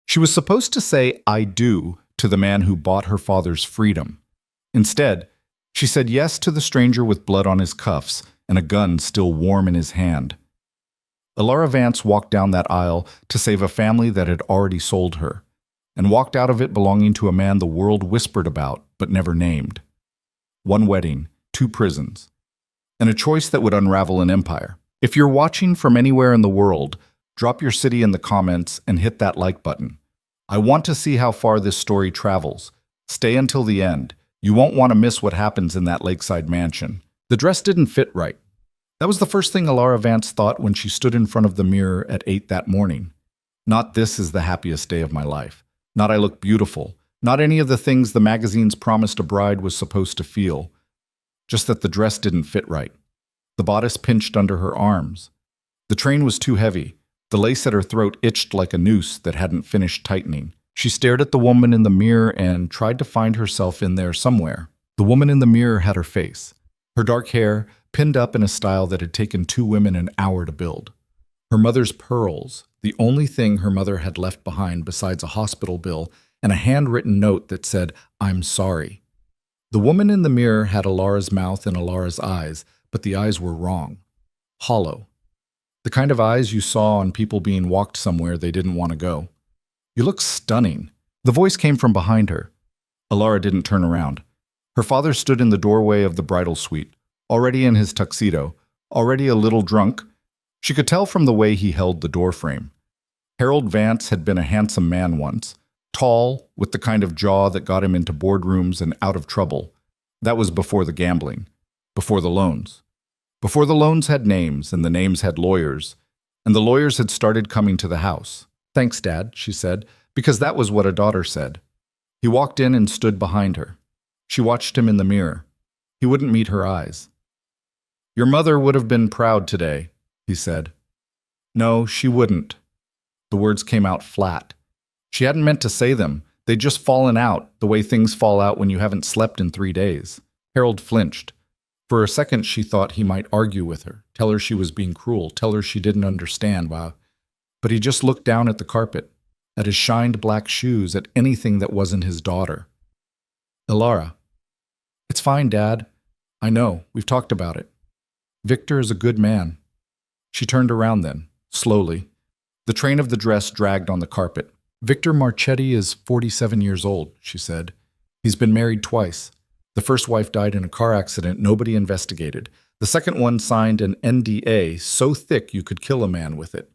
She was supposed to say, "I do," to the man who bought her father's freedom. Instead, she said yes to the stranger with blood on his cuffs and a gun still warm in his hand. Alara Vance walked down that aisle to save a family that had already sold her, and walked out of it belonging to a man the world whispered about but never named. One wedding, 2 prisons, and a choice that would unravel an empire. If you're watching from anywhere in the world, drop your city in the comments and hit that like button. I want to see how far this story travels. Stay until the end. You won't want to miss what happens in that lakeside mansion. The dress didn't fit right. That was the first thing Alara Vance thought when she stood in front of the mirror at 8 that morning. Not "this is the happiest day of my life." Not "I look beautiful." Not any of the things the magazines promised a bride was supposed to feel. Just that the dress didn't fit right. The bodice pinched under her arms. The train was too heavy. The lace at her throat itched like a noose that hadn't finished tightening. She stared at the woman in the mirror and tried to find herself in there somewhere. The woman in the mirror had her face. Her dark hair, pinned up in a style that had taken 2 women an hour to build. Her mother's pearls, the only thing her mother had left behind besides a hospital bill and a handwritten note that said, "I'm sorry." The woman in the mirror had Alara's mouth and Alara's eyes, but the eyes were wrong. Hollow. The kind of eyes you saw on people being walked somewhere they didn't want to go. "You look stunning." The voice came from behind her. Alara didn't turn around. Her father stood in the doorway of the bridal suite, already in his tuxedo, already a little drunk. She could tell from the way he held the doorframe. Harold Vance had been a handsome man once, tall, with the kind of jaw that got him into boardrooms and out of trouble. That was before the gambling, before the loans. Before the loans had names, and the names had lawyers, and the lawyers had started coming to the house. "Thanks, Dad," she said, because that was what a daughter said. He walked in and stood behind her. She watched him in the mirror. He wouldn't meet her eyes. "Your mother would have been proud today," he said. No, she wouldn't. The words came out flat. She hadn't meant to say them. They'd just fallen out, the way things fall out when you haven't slept in 3 days. Harold flinched. For a second she thought he might argue with her, tell her she was being cruel, tell her she didn't understand. Wow. But he just looked down at the carpet, at his shined black shoes, at anything that wasn't his daughter. "Alara." "It's fine, Dad. I know. We've talked about it. Victor is a good man." She turned around then, slowly. The train of the dress dragged on the carpet. "Victor Marchetti is 47 years old," she said. "He's been married twice. The first wife died in a car accident nobody investigated. The second one signed an NDA so thick you could kill a man with it.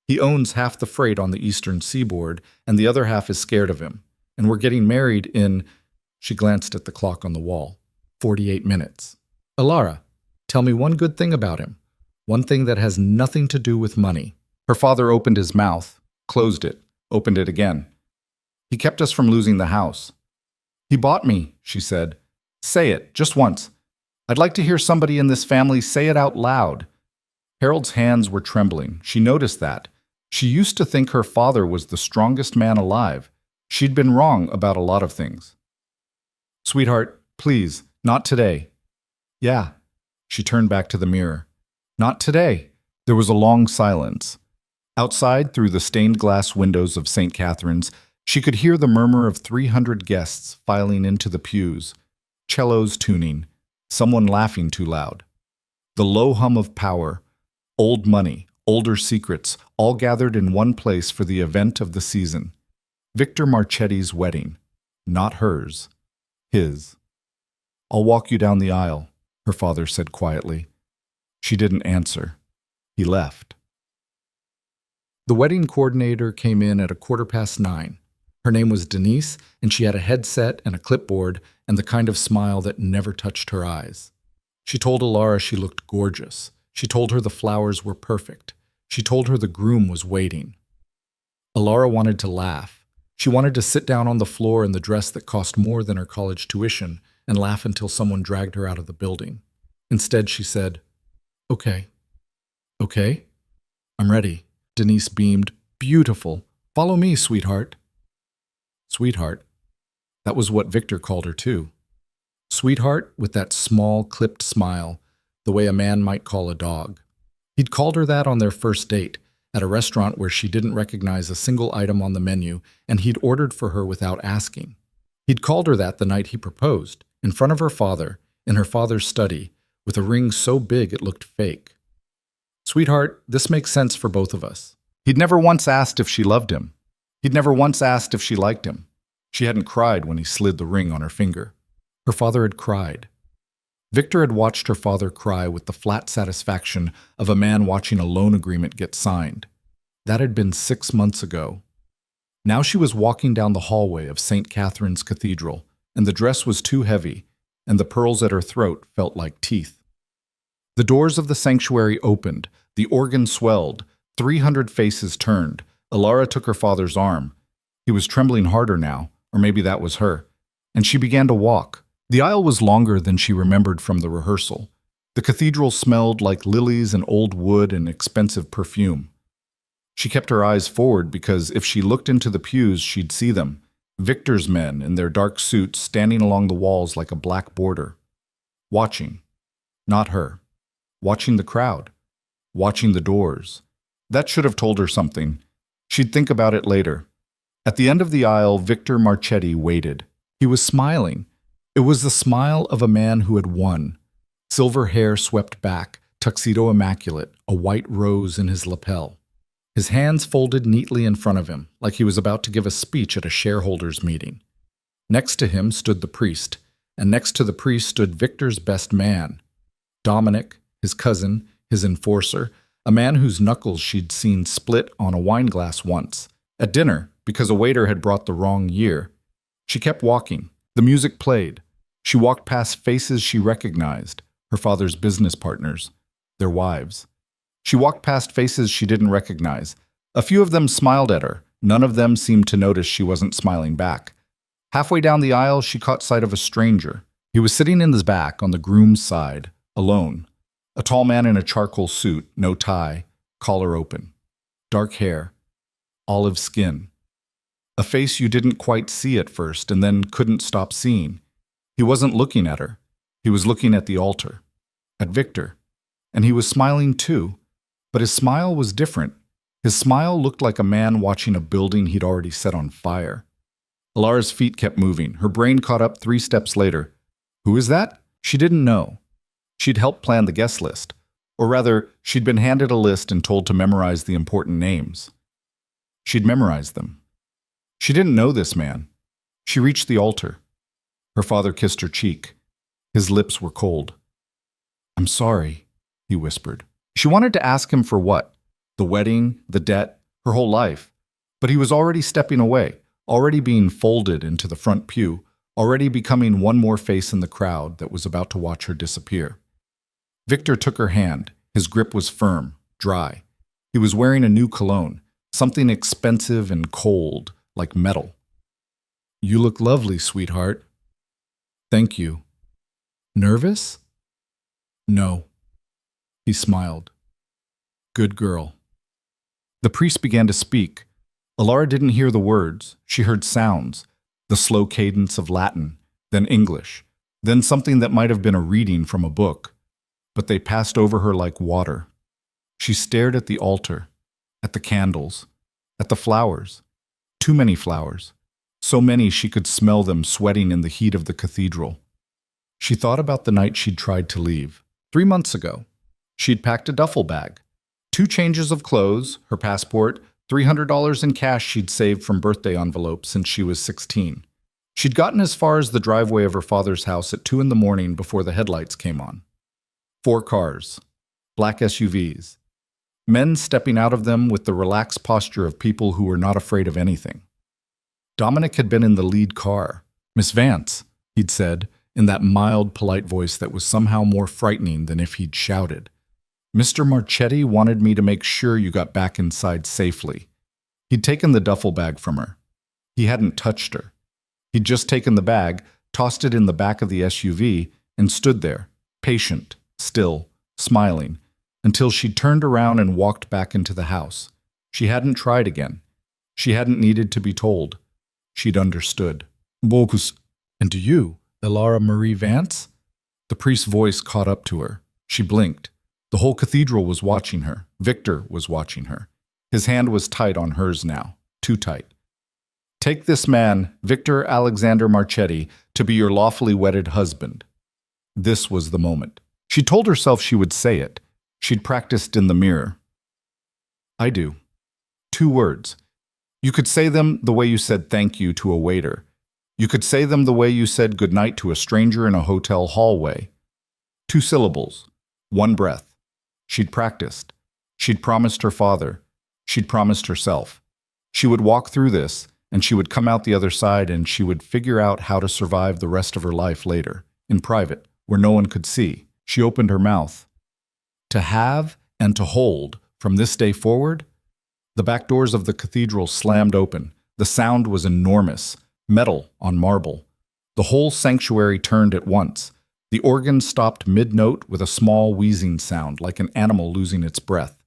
He owns half the freight on the eastern seaboard, and the other half is scared of him. And we're getting married in," she glanced at the clock on the wall, "48 minutes. Alara, tell me one good thing about him. One thing that has nothing to do with money." Her father opened his mouth, closed it, opened it again. "He kept us from losing the house." "He bought me," she said. "Say it, just once. I'd like to hear somebody in this family say it out loud." Harold's hands were trembling. She noticed that. She used to think her father was the strongest man alive. She'd been wrong about a lot of things. "Sweetheart, please, not today." "Yeah." She turned back to the mirror. "Not today." There was a long silence. Outside, through the stained glass windows of St. Catherine's, she could hear the murmur of 300 guests filing into the pews. Cellos tuning, someone laughing too loud. The low hum of power, old money, older secrets, all gathered in one place for the event of the season. Victor Marchetti's wedding. Not hers. His. "I'll walk you down the aisle," her father said quietly. She didn't answer. He left. The wedding coordinator came in at 9:15. Her name was Denise, and she had a headset and a clipboard and the kind of smile that never touched her eyes. She told Alara she looked gorgeous. She told her the flowers were perfect. She told her the groom was waiting. Alara wanted to laugh. She wanted to sit down on the floor in the dress that cost more than her college tuition and laugh until someone dragged her out of the building. Instead, she said, "Okay." "Okay? I'm ready." Denise beamed. "Beautiful. Follow me, sweetheart." Sweetheart. That was what Victor called her too. Sweetheart, with that small, clipped smile, the way a man might call a dog. He'd called her that on their first date, at a restaurant where she didn't recognize a single item on the menu, and he'd ordered for her without asking. He'd called her that the night he proposed, in front of her father, in her father's study, with a ring so big it looked fake. Sweetheart, this makes sense for both of us. He'd never once asked if she loved him. He'd never once asked if she liked him. She hadn't cried when he slid the ring on her finger. Her father had cried. Victor had watched her father cry with the flat satisfaction of a man watching a loan agreement get signed. That had been 6 months ago. Now she was walking down the hallway of St. Catherine's Cathedral, and the dress was too heavy, and the pearls at her throat felt like teeth. The doors of the sanctuary opened, the organ swelled, 300 faces turned. Alara took her father's arm. He was trembling harder now, or maybe that was her, and she began to walk. The aisle was longer than she remembered from the rehearsal. The cathedral smelled like lilies and old wood and expensive perfume. She kept her eyes forward because if she looked into the pews, she'd see them, Victor's men in their dark suits standing along the walls like a black border. Watching. Not her. Watching the crowd. Watching the doors. That should have told her something. She'd think about it later. At the end of the aisle, Victor Marchetti waited. He was smiling. It was the smile of a man who had won. Silver hair swept back, tuxedo immaculate, a white rose in his lapel. His hands folded neatly in front of him, like he was about to give a speech at a shareholders' meeting. Next to him stood the priest, and next to the priest stood Victor's best man, Dominic, his cousin, his enforcer, a man whose knuckles she'd seen split on a wine glass once, at dinner, because a waiter had brought the wrong year. She kept walking. The music played. She walked past faces she recognized, her father's business partners, their wives. She walked past faces she didn't recognize. A few of them smiled at her. None of them seemed to notice she wasn't smiling back. Halfway down the aisle, she caught sight of a stranger. He was sitting in his back on the groom's side, alone. A tall man in a charcoal suit, no tie, collar open. Dark hair, olive skin. A face you didn't quite see at first and then couldn't stop seeing. He wasn't looking at her. He was looking at the altar, at Victor. And he was smiling too. But his smile was different. His smile looked like a man watching a building he'd already set on fire. Alara's feet kept moving. Her brain caught up 3 steps later. Who is that? She didn't know. She'd helped plan the guest list. Or rather, she'd been handed a list and told to memorize the important names. She'd memorized them. She didn't know this man. She reached the altar. Her father kissed her cheek. His lips were cold. "I'm sorry," he whispered. She wanted to ask him for what? The wedding, the debt, her whole life. But he was already stepping away, already being folded into the front pew, already becoming one more face in the crowd that was about to watch her disappear. Victor took her hand. His grip was firm, dry. He was wearing a new cologne, something expensive and cold, like metal. "You look lovely, sweetheart." "Thank you." "Nervous?" "No." He smiled. "Good girl." The priest began to speak. Alara didn't hear the words. She heard sounds, the slow cadence of Latin, then English, then something that might have been a reading from a book. But they passed over her like water. She stared at the altar, at the candles, at the flowers. Too many flowers. So many she could smell them sweating in the heat of the cathedral. She thought about the night she'd tried to leave. 3 months ago. She'd packed a duffel bag. 2 changes of clothes, her passport, $300 in cash she'd saved from birthday envelopes since she was 16. She'd gotten as far as the driveway of her father's house at 2 in the morning before the headlights came on. 4 cars. Black SUVs. Men stepping out of them with the relaxed posture of people who were not afraid of anything. Dominic had been in the lead car. "Miss Vance," he'd said, in that mild, polite voice that was somehow more frightening than if he'd shouted. "Mr. Marchetti wanted me to make sure you got back inside safely." He'd taken the duffel bag from her. He hadn't touched her. He'd just taken the bag, tossed it in the back of the SUV, and stood there, patient, still, smiling, until she'd turned around and walked back into the house. She hadn't tried again. She hadn't needed to be told. She'd understood. "Bocus, and to you, Alara Marie Vance?" The priest's voice caught up to her. She blinked. The whole cathedral was watching her. Victor was watching her. His hand was tight on hers now, too tight. Take this man, Victor Alexander Marchetti, to be your lawfully wedded husband. This was the moment. She told herself she would say it. She'd practiced in the mirror. I do. 2 words. You could say them the way you said thank you to a waiter. You could say them the way you said goodnight to a stranger in a hotel hallway. 2 syllables. 1 breath. She'd practiced. She'd promised her father. She'd promised herself. She would walk through this, and she would come out the other side, and she would figure out how to survive the rest of her life later, in private, where no one could see. She opened her mouth. To have and to hold, from this day forward, the back doors of the cathedral slammed open. The sound was enormous, metal on marble. The whole sanctuary turned at once. The organ stopped mid-note with a small wheezing sound, like an animal losing its breath.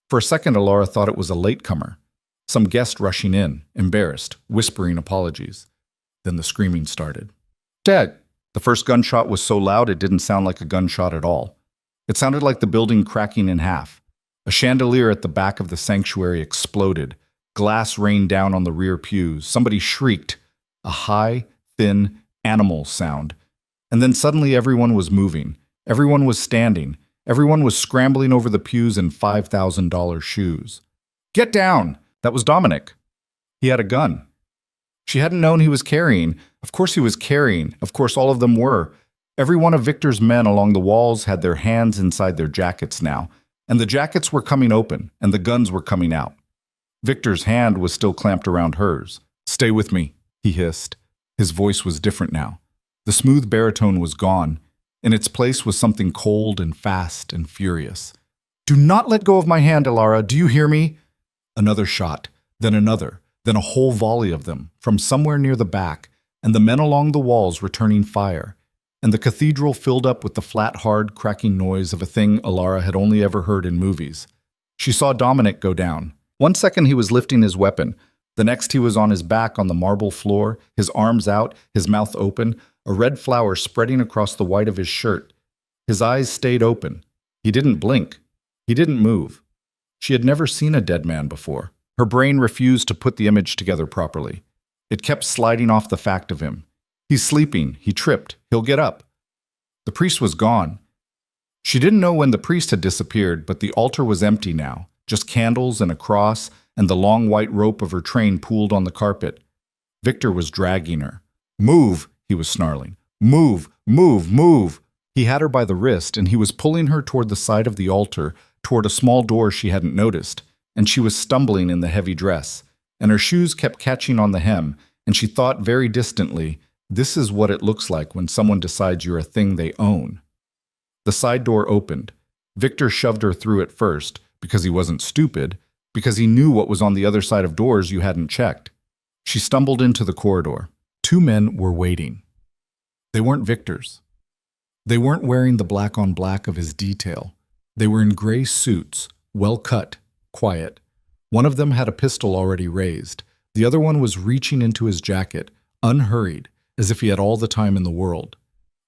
For a second, Alara thought it was a latecomer, some guest rushing in, embarrassed, whispering apologies. Then the screaming started. Dad! The first gunshot was so loud it didn't sound like a gunshot at all. It sounded like the building cracking in half. A chandelier at the back of the sanctuary exploded. Glass rained down on the rear pews. Somebody shrieked, a high, thin, animal sound. And then suddenly everyone was moving. Everyone was standing. Everyone was scrambling over the pews in $5,000 shoes. Get down! That was Dominic. He had a gun. She hadn't known he was carrying. Of course he was carrying. Of course all of them were. Every one of Victor's men along the walls had their hands inside their jackets now, and the jackets were coming open, and the guns were coming out. Victor's hand was still clamped around hers. Stay with me, he hissed. His voice was different now. The smooth baritone was gone. In its place was something cold and fast and furious. Do not let go of my hand, Alara. Do you hear me? Another shot, then another, then a whole volley of them, from somewhere near the back, and the men along the walls returning fire. And the cathedral filled up with the flat, hard, cracking noise of a thing Alara had only ever heard in movies. She saw Dominic go down. 1 second he was lifting his weapon. The next he was on his back on the marble floor, his arms out, his mouth open, a red flower spreading across the white of his shirt. His eyes stayed open. He didn't blink. He didn't move. She had never seen a dead man before. Her brain refused to put the image together properly. It kept sliding off the fact of him. He's sleeping. He tripped. He'll get up. The priest was gone. She didn't know when the priest had disappeared, but the altar was empty now, just candles and a cross, and the long white rope of her train pooled on the carpet. Victor was dragging her. Move, he was snarling. Move, move, move. He had her by the wrist, and he was pulling her toward the side of the altar, toward a small door she hadn't noticed, and she was stumbling in the heavy dress, and her shoes kept catching on the hem, and she thought very distantly, this is what it looks like when someone decides you're a thing they own. The side door opened. Victor shoved her through it first, because he wasn't stupid, because he knew what was on the other side of doors you hadn't checked. She stumbled into the corridor. 2 men were waiting. They weren't Victor's. They weren't wearing the black on black of his detail. They were in gray suits, well cut, quiet. One of them had a pistol already raised. The other one was reaching into his jacket, unhurried, as if he had all the time in the world.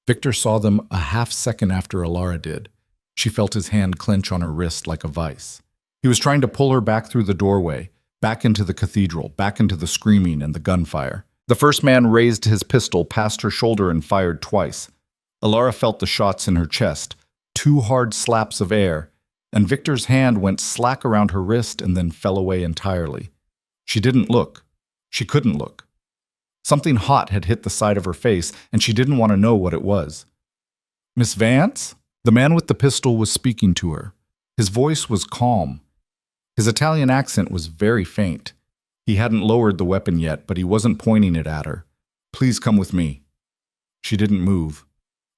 Victor saw them a half second after Alara did. She felt his hand clench on her wrist like a vice. He was trying to pull her back through the doorway, back into the cathedral, back into the screaming and the gunfire. The first man raised his pistol past her shoulder and fired twice. Alara felt the shots in her chest, 2 hard slaps of air, and Victor's hand went slack around her wrist and then fell away entirely. She didn't look. She couldn't look. Something hot had hit the side of her face, and she didn't want to know what it was. Miss Vance? The man with the pistol was speaking to her. His voice was calm. His Italian accent was very faint. He hadn't lowered the weapon yet, but he wasn't pointing it at her. Please come with me. She didn't move.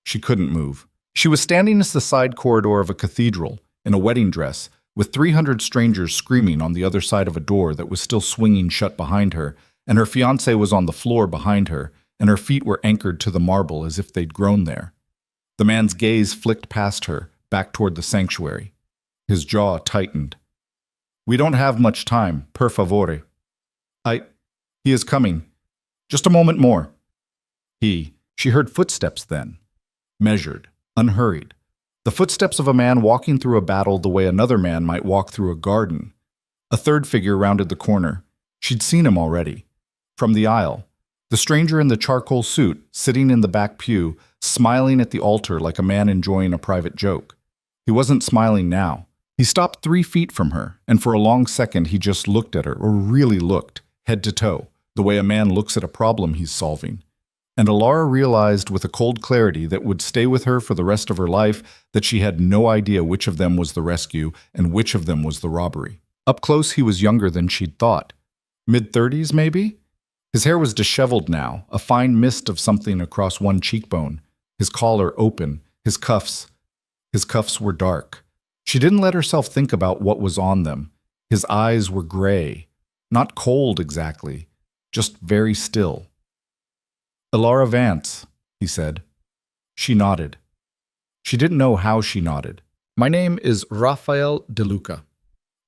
She couldn't move. She was standing in the side corridor of a cathedral, in a wedding dress, with 300 strangers screaming on the other side of a door that was still swinging shut behind her, and her fiancé was on the floor behind her, and her feet were anchored to the marble as if they'd grown there. The man's gaze flicked past her, back toward the sanctuary. His jaw tightened. We don't have much time, per favore. He is coming. Just a moment more. She heard footsteps then. Measured, unhurried. The footsteps of a man walking through a battle the way another man might walk through a garden. A third figure rounded the corner. She'd seen him already. From the aisle. The stranger in the charcoal suit, sitting in the back pew, smiling at the altar like a man enjoying a private joke. He wasn't smiling now. He stopped 3 feet from her, and for a long second he just looked at her, or really looked, head to toe, the way a man looks at a problem he's solving. And Alara realized with a cold clarity that would stay with her for the rest of her life that she had no idea which of them was the rescue and which of them was the robbery. Up close he was younger than she'd thought. Mid-30s, maybe? His hair was disheveled now, a fine mist of something across one cheekbone, his collar open, his cuffs were dark. She didn't let herself think about what was on them. His eyes were gray, not cold exactly, just very still. "Alara Vance," he said. She nodded. She didn't know how she nodded. "My name is Raphael DeLuca."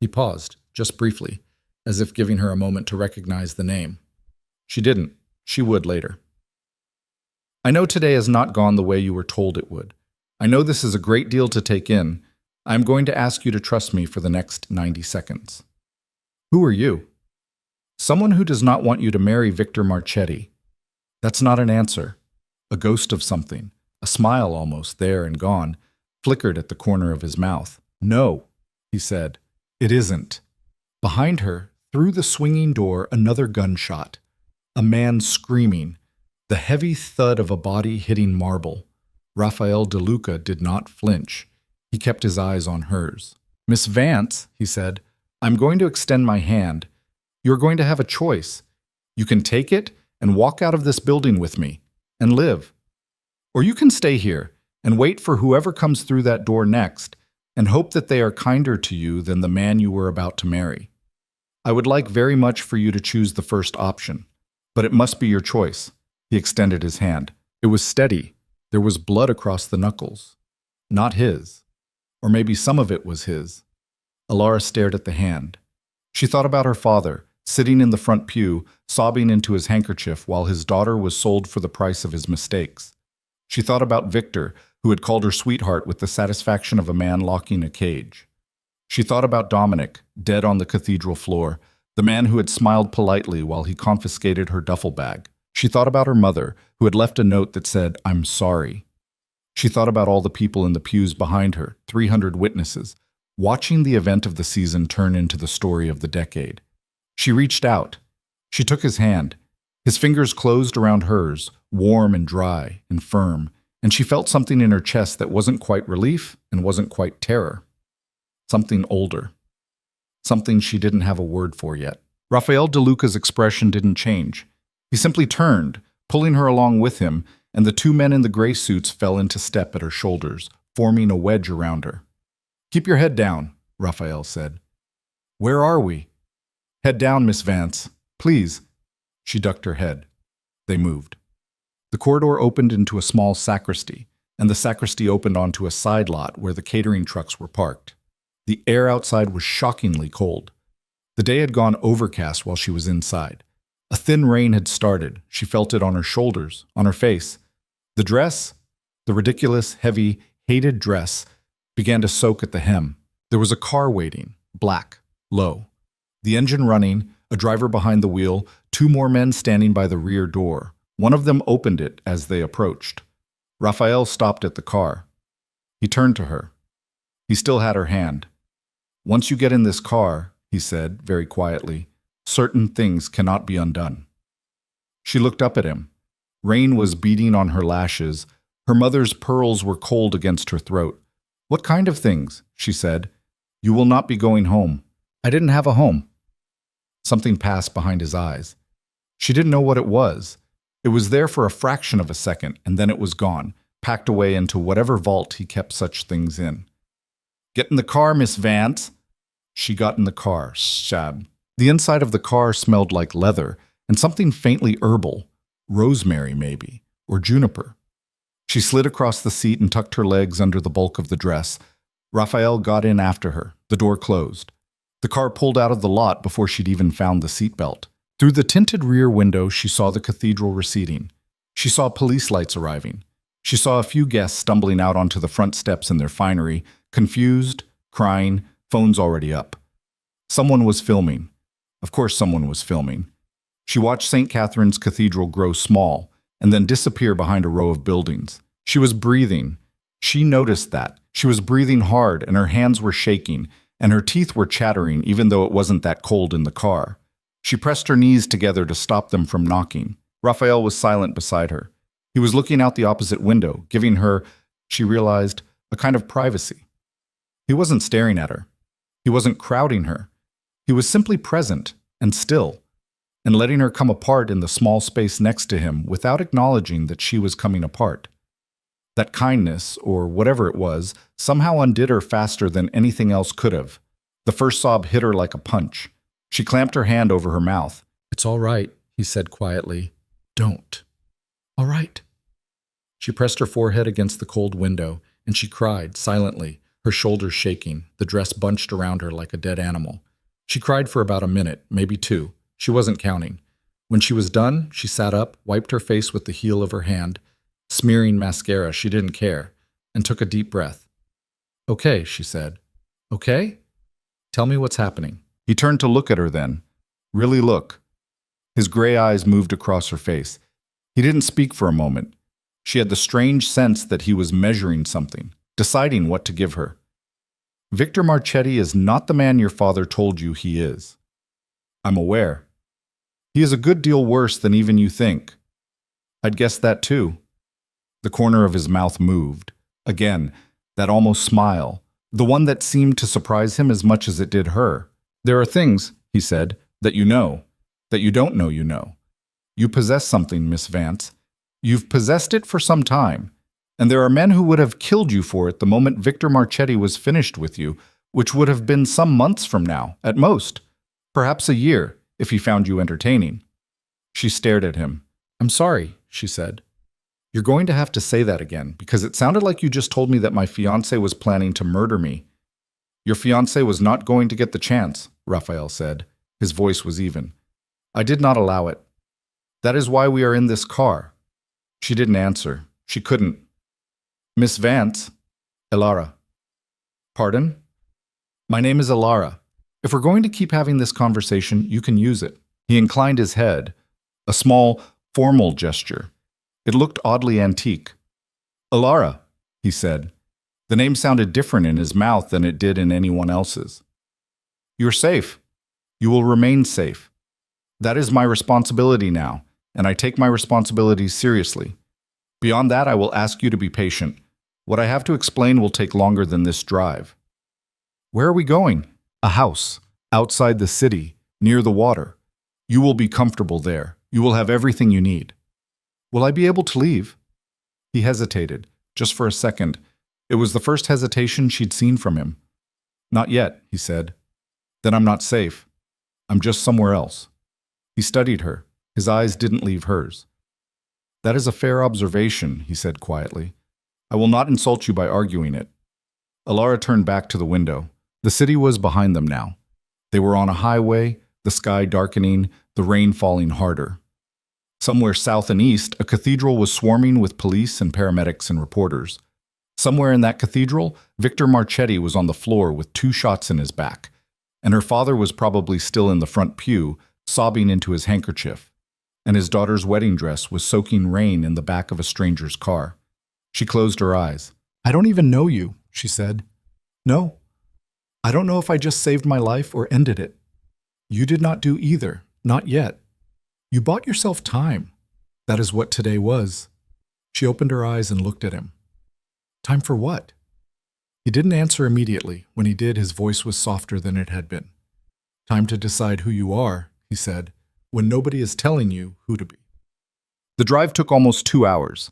He paused, just briefly, as if giving her a moment to recognize the name. She didn't. She would later. "I know today has not gone the way you were told it would. I know this is a great deal to take in. I am going to ask you to trust me for the next 90 seconds. Who are you?" "Someone who does not want you to marry Victor Marchetti." That's not an answer. A ghost of something, a smile almost there and gone, flickered at the corner of his mouth. "No," he said. "It isn't." Behind her, through the swinging door, another gunshot. A man screaming. The heavy thud of a body hitting marble. Raphael DeLuca did not flinch. He kept his eyes on hers. "Miss Vance," he said, "I'm going to extend my hand. You're going to have a choice. You can take it and walk out of this building with me and live. Or you can stay here and wait for whoever comes through that door next and hope that they are kinder to you than the man you were about to marry. I would like very much for you to choose the first option, but it must be your choice." He extended his hand. It was steady. There was blood across the knuckles. Not his. Or maybe some of it was his. Alara stared at the hand. She thought about her father, sitting in the front pew, sobbing into his handkerchief while his daughter was sold for the price of his mistakes. She thought about Victor, who had called her sweetheart with the satisfaction of a man locking a cage. She thought about Dominic, dead on the cathedral floor, the man who had smiled politely while he confiscated her duffel bag. She thought about her mother, who had left a note that said, "I'm sorry." She thought about all the people in the pews behind her, 300 witnesses, watching the event of the season turn into the story of the decade. She reached out. She took his hand. His fingers closed around hers, warm and dry and firm, and she felt something in her chest that wasn't quite relief and wasn't quite terror. Something older. Something she didn't have a word for yet. Raphael DeLuca's expression didn't change. He simply turned, pulling her along with him, and the 2 men in the gray suits fell into step at her shoulders, forming a wedge around her. "Keep your head down," Raphael said. "Where are we?" "Head down, Miss Vance. Please." She ducked her head. They moved. The corridor opened into a small sacristy, and the sacristy opened onto a side lot where the catering trucks were parked. The air outside was shockingly cold. The day had gone overcast while she was inside. A thin rain had started. She felt it on her shoulders, on her face. The dress, the ridiculous, heavy, hated dress, began to soak at the hem. There was a car waiting, black, low. The engine running, a driver behind the wheel, 2 more men standing by the rear door. One of them opened it as they approached. Raphael stopped at the car. He turned to her. He still had her hand. "Once you get in this car," he said, very quietly, "certain things cannot be undone." She looked up at him. Rain was beating on her lashes. Her mother's pearls were cold against her throat. "What kind of things?" she said. "You will not be going home." "I didn't have a home." Something passed behind his eyes. She didn't know what it was. It was there for a fraction of a second, and then it was gone, packed away into whatever vault he kept such things in. "Get in the car, Miss Vance." She got in the car. Shab. The inside of the car smelled like leather and something faintly herbal, rosemary maybe, or juniper. She slid across the seat and tucked her legs under the bulk of the dress. Raphael got in after her. The door closed. The car pulled out of the lot before she'd even found the seatbelt. Through the tinted rear window, she saw the cathedral receding. She saw police lights arriving. She saw a few guests stumbling out onto the front steps in their finery, confused, crying, phones already up. Someone was filming. Of course someone was filming. She watched St. Catherine's Cathedral grow small and then disappear behind a row of buildings. She was breathing. She noticed that. She was breathing hard and her hands were shaking and her teeth were chattering even though it wasn't that cold in the car. She pressed her knees together to stop them from knocking. Raphael was silent beside her. He was looking out the opposite window, giving her, she realized, a kind of privacy. He wasn't staring at her. He wasn't crowding her. He was simply present and still, and letting her come apart in the small space next to him without acknowledging that she was coming apart. That kindness, or whatever it was, somehow undid her faster than anything else could have. The first sob hit her like a punch. She clamped her hand over her mouth. "It's all right," he said quietly. "Don't." "All right." She pressed her forehead against the cold window, and she cried, silently, her shoulders shaking, the dress bunched around her like a dead animal. She cried for about a minute, maybe two. She wasn't counting. When she was done, she sat up, wiped her face with the heel of her hand, smearing mascara, she didn't care, and took a deep breath. "Okay," she said. "Okay? Tell me what's happening." He turned to look at her then. Really look. His gray eyes moved across her face. He didn't speak for a moment. She had the strange sense that he was measuring something, deciding what to give her. "Victor Marchetti is not the man your father told you he is. I'm aware. He is a good deal worse than even you think. I'd guess that too." The corner of his mouth moved. Again, that almost smile, the one that seemed to surprise him as much as it did her. "There are things," he said, "that you know, that you don't know you know. You possess something, Miss Vance. You've possessed it for some time, and there are men who would have killed you for it the moment Victor Marchetti was finished with you, which would have been some months from now, at most. Perhaps a year, if he found you entertaining." She stared at him. "I'm sorry," she said. "You're going to have to say that again, because it sounded like you just told me that my fiancé was planning to murder me." "Your fiancé was not going to get the chance," Raphael said. His voice was even. "I did not allow it. That is why we are in this car." She didn't answer. She couldn't. "Miss Vance." "Elara." "Pardon?" "My name is Elara. If we're going to keep having this conversation, you can use it." He inclined his head, a small, formal gesture. It looked oddly antique. "Elara," he said. The name sounded different in his mouth than it did in anyone else's. "You're safe. You will remain safe. That is my responsibility now, and I take my responsibilities seriously. Beyond that, I will ask you to be patient. What I have to explain will take longer than this drive." "Where are we going?" "A house, outside the city, near the water. You will be comfortable there. You will have everything you need." "Will I be able to leave?" He hesitated, just for a second. It was the first hesitation she'd seen from him. "Not yet," he said. "Then I'm not safe. I'm just somewhere else." He studied her. His eyes didn't leave hers. "That is a fair observation," he said quietly. "I will not insult you by arguing it." Elara turned back to the window. The city was behind them now. They were on a highway, the sky darkening, the rain falling harder. Somewhere south and east, a cathedral was swarming with police and paramedics and reporters. Somewhere in that cathedral, Victor Marchetti was on the floor with 2 shots in his back, and her father was probably still in the front pew, sobbing into his handkerchief, and his daughter's wedding dress was soaking rain in the back of a stranger's car. She closed her eyes. "I don't even know you," she said. "No. I don't know if I just saved my life or ended it. You did not do either, not yet. You bought yourself time. That is what today was." She opened her eyes and looked at him. "Time for what?" He didn't answer immediately. When he did, his voice was softer than it had been. "Time to decide who you are," he said, "when nobody is telling you who to be." The drive took almost 2 hours.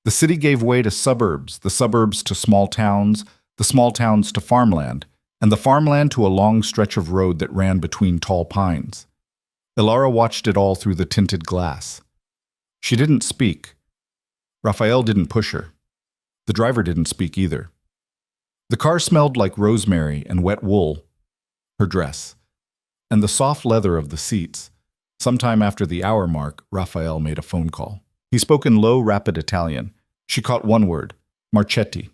The city gave way to suburbs, the suburbs to small towns, the small towns to farmland, and the farmland to a long stretch of road that ran between tall pines. Elara watched it all through the tinted glass. She didn't speak. Raphael didn't push her. The driver didn't speak either. The car smelled like rosemary and wet wool, her dress, and the soft leather of the seats. Sometime after the hour mark, Raphael made a phone call. He spoke in low, rapid Italian. She caught one word, Marchetti,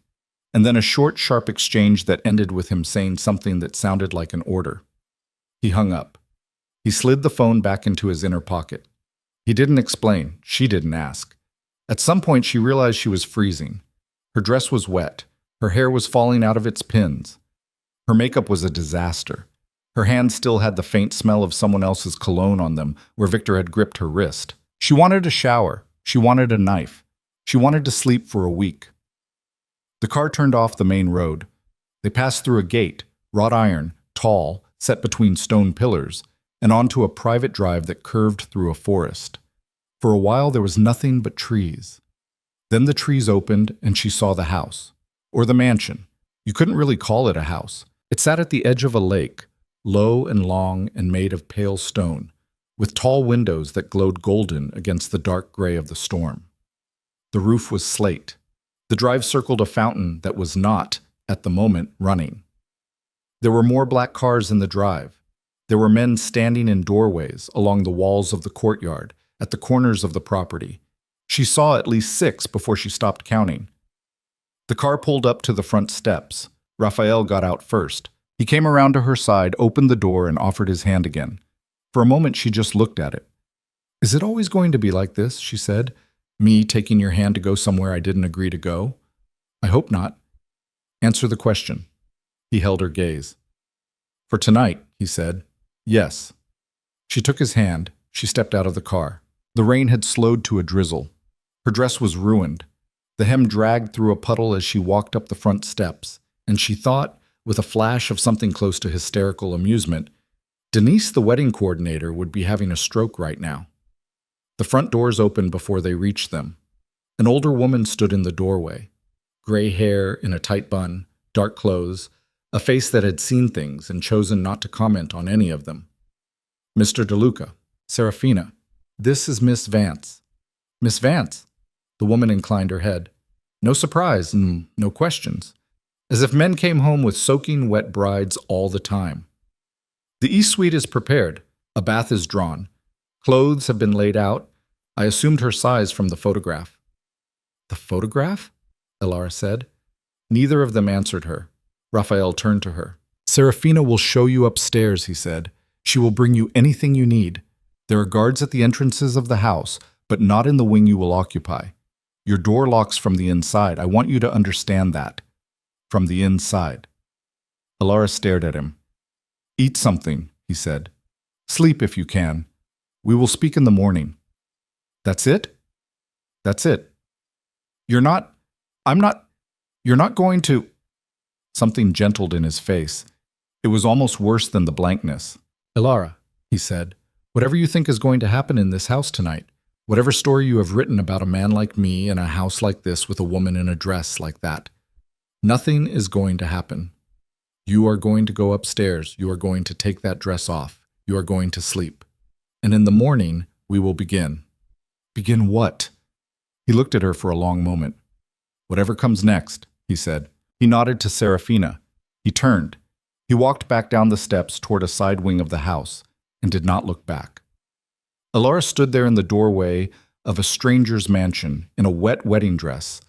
and then a short, sharp exchange that ended with him saying something that sounded like an order. He hung up. He slid the phone back into his inner pocket. He didn't explain. She didn't ask. At some point, she realized she was freezing. Her dress was wet. Her hair was falling out of its pins. Her makeup was a disaster. Her hands still had the faint smell of someone else's cologne on them where Victor had gripped her wrist. She wanted a shower. She wanted a knife. She wanted to sleep for a week. The car turned off the main road. They passed through a gate, wrought iron, tall, set between stone pillars, and onto a private drive that curved through a forest. For a while there was nothing but trees. Then the trees opened and she saw the house. Or the mansion. You couldn't really call it a house. It sat at the edge of a lake, low and long and made of pale stone, with tall windows that glowed golden against the dark gray of the storm. The roof was slate. The drive circled a fountain that was not, at the moment, running. There were more black cars in the drive. There were men standing in doorways along the walls of the courtyard, at the corners of the property. She saw at least 6 before she stopped counting. The car pulled up to the front steps. Raphael got out first. He came around to her side, opened the door, and offered his hand again. For a moment, she just looked at it. "Is it always going to be like this?" she said. "Me taking your hand to go somewhere I didn't agree to go?" "I hope not." "Answer the question." He held her gaze. "For tonight," he said. "Yes." She took his hand. She stepped out of the car. The rain had slowed to a drizzle. Her dress was ruined. The hem dragged through a puddle as she walked up the front steps, and she thought, with a flash of something close to hysterical amusement, Denise, the wedding coordinator, would be having a stroke right now. The front doors opened before they reached them. An older woman stood in the doorway. Gray hair in a tight bun, dark clothes, a face that had seen things and chosen not to comment on any of them. "Mr. DeLuca, Serafina, this is Miss Vance." "Miss Vance?" The woman inclined her head. No surprise and no questions. As if men came home with soaking wet brides all the time. "The East Suite is prepared. A bath is drawn. Clothes have been laid out. I assumed her size from the photograph." "The photograph?" Elara said. Neither of them answered her. Raphael turned to her. "Serafina will show you upstairs," he said. "She will bring you anything you need. There are guards at the entrances of the house, but not in the wing you will occupy. Your door locks from the inside. I want you to understand that. From the inside." Elara stared at him. "Eat something," he said. "Sleep if you can. We will speak in the morning." "That's it?" "That's it." You're not going to—" Something gentled in his face. It was almost worse than the blankness. "Elara," he said, "whatever you think is going to happen in this house tonight, whatever story you have written about a man like me in a house like this with a woman in a dress like that, nothing is going to happen. You are going to go upstairs. You are going to take that dress off. You are going to sleep. And in the morning, we will begin." "Begin what?" He looked at her for a long moment. "Whatever comes next," he said. He nodded to Serafina. He turned. He walked back down the steps toward a side wing of the house and did not look back. Elara stood there in the doorway of a stranger's mansion in a wet wedding dress,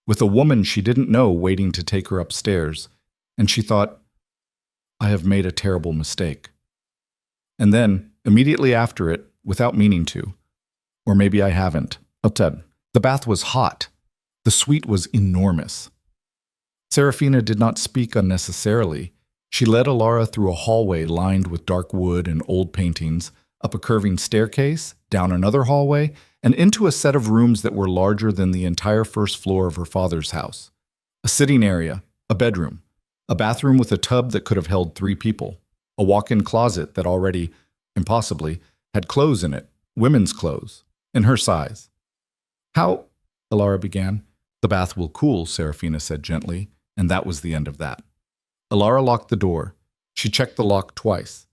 with a woman she didn't know waiting to take her upstairs, and she thought, "I have made a terrible mistake." And then, immediately after it, without meaning to, or maybe I haven't, the bath was hot. The suite was enormous. Serafina did not speak unnecessarily. She led Elara through a hallway lined with dark wood and old paintings, up a curving staircase, down another hallway, and into a set of rooms that were larger than the entire first floor of her father's house. A sitting area, a bedroom, a bathroom with a tub that could have held 3 people, a walk-in closet that already, impossibly, had clothes in it, women's clothes, in her size. "How?" Elara began. "The bath will cool," Serafina said gently, and that was the end of that. Elara locked the door. She checked the lock twice.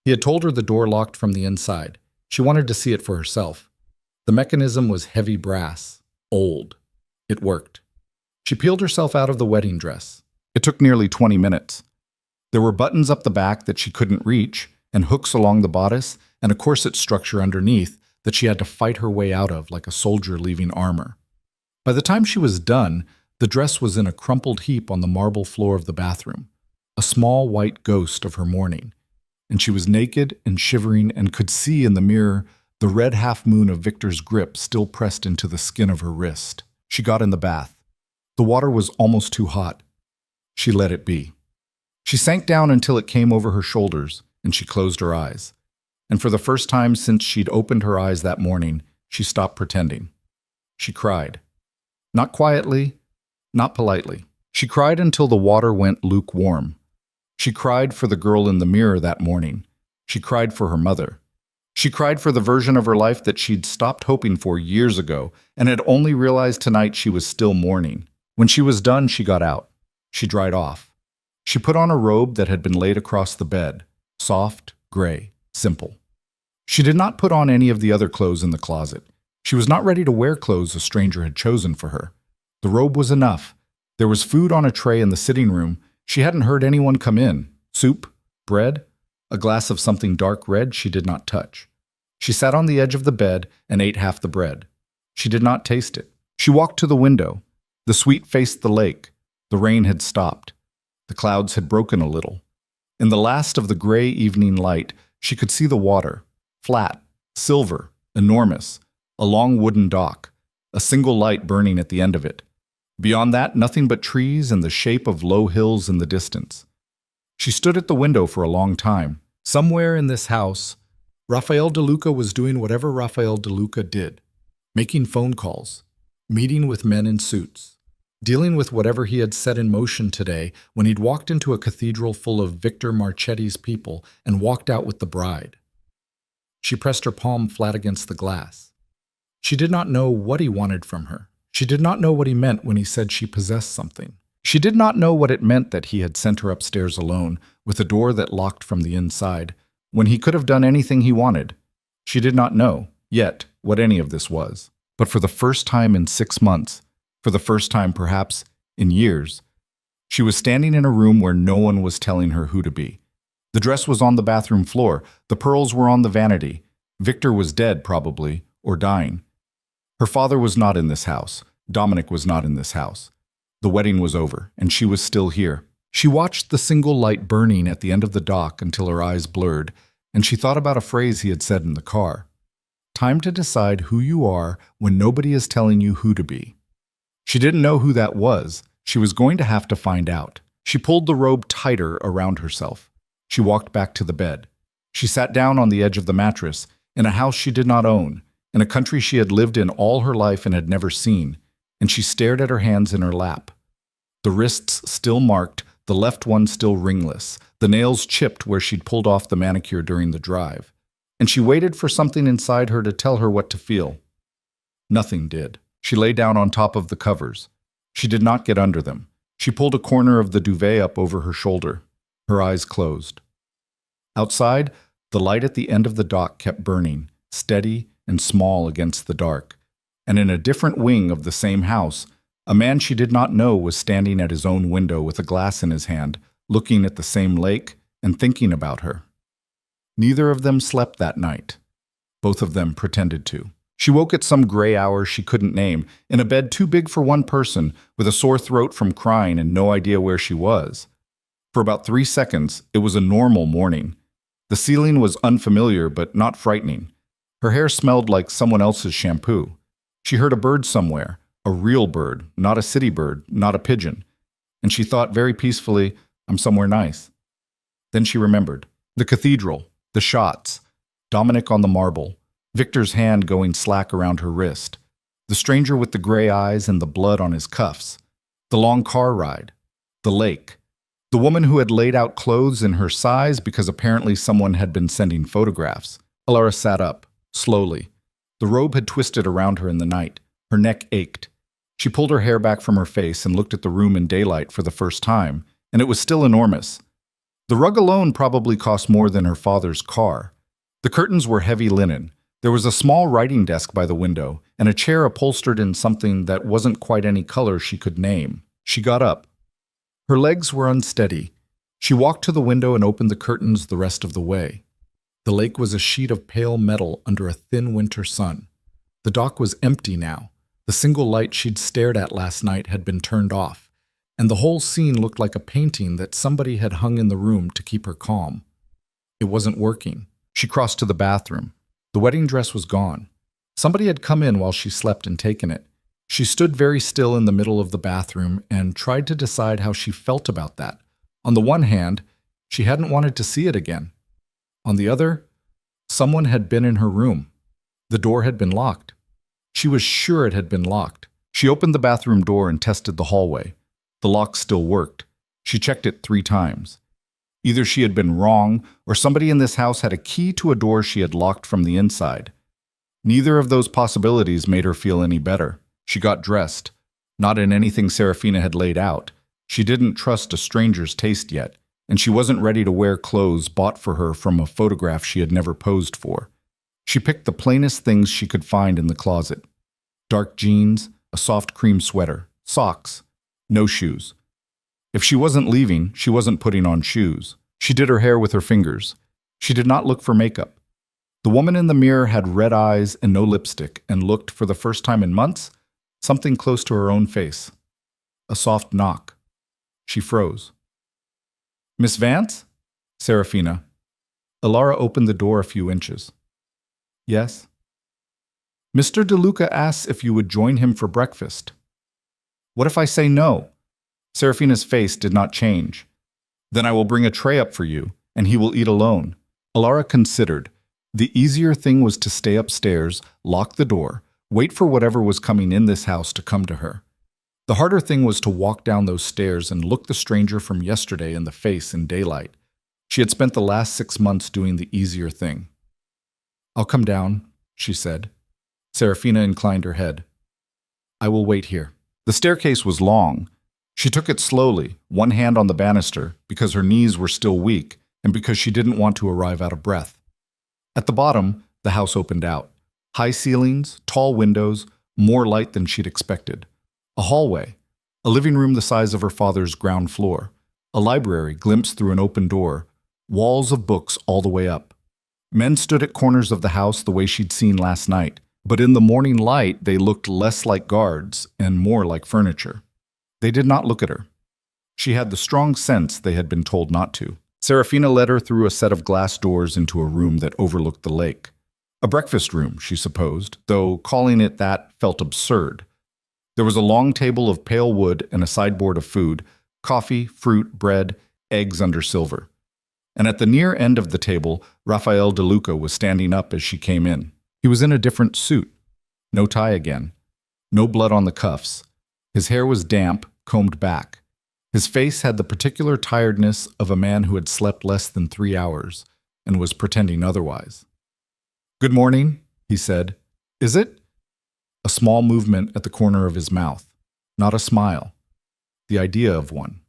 He had told her the door locked from the inside. She wanted to see it for herself. The mechanism was heavy brass, old. It worked. She peeled herself out of the wedding dress. It took nearly 20 minutes. There were buttons up the back that she couldn't reach, and hooks along the bodice, and a corset structure underneath that she had to fight her way out of like a soldier leaving armor. By the time she was done, the dress was in a crumpled heap on the marble floor of the bathroom, a small white ghost of her mourning. and she was naked and shivering and could see in the mirror the red half-moon of Victor's grip still pressed into the skin of her wrist. She got in the bath. The water was almost too hot. She let it be. She sank down until it came over her shoulders, and she closed her eyes. And for the first time since she'd opened her eyes that morning, she stopped pretending. She cried. Not quietly, not politely. She cried until the water went lukewarm. She cried for the girl in the mirror that morning. She cried for her mother. She cried for the version of her life that she'd stopped hoping for years ago and had only realized tonight she was still mourning. When she was done, she got out. She dried off. She put on a robe that had been laid across the bed, soft, gray, simple. She did not put on any of the other clothes in the closet. She was not ready to wear clothes a stranger had chosen for her. The robe was enough. There was food on a tray in the sitting room. She hadn't heard anyone come in. Soup, bread, a glass of something dark red she did not touch. She sat on the edge of the bed and ate half the bread. She did not taste it. She walked to the window. The suite faced the lake. The rain had stopped. The clouds had broken a little. In the last of the gray evening light, she could see the water, flat, silver, enormous, a long wooden dock, a single light burning at the end of it. Beyond that, nothing but trees and the shape of low hills in the distance. She stood at the window for a long time. Somewhere in this house, Rafael De Luca was doing whatever Rafael De Luca did, making phone calls, meeting with men in suits, dealing with whatever he had set in motion today when he'd walked into a cathedral full of Victor Marchetti's people and walked out with the bride. She pressed her palm flat against the glass. She did not know what he wanted from her. She did not know what he meant when he said she possessed something. She did not know what it meant that he had sent her upstairs alone, with a door that locked from the inside, when he could have done anything he wanted. She did not know, yet, what any of this was. But for the first time in 6 months, for the first time perhaps in years, she was standing in a room where no one was telling her who to be. The dress was on the bathroom floor. The pearls were on the vanity. Victor was dead, probably, or dying. Her father was not in this house. Dominic was not in this house. The wedding was over, and she was still here. She watched the single light burning at the end of the dock until her eyes blurred, and she thought about a phrase he had said in the car. Time to decide who you are when nobody is telling you who to be. She didn't know who that was. She was going to have to find out. She pulled the robe tighter around herself. She walked back to the bed. She sat down on the edge of the mattress, in a house she did not own, in a country she had lived in all her life and had never seen, and she stared at her hands in her lap. The wrists still marked, the left one still ringless, the nails chipped where she'd pulled off the manicure during the drive. And she waited for something inside her to tell her what to feel. Nothing did. She lay down on top of the covers. She did not get under them. She pulled a corner of the duvet up over her shoulder. Her eyes closed. Outside, the light at the end of the dock kept burning, steady and small against the dark. And in a different wing of the same house, a man she did not know was standing at his own window with a glass in his hand, looking at the same lake and thinking about her. Neither of them slept that night. Both of them pretended to. She woke at some gray hour she couldn't name, in a bed too big for one person, with a sore throat from crying and no idea where she was. For about 3 seconds, it was a normal morning. The ceiling was unfamiliar but not frightening. Her hair smelled like someone else's shampoo. She heard a bird somewhere, a real bird, not a city bird, not a pigeon. And she thought very peacefully, I'm somewhere nice. Then she remembered. The cathedral, the shots, Dominic on the marble, Victor's hand going slack around her wrist, the stranger with the gray eyes and the blood on his cuffs, the long car ride, the lake, the woman who had laid out clothes in her size because apparently someone had been sending photographs. Alara sat up, slowly. The robe had twisted around her in the night. Her neck ached. She pulled her hair back from her face and looked at the room in daylight for the first time, and it was still enormous. The rug alone probably cost more than her father's car. The curtains were heavy linen. There was a small writing desk by the window, and a chair upholstered in something that wasn't quite any color she could name. She got up. Her legs were unsteady. She walked to the window and opened the curtains the rest of the way. The lake was a sheet of pale metal under a thin winter sun. The dock was empty now. The single light she'd stared at last night had been turned off, and the whole scene looked like a painting that somebody had hung in the room to keep her calm. It wasn't working. She crossed to the bathroom. The wedding dress was gone. Somebody had come in while she slept and taken it. She stood very still in the middle of the bathroom and tried to decide how she felt about that. On the one hand, she hadn't wanted to see it again. On the other, someone had been in her room. The door had been locked. She was sure it had been locked. She opened the bathroom door and tested the hallway. The lock still worked. She checked it 3 times. Either she had been wrong, or somebody in this house had a key to a door she had locked from the inside. Neither of those possibilities made her feel any better. She got dressed, not in anything Serafina had laid out. She didn't trust a stranger's taste yet, and she wasn't ready to wear clothes bought for her from a photograph she had never posed for. She picked the plainest things she could find in the closet. Dark jeans, a soft cream sweater, socks, no shoes. If she wasn't leaving, she wasn't putting on shoes. She did her hair with her fingers. She did not look for makeup. The woman in the mirror had red eyes and no lipstick and looked, for the first time in months, something close to her own face. A soft knock. She froze. "Miss Vance?" "Serafina." Alara opened the door a few inches. "Yes?" "Mr. DeLuca asks if you would join him for breakfast." "What if I say no?" Serafina's face did not change. "Then I will bring a tray up for you, and he will eat alone." Alara considered. The easier thing was to stay upstairs, lock the door, wait for whatever was coming in this house to come to her. The harder thing was to walk down those stairs and look the stranger from yesterday in the face in daylight. She had spent the last 6 months doing the easier thing. "I'll come down," she said. Serafina inclined her head. "I will wait here." The staircase was long. She took it slowly, one hand on the banister, because her knees were still weak and because she didn't want to arrive out of breath. At the bottom, the house opened out. High ceilings, tall windows, more light than she'd expected. A hallway, a living room the size of her father's ground floor, a library glimpsed through an open door, walls of books all the way up. Men stood at corners of the house the way she'd seen last night, but in the morning light they looked less like guards and more like furniture. They did not look at her. She had the strong sense they had been told not to. Serafina led her through a set of glass doors into a room that overlooked the lake. A breakfast room, she supposed, though calling it that felt absurd. There was a long table of pale wood and a sideboard of food, coffee, fruit, bread, eggs under silver. And at the near end of the table, Rafael DeLuca was standing up as she came in. He was in a different suit. No tie again. No blood on the cuffs. His hair was damp, combed back. His face had the particular tiredness of a man who had slept less than 3 hours and was pretending otherwise. "Good morning," he said. "Is it?" A small movement at the corner of his mouth. Not a smile. The idea of one.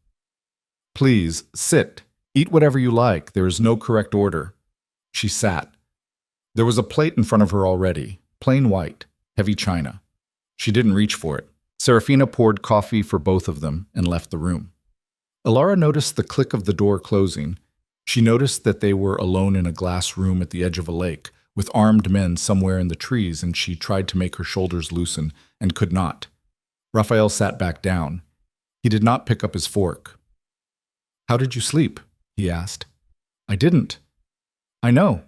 "Please, sit. Eat whatever you like. There is no correct order." She sat. There was a plate in front of her already, plain white, heavy china. She didn't reach for it. Serafina poured coffee for both of them and left the room. Alara noticed the click of the door closing. She noticed that they were alone in a glass room at the edge of a lake, with armed men somewhere in the trees, and she tried to make her shoulders loosen, and could not. Raphael sat back down. He did not pick up his fork. "How did you sleep?" he asked. "I didn't." "I know.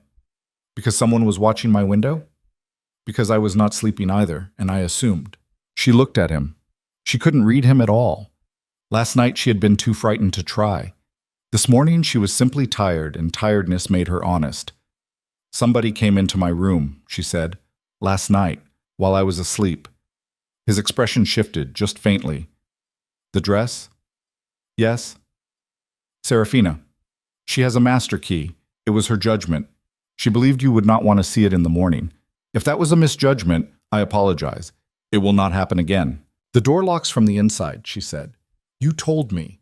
Because someone was watching my window?" "Because I was not sleeping either, and I assumed." She looked at him. She couldn't read him at all. Last night she had been too frightened to try. This morning she was simply tired, and tiredness made her honest. "Somebody came into my room," she said, "last night, while I was asleep." His expression shifted, just faintly. "The dress?" "Yes." "Serafina. She has a master key. It was her judgment. She believed you would not want to see it in the morning. If that was a misjudgment, I apologize. It will not happen again." "The door locks from the inside," she said. "You told me."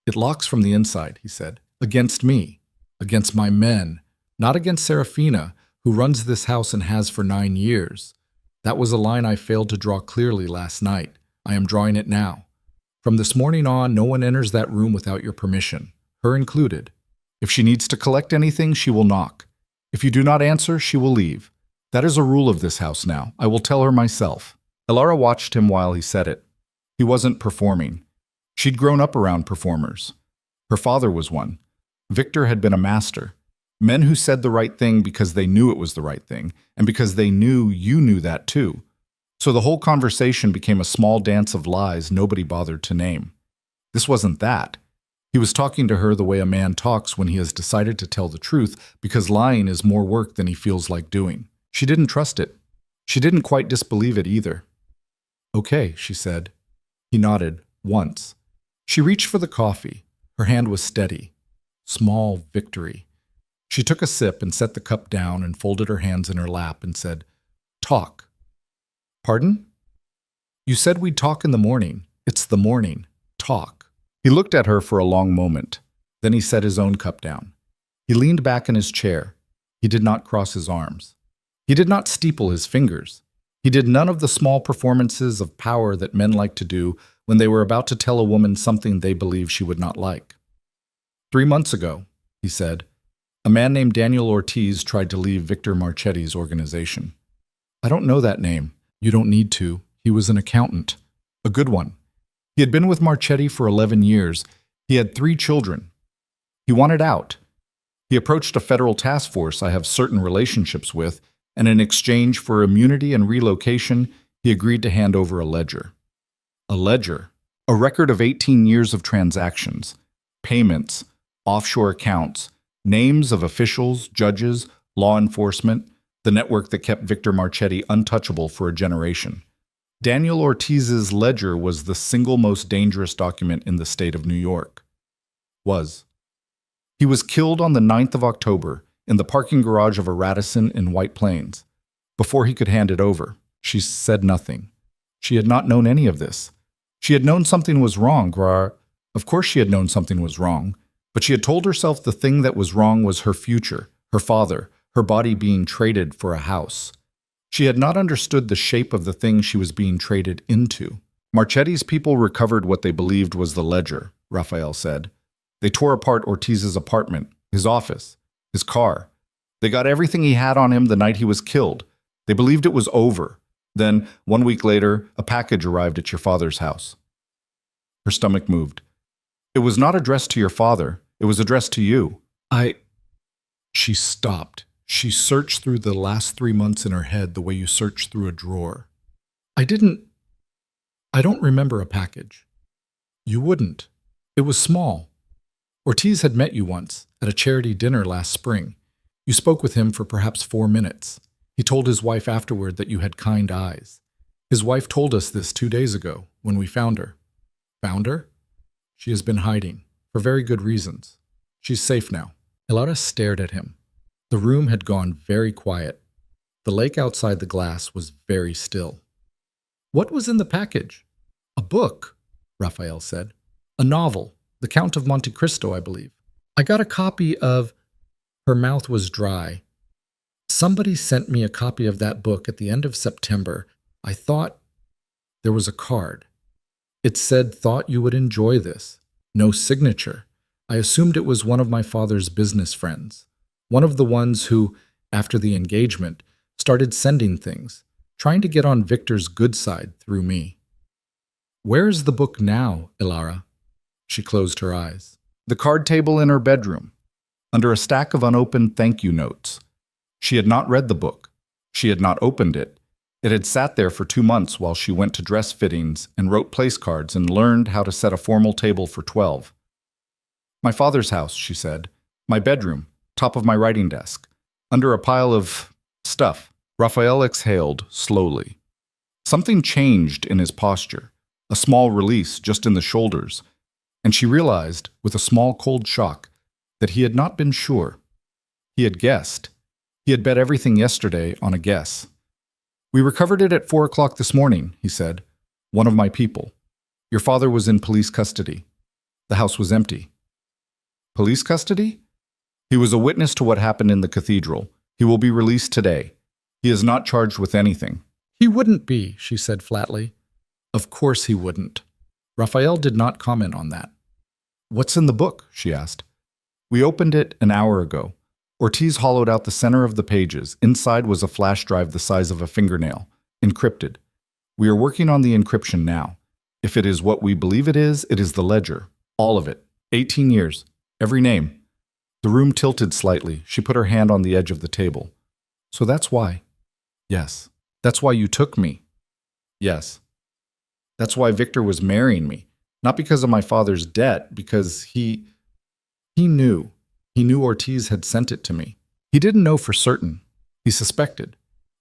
"It locks from the inside," he said. "Against me. Against my men. Not against Serafina, who runs this house and has for 9 years. That was a line I failed to draw clearly last night. I am drawing it now. From this morning on, no one enters that room without your permission, her included. If she needs to collect anything, she will knock. If you do not answer, she will leave. That is a rule of this house now. I will tell her myself." Alara watched him while he said it. He wasn't performing. She'd grown up around performers. Her father was one. Victor had been a master. Men who said the right thing because they knew it was the right thing, and because they knew you knew that too. So the whole conversation became a small dance of lies nobody bothered to name. This wasn't that. He was talking to her the way a man talks when he has decided to tell the truth, because lying is more work than he feels like doing. She didn't trust it. She didn't quite disbelieve it either. "Okay," she said. He nodded, once. She reached for the coffee. Her hand was steady. Small victory. She took a sip and set the cup down and folded her hands in her lap and said, "Talk." "Pardon?" "You said we'd talk in the morning. It's the morning. Talk." He looked at her for a long moment. Then he set his own cup down. He leaned back in his chair. He did not cross his arms. He did not steeple his fingers. He did none of the small performances of power that men like to do when they were about to tell a woman something they believed she would not like. "3 months ago," he said, "a man named Daniel Ortiz tried to leave Victor Marchetti's organization." "I don't know that name." "You don't need to. He was an accountant. A good one. He had been with Marchetti for 11 years. He had 3 children. He wanted out. He approached a federal task force I have certain relationships with, and in exchange for immunity and relocation, he agreed to hand over a ledger." A ledger. A record of 18 years of transactions, payments, offshore accounts, names of officials, judges, law enforcement, the network that kept Victor Marchetti untouchable for a generation. Daniel Ortiz's ledger was the single most dangerous document in the state of New York. He was killed on the 9th of October in the parking garage of a Radisson in White Plains. Before he could hand it over, she said nothing. She had not known any of this. She had known something was wrong, Of course she had known something was wrong, but she had told herself the thing that was wrong was her future, her father, her body being traded for a house. She had not understood the shape of the thing she was being traded into. Marchetti's people recovered what they believed was the ledger, Raphael said. They tore apart Ortiz's apartment, his office, his car. They got everything he had on him the night he was killed. They believed it was over. Then, 1 week later, a package arrived at your father's house. Her stomach moved. "It was not addressed to your father. It was addressed to you." She stopped. She searched through the last 3 months in her head the way you search through a drawer. I don't remember a package." "You wouldn't. It was small. Ortiz had met you once, at a charity dinner last spring. You spoke with him for perhaps 4 minutes. He told his wife afterward that you had kind eyes. His wife told us this 2 days ago, when we found her." "Found her?" "She has been hiding, for very good reasons. She's safe now." Elara stared at him. The room had gone very quiet. The lake outside the glass was very still. "What was in the package?" "A book," Raphael said. "A novel, The Count of Monte Cristo, I believe. I got a copy of—" Her mouth was dry. "Somebody sent me a copy of that book at the end of September. I thought—" There was a card. It said, "Thought you would enjoy this." No signature. I assumed it was one of my father's business friends. One of the ones who, after the engagement, started sending things, trying to get on Victor's good side through me. "Where is the book now, Elara?" She closed her eyes. The card table in her bedroom, under a stack of unopened thank you notes. She had not read the book. She had not opened it. It had sat there for 2 months while she went to dress fittings and wrote place cards and learned how to set a formal table for 12. "My father's house," she said. "My bedroom, top of my writing desk, under a pile of stuff." Raphael exhaled slowly. Something changed in his posture, a small release just in the shoulders, and she realized, with a small cold shock, that he had not been sure. He had guessed. He had bet everything yesterday on a guess. "We recovered it at 4 o'clock this morning," he said. "One of my people. Your father was in police custody. The house was empty." "Police custody?" "He was a witness to what happened in the cathedral. He will be released today. He is not charged with anything." "He wouldn't be," she said flatly. "Of course he wouldn't." Raphael did not comment on that. "What's in the book?" she asked. "We opened it an hour ago." Ortiz hollowed out the center of the pages. Inside was a flash drive the size of a fingernail, encrypted. "We are working on the encryption now. If it is what we believe it is the ledger. All of it. 18 years. Every name. The room tilted slightly. She put her hand on the edge of the table. So that's why. Yes. That's why you took me. Yes. That's why Victor was marrying me. Not because of my father's debt, because he knew. He knew Ortiz had sent it to me. He didn't know for certain. He suspected.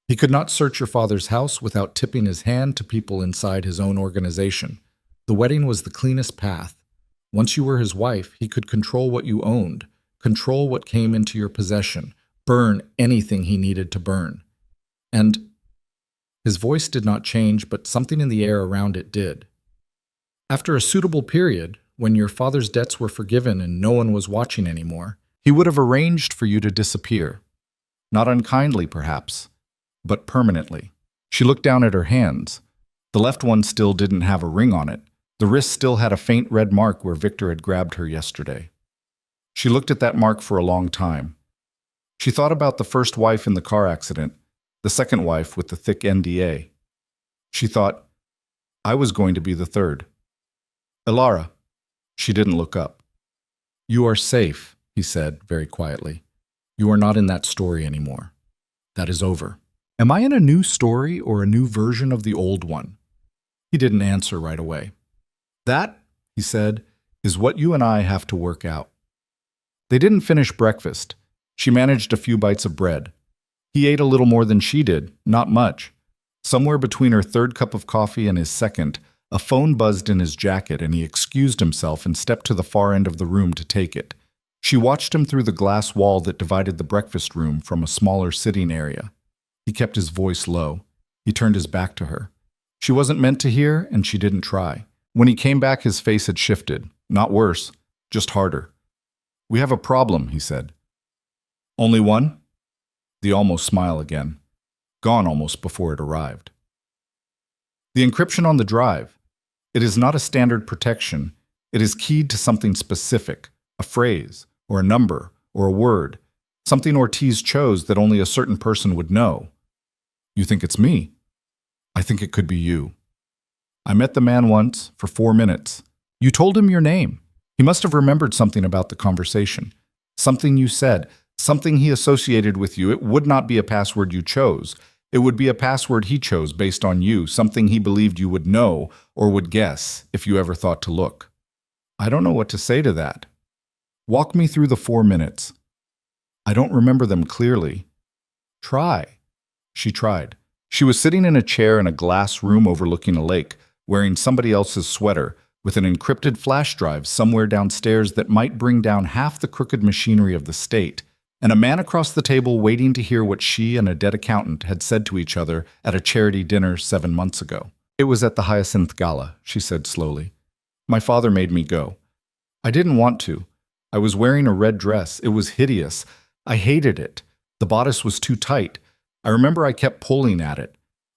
He could not search your father's house without tipping his hand to people inside his own organization. The wedding was the cleanest path. Once you were his wife, he could control what you owned, control what came into your possession, burn anything he needed to burn. And his voice did not change, but something in the air around it did. After a suitable period, when your father's debts were forgiven and no one was watching anymore, he would have arranged for you to disappear. Not unkindly, perhaps, but permanently. She looked down at her hands. The left one still didn't have a ring on it. The wrist still had a faint red mark where Victor had grabbed her yesterday. She looked at that mark for a long time. She thought about the first wife in the car accident, the second wife with the thick NDA. She thought, I was going to be the third. Elara. She didn't look up. You are safe, he said very quietly. You are not in that story anymore. That is over. Am I in a new story or a new version of the old one? He didn't answer right away. That, he said, is what you and I have to work out. They didn't finish breakfast. She managed a few bites of bread. He ate a little more than she did, not much. Somewhere between her third cup of coffee and his second, a phone buzzed in his jacket and he excused himself and stepped to the far end of the room to take it. She watched him through the glass wall that divided the breakfast room from a smaller sitting area. He kept his voice low. He turned his back to her. She wasn't meant to hear, and she didn't try. When he came back, his face had shifted. Not worse, just harder. We have a problem, he said. Only one? The almost smile again. Gone almost before it arrived. The encryption on the drive. It is not a standard protection. It is keyed to something specific, a phrase, or a number, or a word, something Ortiz chose that only a certain person would know. You think it's me? I think it could be you. I met the man once, for 4 minutes. You told him your name. He must have remembered something about the conversation. Something you said, something he associated with you. It would not be a password you chose. It would be a password he chose based on you, something he believed you would know or would guess if you ever thought to look. I don't know what to say to that. Walk me through the 4 minutes. I don't remember them clearly. Try. She tried. She was sitting in a chair in a glass room overlooking a lake, wearing somebody else's sweater, with an encrypted flash drive somewhere downstairs that might bring down half the crooked machinery of the state, and a man across the table waiting to hear what she and a dead accountant had said to each other at a charity dinner 7 months ago. It was at the Hyacinth Gala, she said slowly. My father made me go. I didn't want to. I was wearing a red dress. It was hideous. I hated it. The bodice was too tight. I remember I kept pulling at it.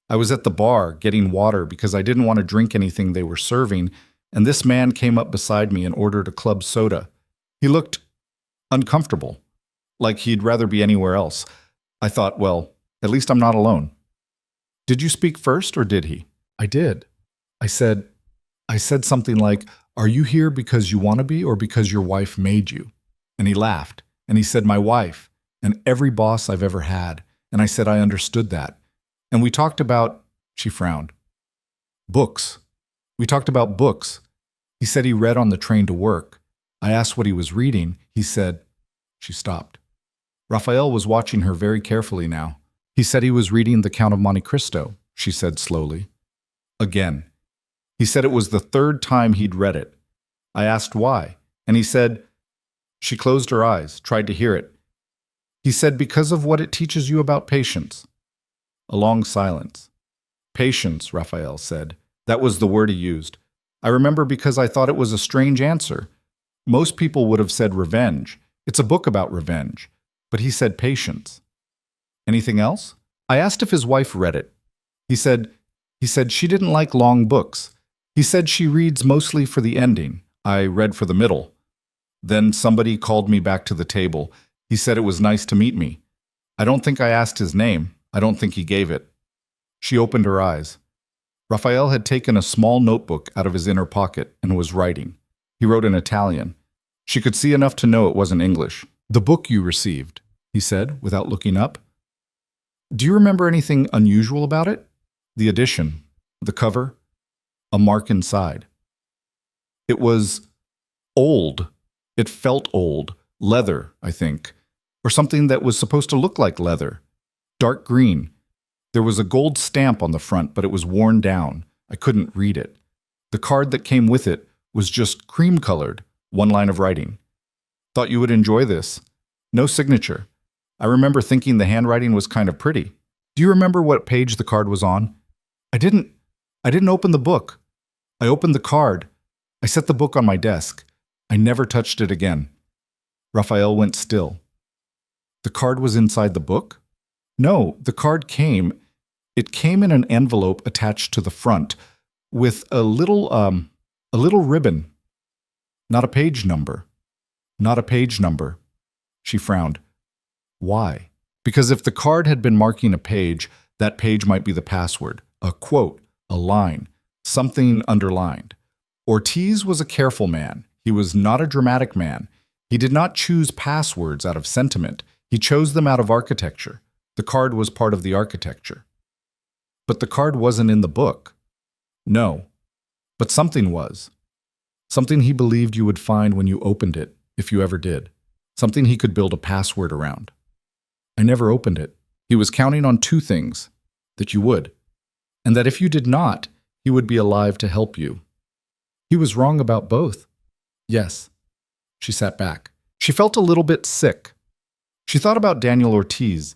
I was at the bar getting water because I didn't want to drink anything they were serving, and this man came up beside me and ordered a club soda. He looked uncomfortable, like he'd rather be anywhere else. I thought, well, at least I'm not alone. Did you speak first, or did he? I did. I said something like, are you here because you want to be or because your wife made you? And he laughed, and he said, my wife, and every boss I've ever had. And I said I understood that. And we talked about, she frowned, books. We talked about books. He said he read on the train to work. I asked what he was reading. He said, she stopped. Raphael was watching her very carefully now. He said he was reading The Count of Monte Cristo, she said slowly. Again. He said it was the 3rd time he'd read it. I asked why, and he said, she closed her eyes, tried to hear it. He said because of what it teaches you about patience. A long silence. Patience, Raphael said. That was the word he used. I remember because I thought it was a strange answer. Most people would have said revenge. It's a book about revenge. But he said patience. Anything else? I asked if his wife read it. He said she didn't like long books. He said she reads mostly for the ending. I read for the middle. Then somebody called me back to the table. He said it was nice to meet me. I don't think I asked his name. I don't think he gave it. She opened her eyes. Raphael had taken a small notebook out of his inner pocket and was writing. He wrote in Italian. She could see enough to know it wasn't English. "The book you received," he said, without looking up. "Do you remember anything unusual about it? The edition, the cover, a mark inside." "It was old. It felt old. Leather, I think. Or something that was supposed to look like leather. Dark green. There was a gold stamp on the front, but it was worn down. I couldn't read it. The card that came with it was just cream-colored, one line of writing. Thought you would enjoy this. No signature. I remember thinking the handwriting was kind of pretty. Do you remember what page the card was on?" I didn't open the book. I opened the card. I set the book on my desk. I never touched it again." Raphael went still. "The card was inside the book?" "No, the card came. It came in an envelope attached to the front, with a little ribbon. Not a page number. Not a page number." She frowned. "Why?" "Because if the card had been marking a page, that page might be the password. A quote, a line, something underlined. Ortiz was a careful man. He was not a dramatic man. He did not choose passwords out of sentiment. He chose them out of architecture. The card was part of the architecture." "But the card wasn't in the book." "No, but something was. Something he believed you would find when you opened it, if you ever did. Something he could build a password around." "I never opened it. He was counting on two things: that you would, and that if you did not, he would be alive to help you." "He was wrong about both." "Yes." She sat back. She felt a little bit sick. She thought about Daniel Ortiz,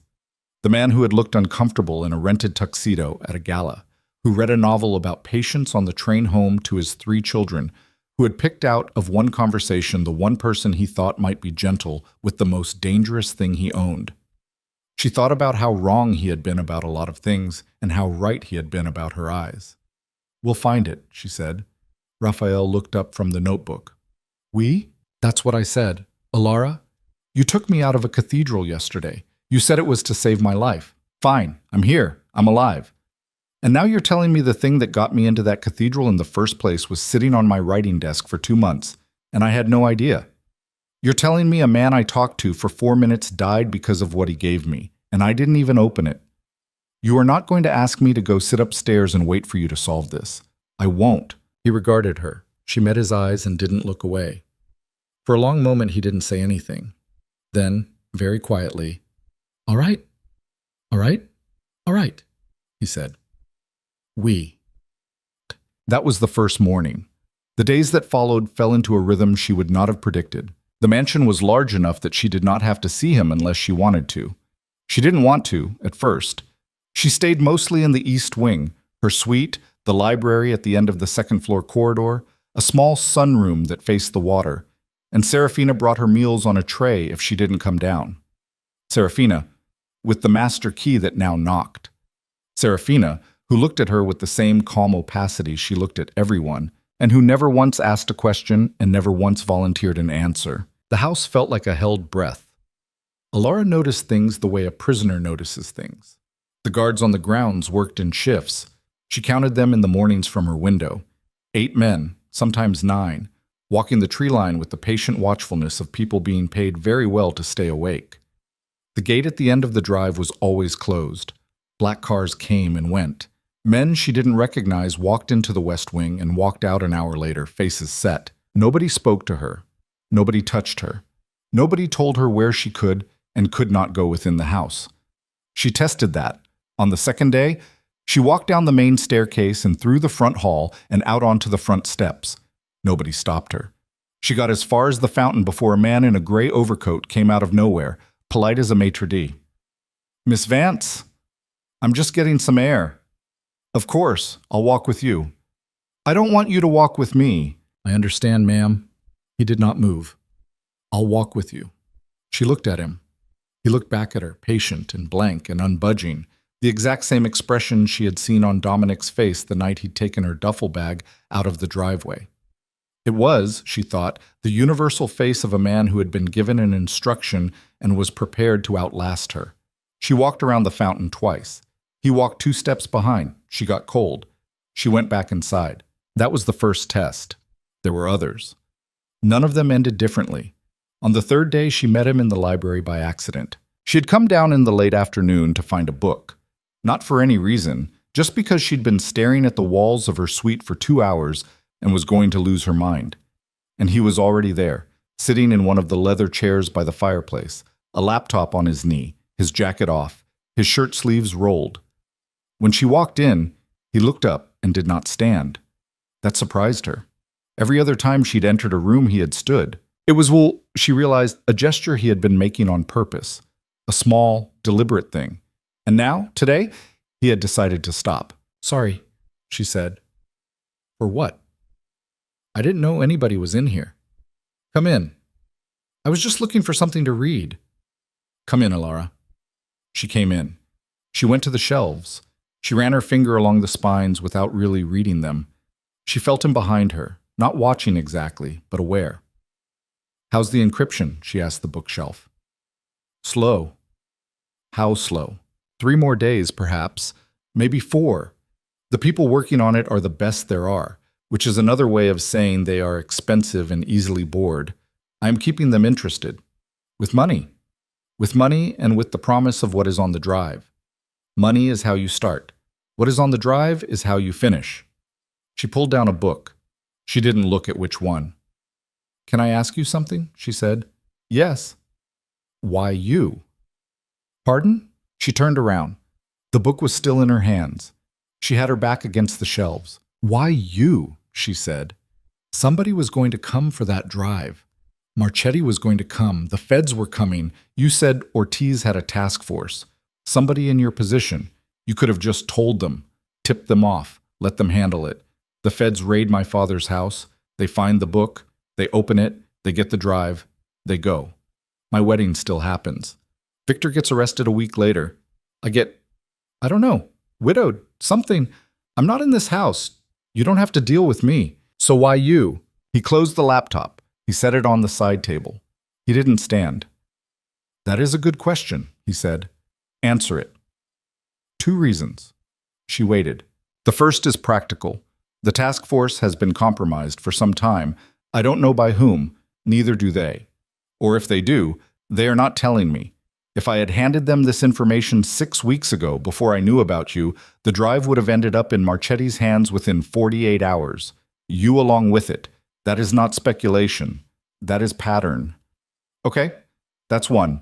the man who had looked uncomfortable in a rented tuxedo at a gala, who read a novel about patience on the train home to his 3 children, who had picked out of one conversation the one person he thought might be gentle with the most dangerous thing he owned. She thought about how wrong he had been about a lot of things and how right he had been about her eyes. "We'll find it," she said. Raphael looked up from the notebook. "We?" "That's what I said. Alara, you took me out of a cathedral yesterday. You said it was to save my life. Fine, I'm here. I'm alive. And now you're telling me the thing that got me into that cathedral in the first place was sitting on my writing desk for 2 months, and I had no idea. You're telling me a man I talked to for 4 minutes died because of what he gave me, and I didn't even open it. You are not going to ask me to go sit upstairs and wait for you to solve this. I won't." He regarded her. She met his eyes and didn't look away. For a long moment he didn't say anything. Then, very quietly, "All right, all right, all right," he said. "We." That was the first morning. The days that followed fell into a rhythm she would not have predicted. The mansion was large enough that she did not have to see him unless she wanted to. She didn't want to, at first. She stayed mostly in the east wing, her suite, the library at the end of the second-floor corridor, a small sunroom that faced the water, and Serafina brought her meals on a tray if she didn't come down. Serafina, with the master key that now knocked. Serafina, who looked at her with the same calm opacity she looked at everyone, and who never once asked a question and never once volunteered an answer. The house felt like a held breath. Alara noticed things the way a prisoner notices things. The guards on the grounds worked in shifts. She counted them in the mornings from her window. 8 men, sometimes 9, walking the tree line with the patient watchfulness of people being paid very well to stay awake. The gate at the end of the drive was always closed. Black cars came and went. Men she didn't recognize walked into the West Wing and walked out an hour later, faces set. Nobody spoke to her. Nobody touched her. Nobody told her where she could and could not go within the house. She tested that. On the second day, she walked down the main staircase and through the front hall and out onto the front steps. Nobody stopped her. She got as far as the fountain before a man in a gray overcoat came out of nowhere, polite as a maitre d'. "Miss Vance, I'm just getting some air." "Of course, I'll walk with you." "I don't want you to walk with me." "I understand, ma'am." He did not move. "I'll walk with you." She looked at him. He looked back at her, patient and blank and unbudging, the exact same expression she had seen on Dominic's face the night he'd taken her duffel bag out of the driveway. It was, she thought, the universal face of a man who had been given an instruction and was prepared to outlast her. She walked around the fountain twice. He walked 2 steps behind. She got cold. She went back inside. That was the first test. There were others. None of them ended differently. On the third day, she met him in the library by accident. She had come down in the late afternoon to find a book. Not for any reason, just because she'd been staring at the walls of her suite for 2 hours and was going to lose her mind. And he was already there, sitting in one of the leather chairs by the fireplace, a laptop on his knee, his jacket off, his shirt sleeves rolled. When she walked in, he looked up and did not stand. That surprised her. Every other time she'd entered a room, he had stood. It was, well, she realized, a gesture he had been making on purpose, a small, deliberate thing. And now, today, he had decided to stop. "Sorry," she said. "For what?" "I didn't know anybody was in here." "Come in." "I was just looking for something to read." "Come in, Alara." She came in. She went to the shelves. She ran her finger along the spines without really reading them. She felt him behind her, not watching exactly, but aware. "How's the encryption?" she asked the bookshelf. "Slow." "How slow?" 3 more days, perhaps. Maybe 4. The people working on it are the best there are, which is another way of saying they are expensive and easily bored. I am keeping them interested. With money. With money and with the promise of what is on the drive. Money is how you start. What is on the drive is how you finish. She pulled down a book. She didn't look at which one. "Can I ask you something?" she said. "Yes." "Why you?" "Pardon?" She turned around. The book was still in her hands. She had her back against the shelves. "Why you?" she said. "Somebody was going to come for that drive. Marchetti was going to come. The feds were coming. You said Ortiz had a task force. Somebody in your position. You could have just told them, tipped them off, let them handle it. The feds raid my father's house. They find the book. They open it. They get the drive. They go. My wedding still happens. Victor gets arrested a week later. I don't know, widowed, something. I'm not in this house. You don't have to deal with me. So why you?" He closed the laptop. He set it on the side table. He didn't stand. "That is a good question," he said. "Answer it." 2 reasons. She waited. "The first is practical. The task force has been compromised for some time. I don't know by whom, neither do they. Or if they do, they are not telling me. If I had handed them this information 6 weeks ago, before I knew about you, the drive would have ended up in Marchetti's hands within 48 hours. You along with it. That is not speculation. That is pattern." "Okay, that's one.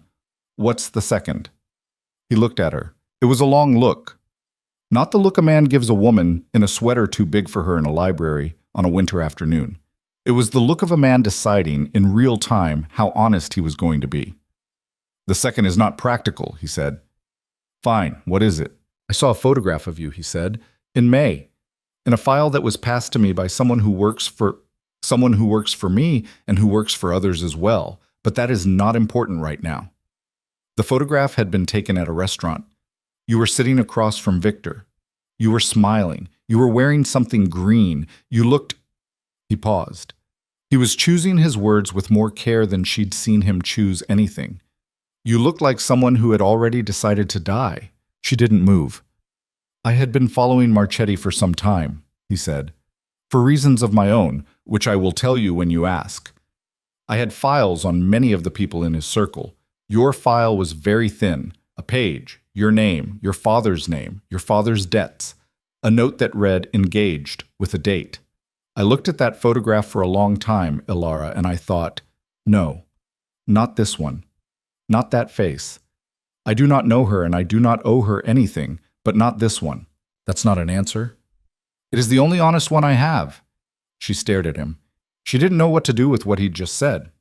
What's the second?" He looked at her. It was a long look. Not the look a man gives a woman in a sweater too big for her in a library on a winter afternoon. It was the look of a man deciding, in real time, how honest he was going to be. "The second is not practical," he said. "Fine, what is it?" "I saw a photograph of you," he said, "in May, in a file that was passed to me by someone who works for me and who works for others as well, but that is not important right now. The photograph had been taken at a restaurant. You were sitting across from Victor. You were smiling. You were wearing something green. You looked—" He paused. He was choosing his words with more care than she'd seen him choose anything. "You looked like someone who had already decided to die." She didn't move. "I had been following Marchetti for some time," he said, "for reasons of my own, which I will tell you when you ask. I had files on many of the people in his circle. Your file was very thin, a page, your name, your father's debts, a note that read engaged with a date. I looked at that photograph for a long time, Ilara, and I thought, no, not this one. Not that face. I do not know her and I do not owe her anything, but not this one." "That's not an answer." "It is the only honest one I have." She stared at him. She didn't know what to do with what he'd just said.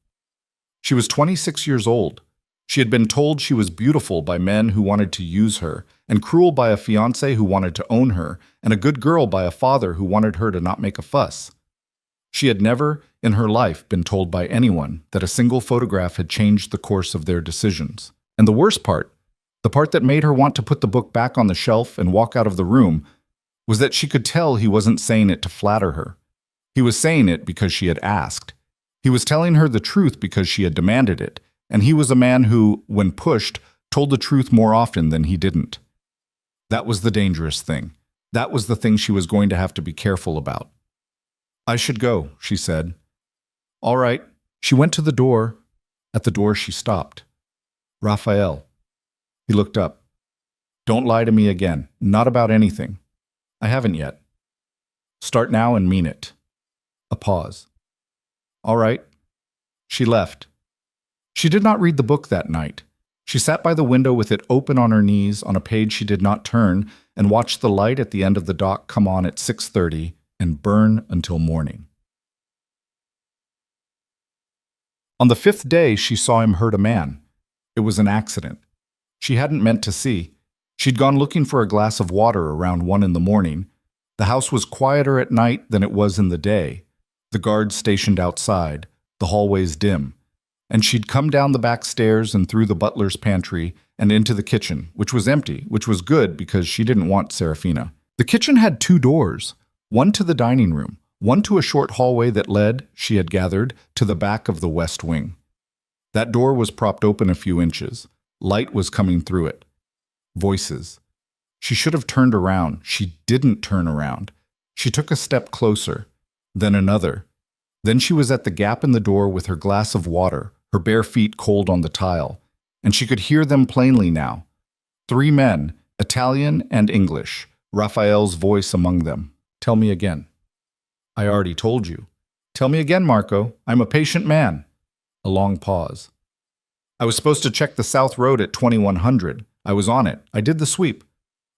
She was 26 years old. She had been told she was beautiful by men who wanted to use her, and cruel by a fiancé who wanted to own her, and a good girl by a father who wanted her to not make a fuss. She had never, in her life, been told by anyone that a single photograph had changed the course of their decisions. And the worst part, the part that made her want to put the book back on the shelf and walk out of the room, was that she could tell he wasn't saying it to flatter her. He was saying it because she had asked. He was telling her the truth because she had demanded it, and he was a man who, when pushed, told the truth more often than he didn't. That was the dangerous thing. That was the thing she was going to have to be careful about. "I should go," she said. "All right." She went to the door. At the door, she stopped. Raphael. He looked up. Don't lie to me again. Not about anything. I haven't yet. Start now and mean it. A pause. All right. She left. She did not read the book that night. She sat by the window with it open on her knees on a page she did not turn and watched the light at the end of the dock come on at 6:30 and burn until morning. On the 5th day, she saw him hurt a man. It was an accident. She hadn't meant to see. She'd gone looking for a glass of water around 1 in the morning. The house was quieter at night than it was in the day. The guards stationed outside, the hallways dim. And she'd come down the back stairs and through the butler's pantry and into the kitchen, which was empty, which was good because she didn't want Serafina. The kitchen had 2 doors, one to the dining room, one to a short hallway that led, she had gathered, to the back of the west wing. That door was propped open a few inches. Light was coming through it. Voices. She should have turned around. She didn't turn around. She took a step closer, then another. Then she was at the gap in the door with her glass of water, her bare feet cold on the tile, and she could hear them plainly now. 3 men, Italian and English, Raphael's voice among them. Tell me again. I already told you. Tell me again, Marco. I'm a patient man. A long pause. I was supposed to check the South Road at 2100. I was on it. I did the sweep.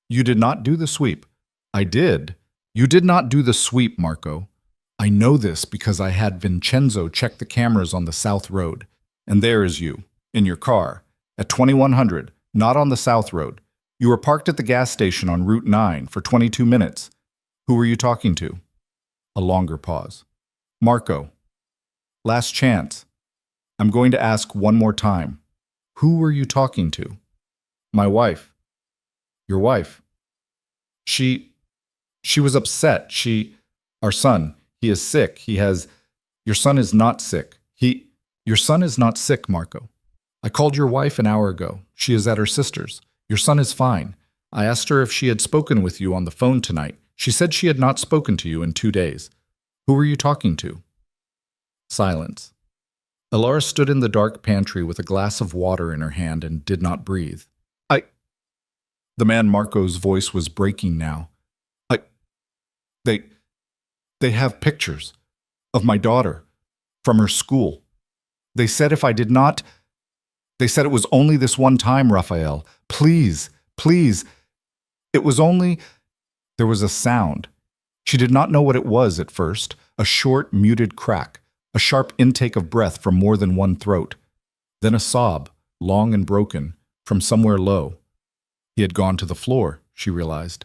You did not do the sweep. I did. You did not do the sweep, Marco. I know this because I had Vincenzo check the cameras on the South Road. And there is you, in your car, at 2100, not on the South Road. You were parked at the gas station on Route 9 for 22 minutes. Who were you talking to? A longer pause. Marco. Last chance. I'm going to ask one more time. Who were you talking to? My wife. Your wife. She was upset. Our son, he is sick. Your son is not sick. Your son is not sick, Marco. I called your wife an hour ago. She is at her sister's. Your son is fine. I asked her if she had spoken with you on the phone tonight. She said she had not spoken to you in 2 days. Who were you talking to? Silence. Elara stood in the dark pantry with a glass of water in her hand and did not breathe. The man Marco's voice was breaking now. They have pictures of my daughter from her school. They said if I did not, they said it was only this one time, Raphael. Please, please. It was only, there was a sound. She did not know what it was at first, a short, muted crack, a sharp intake of breath from more than one throat. Then a sob, long and broken, from somewhere low. He had gone to the floor, she realized.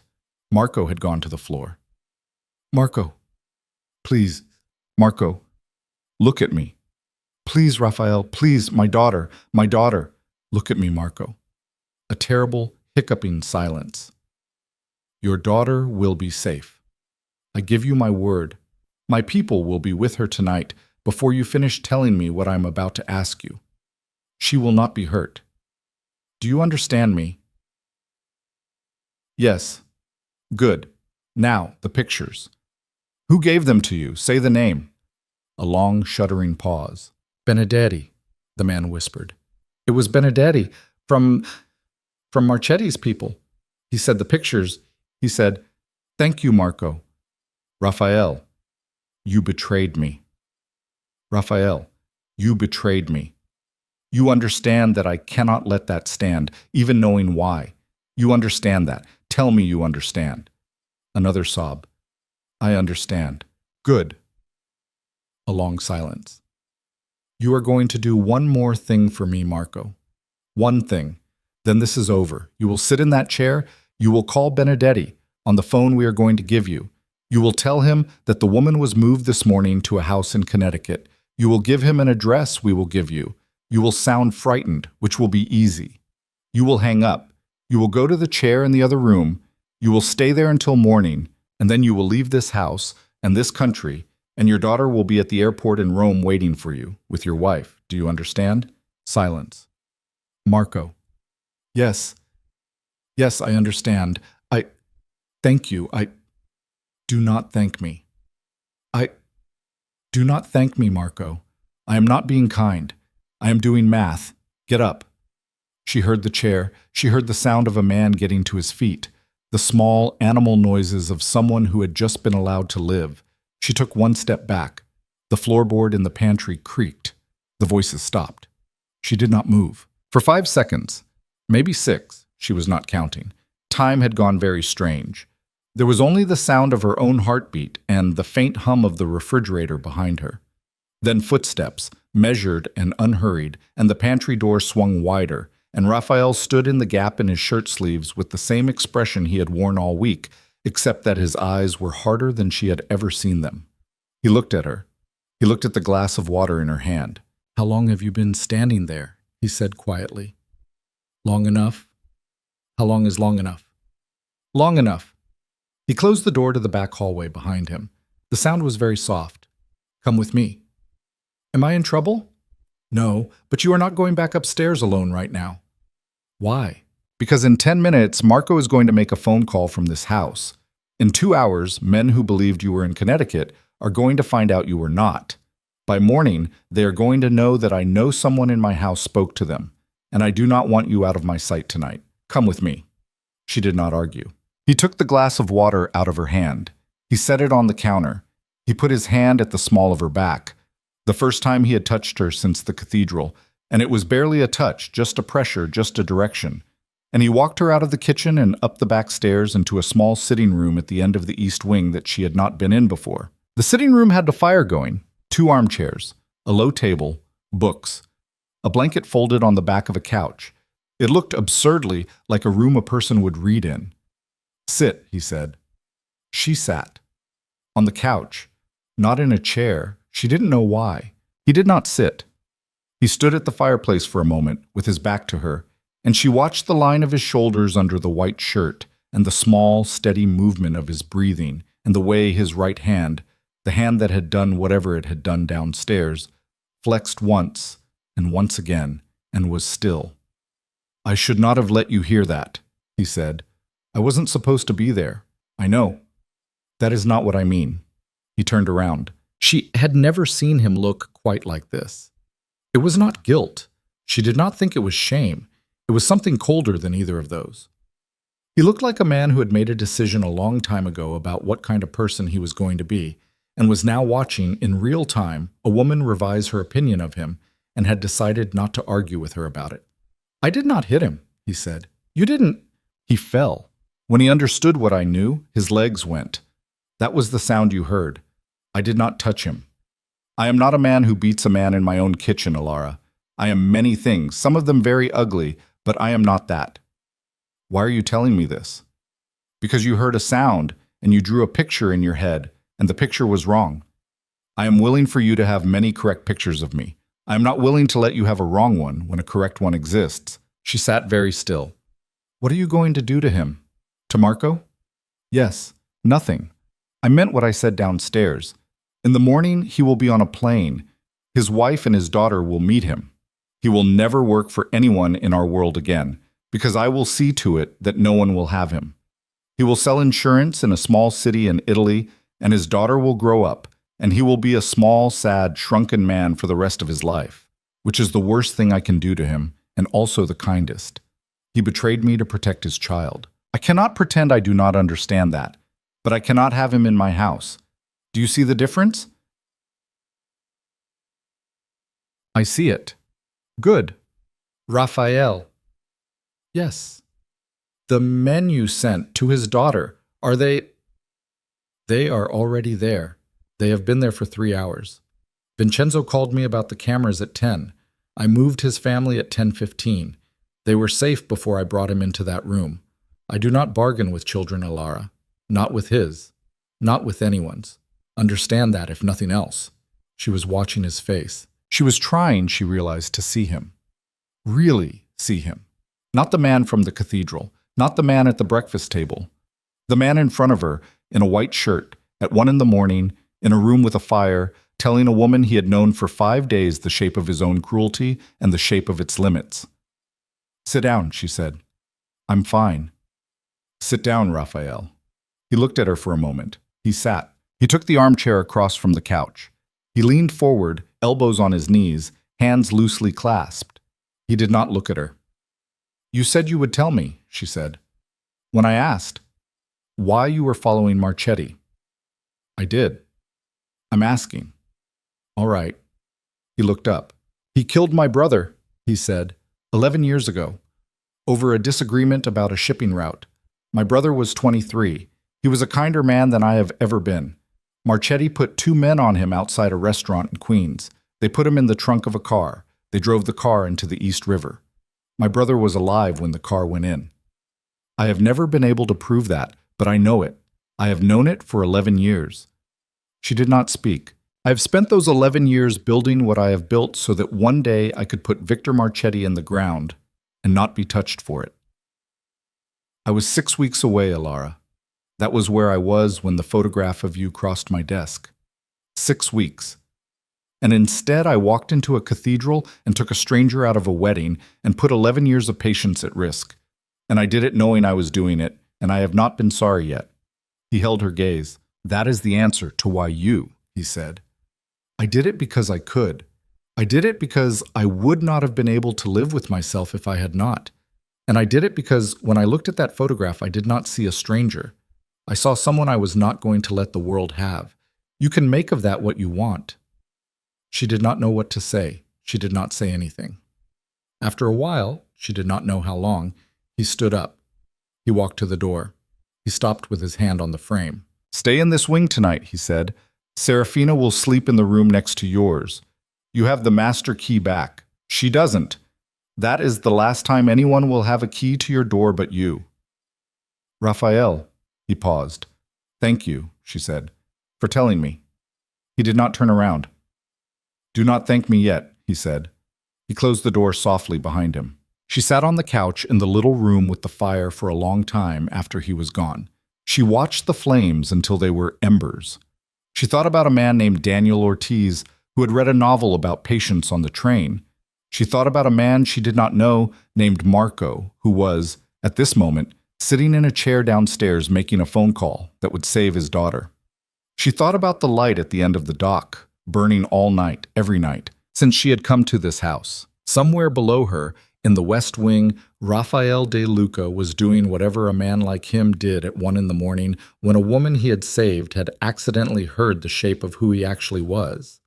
Marco had gone to the floor. Marco, please, Marco, look at me. Please, Raphael, please, my daughter, look at me, Marco. A terrible, hiccuping silence. Your daughter will be safe. I give you my word. My people will be with her tonight before you finish telling me what I'm about to ask you. She will not be hurt. Do you understand me? Yes. Good. Now, the pictures. Who gave them to you? Say the name. A long, shuddering pause. Benedetti, the man whispered. It was Benedetti from Marchetti's people. He said the pictures. He said, thank you, Marco. Raphael, you betrayed me. Raphael, you betrayed me. You understand that I cannot let that stand, even knowing why. You understand that. Tell me you understand. Another sob. I understand. Good. A long silence. You are going to do one more thing for me, Marco. One thing. Then this is over. You will sit in that chair. You will call Benedetti on the phone we are going to give you. You will tell him that the woman was moved this morning to a house in Connecticut. You will give him an address we will give you. You will sound frightened, which will be easy. You will hang up. You will go to the chair in the other room. You will stay there until morning, and then you will leave this house and this country, and your daughter will be at the airport in Rome waiting for you, with your wife. Do you understand? Silence. Marco. Yes. Yes, I understand. Thank you. Do not thank me. Do not thank me, Marco. I am not being kind. I am doing math. Get up. She heard the chair. She heard the sound of a man getting to his feet, the small animal noises of someone who had just been allowed to live. She took one step back. The floorboard in the pantry creaked. The voices stopped. She did not move. For 5 seconds, maybe 6, she was not counting. Time had gone very strange. There was only the sound of her own heartbeat and the faint hum of the refrigerator behind her. Then footsteps, measured and unhurried, and the pantry door swung wider, and Raphael stood in the gap in his shirt sleeves with the same expression he had worn all week, except that his eyes were harder than she had ever seen them. He looked at her. He looked at the glass of water in her hand. "How long have you been standing there?" he said quietly. "Long enough." "How long is long enough?" "Long enough." He closed the door to the back hallway behind him. The sound was very soft. "Come with me." "Am I in trouble?" "No, but you are not going back upstairs alone right now." "Why?" "Because in 10 minutes, Marco is going to make a phone call from this house. In 2 hours, men who believed you were in Connecticut are going to find out you were not. By morning, they are going to know that I know someone in my house spoke to them, and I do not want you out of my sight tonight. Come with me." She did not argue. He took the glass of water out of her hand. He set it on the counter. He put his hand at the small of her back. The first time he had touched her since the cathedral, and it was barely a touch, just a pressure, just a direction. And he walked her out of the kitchen and up the back stairs into a small sitting room at the end of the east wing that she had not been in before. The sitting room had a fire going, 2 armchairs, a low table, books, a blanket folded on the back of a couch. It looked absurdly like a room a person would read in. "Sit," he said. She sat. On the couch, not in a chair. She didn't know why. He did not sit. He stood at the fireplace for a moment, with his back to her, and she watched the line of his shoulders under the white shirt, and the small, steady movement of his breathing, and the way his right hand, the hand that had done whatever it had done downstairs, flexed once, and once again, and was still. "I should not have let you hear that," he said. "I wasn't supposed to be there. I know. That is not what I mean." He turned around. She had never seen him look quite like this. It was not guilt. She did not think it was shame. It was something colder than either of those. He looked like a man who had made a decision a long time ago about what kind of person he was going to be, and was now watching, in real time, a woman revise her opinion of him, and had decided not to argue with her about it. "I did not hit him," he said. "You didn't—" He fell. When he understood what I knew, his legs went. "That was the sound you heard. I did not touch him. I am not a man who beats a man in my own kitchen, Alara. I am many things, some of them very ugly, but I am not that." "Why are you telling me this?" "Because you heard a sound, and you drew a picture in your head, and the picture was wrong. I am willing for you to have many correct pictures of me. I am not willing to let you have a wrong one when a correct one exists." She sat very still. "What are you going to do to him? To Marco?" "Yes, nothing. I meant what I said downstairs. In the morning, he will be on a plane. His wife and his daughter will meet him. He will never work for anyone in our world again, because I will see to it that no one will have him. He will sell insurance in a small city in Italy, and his daughter will grow up, and he will be a small, sad, shrunken man for the rest of his life, which is the worst thing I can do to him, and also the kindest. He betrayed me to protect his child. I cannot pretend I do not understand that, but I cannot have him in my house. Do you see the difference?" "I see it." "Good." "Raphael." "Yes." "The men you sent to his daughter, are they—" "They are already there. They have been there for 3 hours. Vincenzo called me about the cameras at 10. I moved his family at 10:15. They were safe before I brought him into that room. I do not bargain with children, Alara. Not with his. Not with anyone's. Understand that, if nothing else." She was watching his face. She was trying, she realized, to see him. Really see him. Not the man from the cathedral. Not the man at the breakfast table. The man in front of her, in a white shirt, at 1 in the morning, in a room with a fire, telling a woman he had known for 5 days the shape of his own cruelty and the shape of its limits. "Sit down," she said. "I'm fine." "Sit down, Raphael." He looked at her for a moment. He sat. He took the armchair across from the couch. He leaned forward, elbows on his knees, hands loosely clasped. He did not look at her. "You said you would tell me," she said. "When I asked why you were following Marchetti." "I did. I'm asking." "All right." He looked up. "He killed my brother," he said, 11 years ago, over a disagreement about a shipping route. My brother was 23. He was a kinder man than I have ever been. Marchetti put 2 men on him outside a restaurant in Queens. They put him in the trunk of a car. They drove the car into the East River. My brother was alive when the car went in. I have never been able to prove that, but I know it. I have known it for 11 years. She did not speak. I have spent those 11 years building what I have built so that one day I could put Victor Marchetti in the ground and not be touched for it. I was 6 weeks away, Alara. That was where I was when the photograph of you crossed my desk. 6 weeks. And instead I walked into a cathedral and took a stranger out of a wedding and put 11 years of patience at risk. And I did it knowing I was doing it, and I have not been sorry yet. He held her gaze. That is the answer to why you, he said. I did it because I could. I did it because I would not have been able to live with myself if I had not. And I did it because when I looked at that photograph, I did not see a stranger. I saw someone I was not going to let the world have. You can make of that what you want. She did not know what to say. She did not say anything. After a while, she did not know how long, he stood up. He walked to the door. He stopped with his hand on the frame. Stay in this wing tonight, he said. Serafina will sleep in the room next to yours. You have the master key back. She doesn't. That is the last time anyone will have a key to your door but you. Raphael, he paused. Thank you, she said, for telling me. He did not turn around. Do not thank me yet, he said. He closed the door softly behind him. She sat on the couch in the little room with the fire for a long time after he was gone. She watched the flames until they were embers. She thought about a man named Daniel Ortiz who had read a novel about patience on the train. She thought about a man she did not know named Marco who was, at this moment, sitting in a chair downstairs making a phone call that would save his daughter. She thought about the light at the end of the dock, burning all night, every night, since she had come to this house. Somewhere below her, in the West Wing, Rafael de Luca was doing whatever a man like him did at 1 a.m. when a woman he had saved had accidentally heard the shape of who he actually was.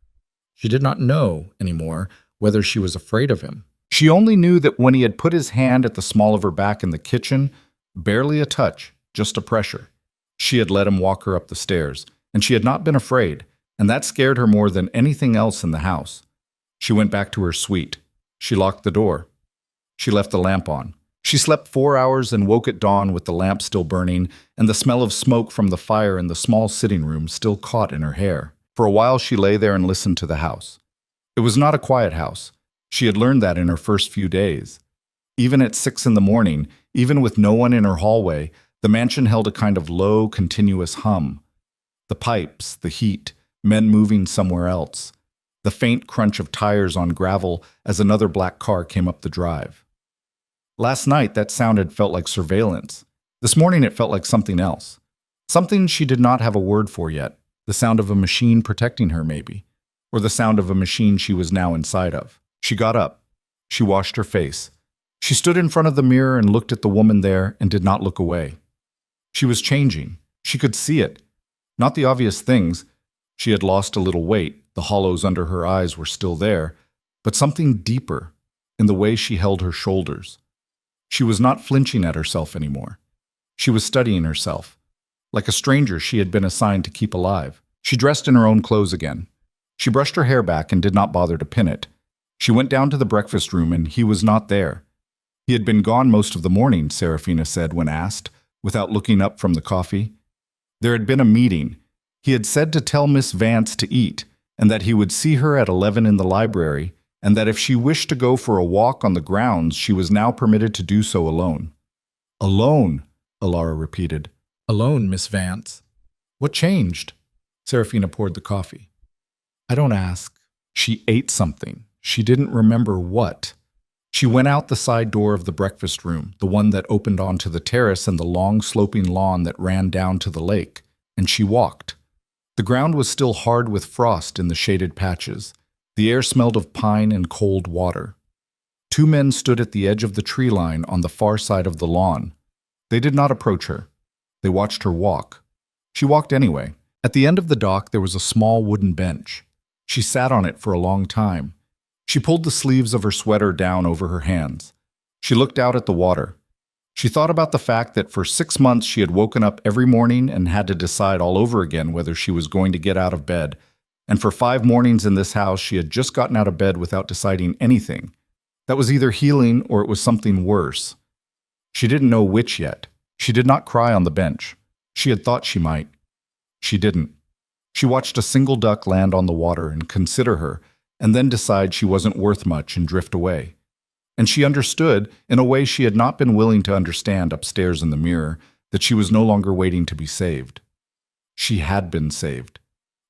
She did not know, anymore, whether she was afraid of him. She only knew that when he had put his hand at the small of her back in the kitchen, barely a touch, just a pressure, she had let him walk her up the stairs, and she had not been afraid, and that scared her more than anything else in the house. She went back to her suite. She locked the door. She left the lamp on. She slept 4 hours and woke at dawn with the lamp still burning and the smell of smoke from the fire in the small sitting room still caught in her hair. For a while she lay there and listened to the house. It was not a quiet house. She had learned that in her first few days. Even at 6 a.m, even with no one in her hallway, the mansion held a kind of low, continuous hum. The pipes, the heat, men moving somewhere else, the faint crunch of tires on gravel as another black car came up the drive. Last night, that sound had felt like surveillance. This morning, it felt like something else. Something she did not have a word for yet. The sound of a machine protecting her, maybe. Or the sound of a machine she was now inside of. She got up. She washed her face. She stood in front of the mirror and looked at the woman there and did not look away. She was changing. She could see it. Not the obvious things. She had lost a little weight. The hollows under her eyes were still there. But something deeper in the way she held her shoulders. She was not flinching at herself anymore. She was studying herself. Like a stranger she had been assigned to keep alive. She dressed in her own clothes again. She brushed her hair back and did not bother to pin it. She went down to the breakfast room and he was not there. He had been gone most of the morning, Serafina said when asked, without looking up from the coffee. There had been a meeting. He had said to tell Miss Vance to eat, and that he would see her at 11 in the library, and that if she wished to go for a walk on the grounds, she was now permitted to do so alone. Alone, Alara repeated. Alone, Miss Vance. What changed? Serafina poured the coffee. I don't ask. She ate something. She didn't remember what. She went out the side door of the breakfast room, the one that opened onto the terrace and the long sloping lawn that ran down to the lake, and she walked. The ground was still hard with frost in the shaded patches. The air smelled of pine and cold water. Two men stood at the edge of the tree line on the far side of the lawn. They did not approach her. They watched her walk. She walked anyway. At the end of the dock there was a small wooden bench. She sat on it for a long time. She pulled the sleeves of her sweater down over her hands. She looked out at the water. She thought about the fact that for 6 months she had woken up every morning and had to decide all over again whether she was going to get out of bed. And for 5 mornings in this house she had just gotten out of bed without deciding anything. That was either healing or it was something worse. She didn't know which yet. She did not cry on the bench. She had thought she might. She didn't. She watched a single duck land on the water and consider her, and then decide she wasn't worth much and drift away. And she understood, in a way she had not been willing to understand upstairs in the mirror, that she was no longer waiting to be saved. She had been saved.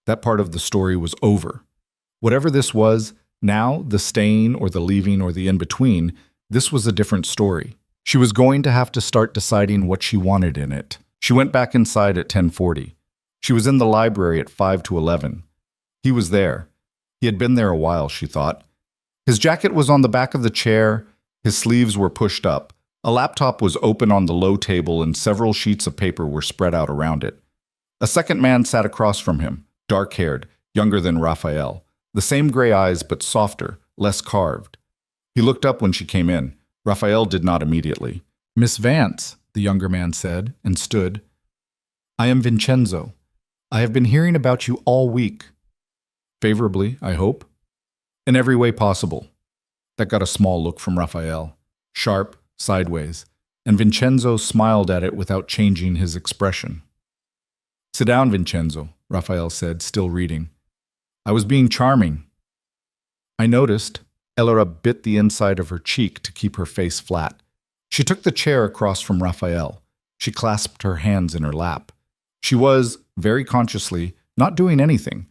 That part of the story was over. Whatever this was, now, the staying or the leaving or the in-between, this was a different story. She was going to have to start deciding what she wanted in it. She went back inside at 10:40. She was in the library at 5 to 11. He was there. He had been there a while, she thought. His jacket was on the back of the chair. His sleeves were pushed up. A laptop was open on the low table and several sheets of paper were spread out around it. A second man sat across from him, dark-haired, younger than Raphael. The same gray eyes, but softer, less carved. He looked up when she came in. Raphael did not immediately. "Miss Vance," the younger man said, and stood. "I am Vincenzo. I have been hearing about you all week." "Favorably, I hope." "In every way possible." That got a small look from Raphael. Sharp, sideways, and Vincenzo smiled at it without changing his expression. "Sit down, Vincenzo," Raphael said, still reading. "I was being charming." "I noticed." Elora bit the inside of her cheek to keep her face flat. She took the chair across from Raphael. She clasped her hands in her lap. She was, very consciously, not doing anything.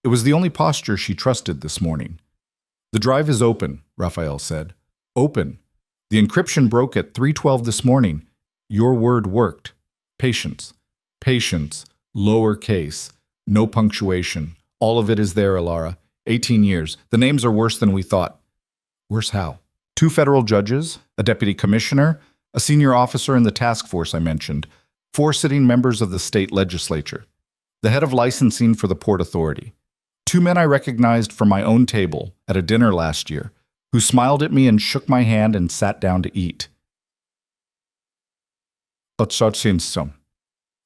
It was the only posture she trusted this morning. "The drive is open," Raphael said. "Open. The encryption broke at 3:12 this morning. Your word worked. Patience. Patience. Lower case. No punctuation. All of it is there, Elara. 18 years. The names are worse than we thought." "Worse how?" "2 federal judges, a deputy commissioner, a senior officer in the task force I mentioned, 4 sitting members of the state legislature, the head of licensing for the Port Authority, 2 men I recognized from my own table at a dinner last year, who smiled at me and shook my hand and sat down to eat."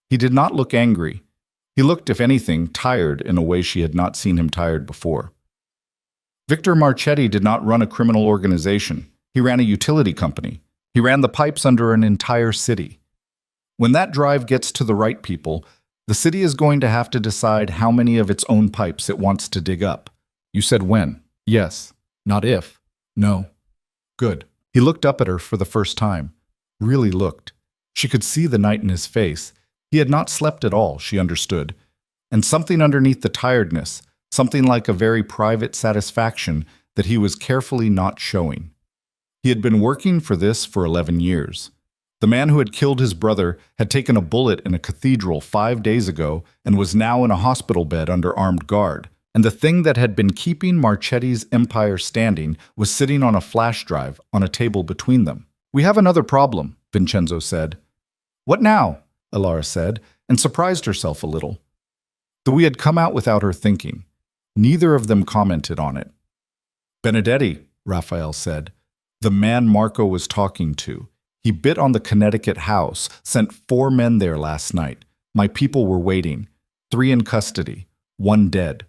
He did not look angry. He looked, if anything, tired in a way she had not seen him tired before. Victor Marchetti did not run a criminal organization. He ran a utility company. He ran the pipes under an entire city. When that drive gets to the right people, the city is going to have to decide how many of its own pipes it wants to dig up. You said when. Yes. Not if. No. Good. He looked up at her for the first time. Really looked. She could see the night in his face. He had not slept at all, she understood. And something underneath the tiredness, something like a very private satisfaction that he was carefully not showing. He had been working for this for 11 years. The man who had killed his brother had taken a bullet in a cathedral 5 days ago and was now in a hospital bed under armed guard. And the thing that had been keeping Marchetti's empire standing was sitting on a flash drive on a table between them. "We have another problem," Vincenzo said. "What now?" Elara said, and surprised herself a little. The we had come out without her thinking. Neither of them commented on it. "Benedetti," Raphael said. "The man Marco was talking to. He bit on the Connecticut house, sent 4 men there last night. My people were waiting. 3 in custody, 1 dead.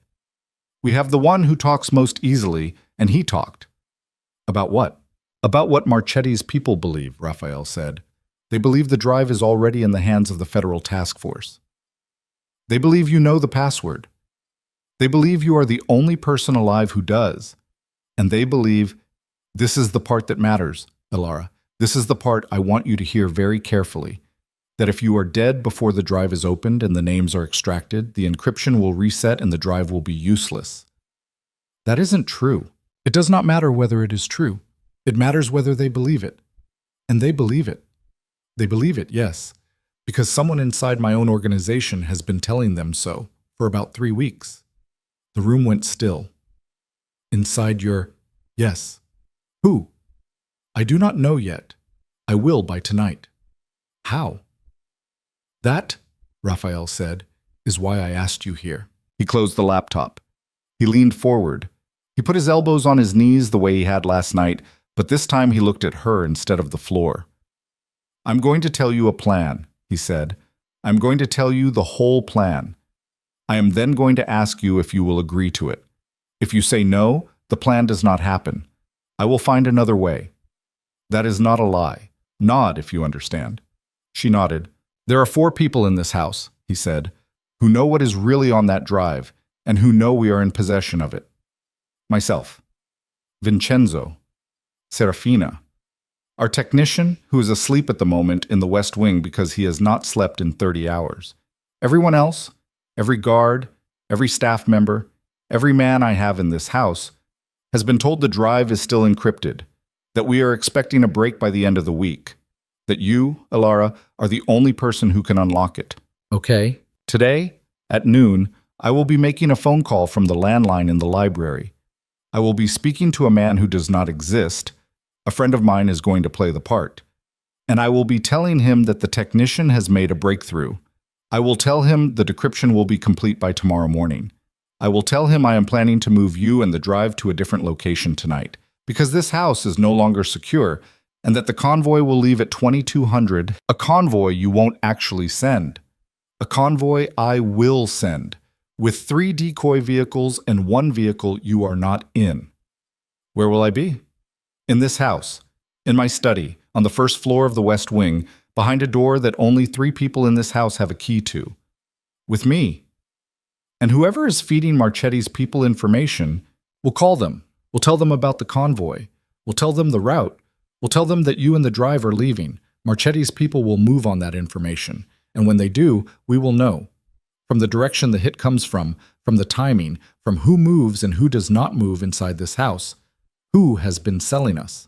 We have the one who talks most easily, and he talked." "About what?" "About what Marchetti's people believe," Raphael said. "They believe the drive is already in the hands of the federal task force. They believe you know the password. They believe you are the only person alive who does. And they believe, this is the part that matters, Elara. This is the part I want you to hear very carefully, that if you are dead before the drive is opened and the names are extracted, the encryption will reset and the drive will be useless." "That isn't true." "It does not matter whether it is true. It matters whether they believe it. And they believe it. They believe it, yes, because someone inside my own organization has been telling them so for about 3 weeks." The room went still. Inside your... Yes. Who? I do not know yet. I will by tonight. How? That, Raphael said, is why I asked you here. He closed the laptop. He leaned forward. He put his elbows on his knees the way he had last night, but this time he looked at her instead of the floor. I'm going to tell you a plan, he said. I'm going to tell you the whole plan. I am then going to ask you if you will agree to it. If you say no, the plan does not happen. I will find another way. That is not a lie. Nod if you understand. She nodded. There are 4 people in this house, he said, who know what is really on that drive, and who know we are in possession of it. Myself, Vincenzo, Serafina, our technician, who is asleep at the moment in the West Wing because he has not slept in 30 hours. Everyone else, every guard, every staff member, every man I have in this house, has been told the drive is still encrypted, that we are expecting a break by the end of the week, that you, Elara, are the only person who can unlock it. Okay. Today, at noon, I will be making a phone call from the landline in the library. I will be speaking to a man who does not exist. A friend of mine is going to play the part. And I will be telling him that the technician has made a breakthrough. I will tell him the decryption will be complete by tomorrow morning. I will tell him I am planning to move you and the drive to a different location tonight, because this house is no longer secure, and that the convoy will leave at 2200, a convoy you won't actually send. A convoy I will send, with 3 decoy vehicles and 1 vehicle you are not in. Where will I be? In this house, in my study, on the first floor of the West Wing, behind a door that only 3 people in this house have a key to. With me. And whoever is feeding Marchetti's people information, will call them. We'll tell them about the convoy. We'll tell them the route. We'll tell them that you and the drive are leaving. Marchetti's people will move on that information. And when they do, we will know. From the direction the hit comes from the timing, from who moves and who does not move inside this house, who has been selling us.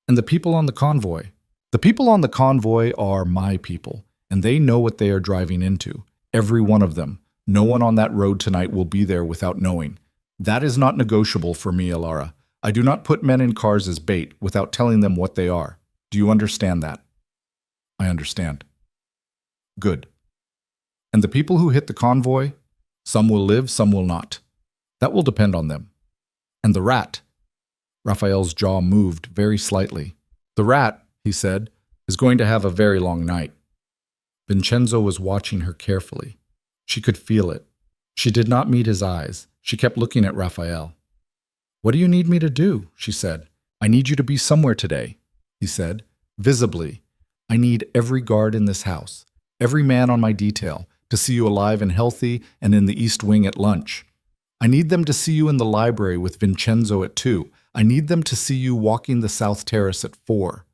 And the people on the convoy. The people on the convoy are my people, and they know what they are driving into. Every one of them. No one on that road tonight will be there without knowing. That is not negotiable for me, Elara. I do not put men in cars as bait without telling them what they are. Do you understand that? I understand. Good. And the people who hit the convoy, some will live, some will not. That will depend on them. And the rat. Raphael's jaw moved very slightly. The rat, he said, is going to have a very long night. Vincenzo was watching her carefully. She could feel it. She did not meet his eyes. She kept looking at Raphael. What do you need me to do? She said. I need you to be somewhere today, he said, visibly. I need every guard in this house, every man on my detail, to see you alive and healthy and in the East Wing at lunch. I need them to see you in the library with Vincenzo at 2. I need them to see you walking the South Terrace at 4.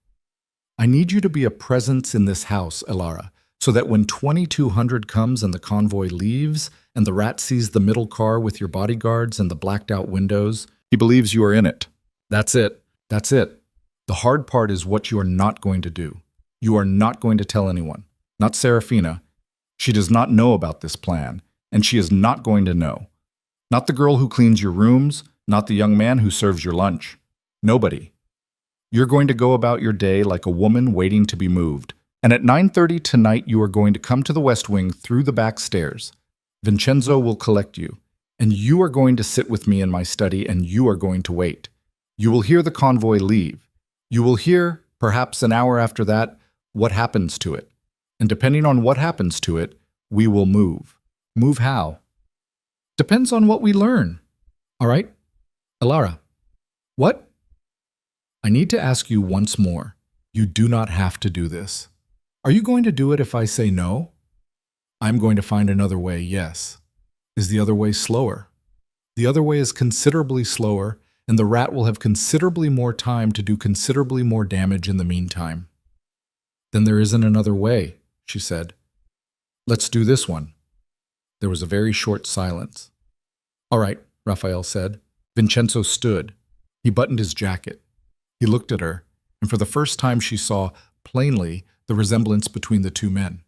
I need you to be a presence in this house, Elara, so that when 2200 comes and the convoy leaves, and the rat sees the middle car with your bodyguards and the blacked-out windows, he believes you are in it. That's it. That's it. The hard part is what you are not going to do. You are not going to tell anyone. Not Serafina. She does not know about this plan, and she is not going to know. Not the girl who cleans your rooms, not the young man who serves your lunch. Nobody. You're going to go about your day like a woman waiting to be moved. And at 9:30 tonight, you are going to come to the West Wing through the back stairs. Vincenzo will collect you, and you are going to sit with me in my study, and you are going to wait. You will hear the convoy leave. You will hear, perhaps an hour after that, what happens to it. And depending on what happens to it, we will move. Move how? Depends on what we learn. All right? Elara. What? I need to ask you once more. You do not have to do this. Are you going to do it if I say no? I'm going to find another way, yes. Is the other way slower? The other way is considerably slower, and the rat will have considerably more time to do considerably more damage in the meantime. Then there isn't another way, she said. Let's do this one. There was a very short silence. All right, Raphael said. Vincenzo stood. He buttoned his jacket. He looked at her, and for the first time she saw, plainly, the resemblance between the 2 men.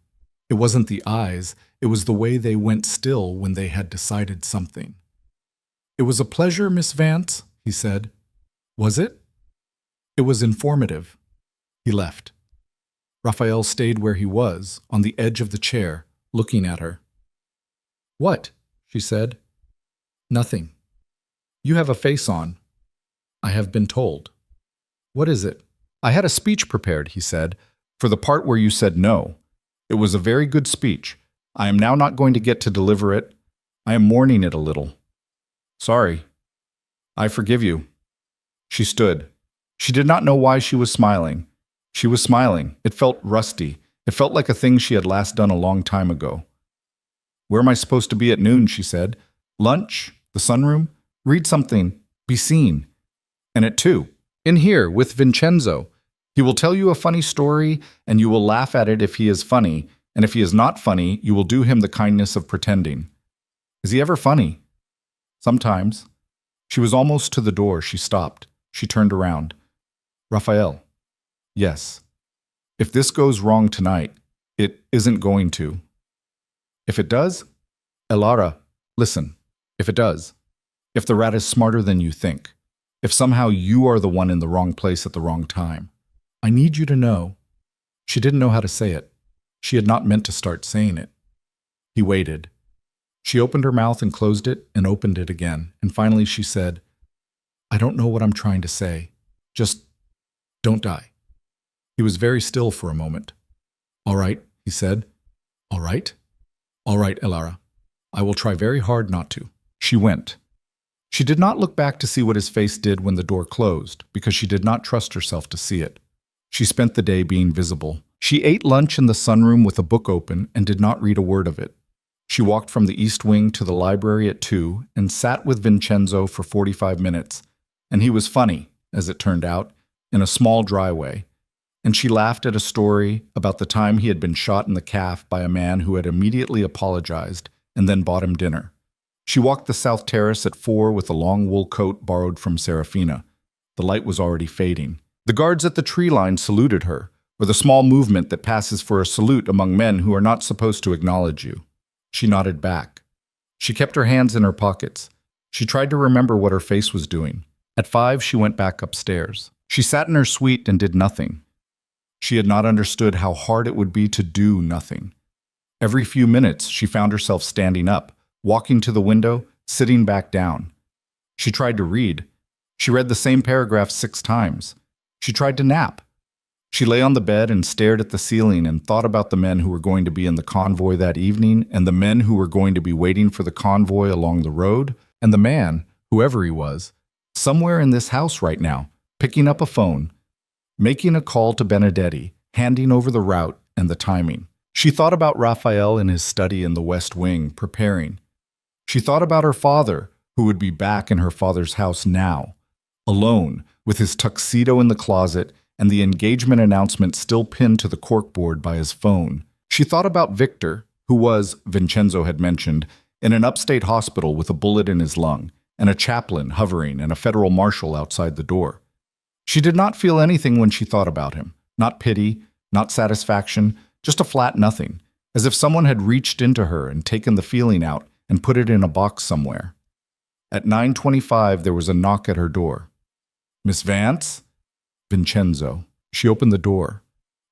It wasn't the eyes, it was the way they went still when they had decided something. "It was a pleasure, Miss Vance," he said. "Was it?" "It was informative." He left. Raphael stayed where he was, on the edge of the chair, looking at her. "What?" she said. "Nothing. You have a face on. I have been told." "What is it?" "I had a speech prepared," he said, "for the part where you said no. It was a very good speech. I am now not going to get to deliver it. I am mourning it a little. Sorry. I forgive you." She stood. She did not know why she was smiling. She was smiling. It felt rusty. It felt like a thing she had last done a long time ago. "Where am I supposed to be at noon?" she said. "Lunch? The sunroom? Read something. Be seen. And at 2. In here, with Vincenzo. He will tell you a funny story, and you will laugh at it if he is funny, and if he is not funny, you will do him the kindness of pretending." "Is he ever funny?" "Sometimes." She was almost to the door. She stopped. She turned around. "Raphael." "Yes. If this goes wrong tonight, it isn't going to." "If it does?" "Elara, listen. If it does. If the rat is smarter than you think. If somehow you are the one in the wrong place at the wrong time. I need you to know." She didn't know how to say it. She had not meant to start saying it. He waited. She opened her mouth and closed it and opened it again, and finally she said, "I don't know what I'm trying to say. Just don't die." He was very still for a moment. "All right," he said. "All right? All right, Elara. I will try very hard not to." She went. She did not look back to see what his face did when the door closed, because she did not trust herself to see it. She spent the day being visible. She ate lunch in the sunroom with a book open and did not read a word of it. She walked from the East Wing to the library at 2 and sat with Vincenzo for 45 minutes, and he was funny, as it turned out, in a small, dry way. And she laughed at a story about the time he had been shot in the calf by a man who had immediately apologized and then bought him dinner. She walked the South Terrace at 4 with a long wool coat borrowed from Serafina. The light was already fading. The guards at the tree line saluted her, with a small movement that passes for a salute among men who are not supposed to acknowledge you. She nodded back. She kept her hands in her pockets. She tried to remember what her face was doing. At 5, she went back upstairs. She sat in her suite and did nothing. She had not understood how hard it would be to do nothing. Every few minutes, she found herself standing up, walking to the window, sitting back down. She tried to read. She read the same paragraph 6 times. She tried to nap. She lay on the bed and stared at the ceiling and thought about the men who were going to be in the convoy that evening, and the men who were going to be waiting for the convoy along the road, and the man, whoever he was, somewhere in this house right now, picking up a phone, making a call to Benedetti, handing over the route and the timing. She thought about Raphael in his study in the West Wing, preparing. She thought about her father, who would be back in her father's house now, alone, with his tuxedo in the closet and the engagement announcement still pinned to the corkboard by his phone. She thought about Victor, who was, Vincenzo had mentioned, in an upstate hospital with a bullet in his lung, and a chaplain hovering and a federal marshal outside the door. She did not feel anything when she thought about him. Not pity, not satisfaction, just a flat nothing, as if someone had reached into her and taken the feeling out and put it in a box somewhere. At 9:25, there was a knock at her door. "Miss Vance?" "Vincenzo." She opened the door.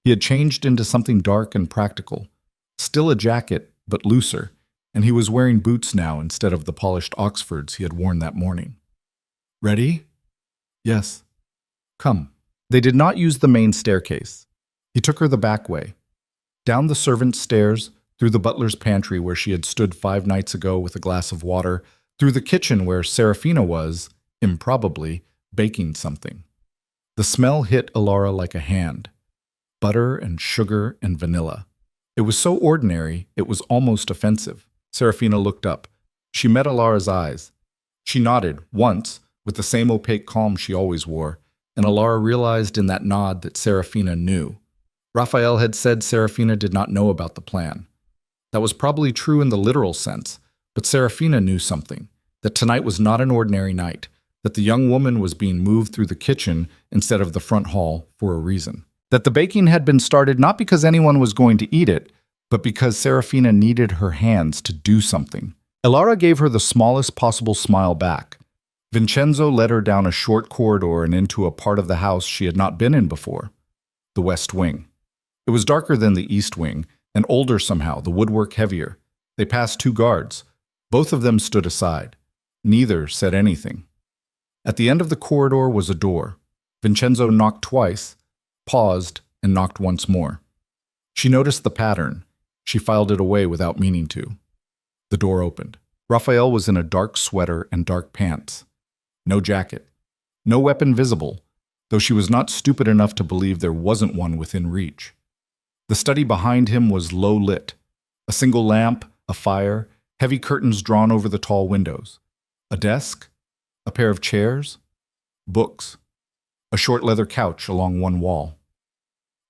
He had changed into something dark and practical. Still a jacket, but looser, and he was wearing boots now instead of the polished Oxfords he had worn that morning. "Ready?" "Yes." "Come." They did not use the main staircase. He took her the back way. Down the servants' stairs, through the butler's pantry where she had stood 5 nights ago with a glass of water, through the kitchen where Serafina was, improbably, baking something. The smell hit Elara like a hand. Butter and sugar and vanilla. It was so ordinary, it was almost offensive. Serafina looked up. She met Elara's eyes. She nodded, once, with the same opaque calm she always wore, and Elara realized in that nod that Serafina knew. Raphael had said Serafina did not know about the plan. That was probably true in the literal sense, but Serafina knew something, that tonight was not an ordinary night, that the young woman was being moved through the kitchen instead of the front hall for a reason. That the baking had been started not because anyone was going to eat it, but because Serafina needed her hands to do something. Elara gave her the smallest possible smile back. Vincenzo led her down a short corridor and into a part of the house she had not been in before, the west wing. It was darker than the east wing, and older somehow, the woodwork heavier. They passed 2 guards. Both of them stood aside. Neither said anything. At the end of the corridor was a door. Vincenzo knocked twice, paused, and knocked once more. She noticed the pattern. She filed it away without meaning to. The door opened. Raphael was in a dark sweater and dark pants. No jacket. No weapon visible, though she was not stupid enough to believe there wasn't one within reach. The study behind him was low lit. A single lamp, a fire, heavy curtains drawn over the tall windows. A desk, a pair of chairs, books, a short leather couch along one wall.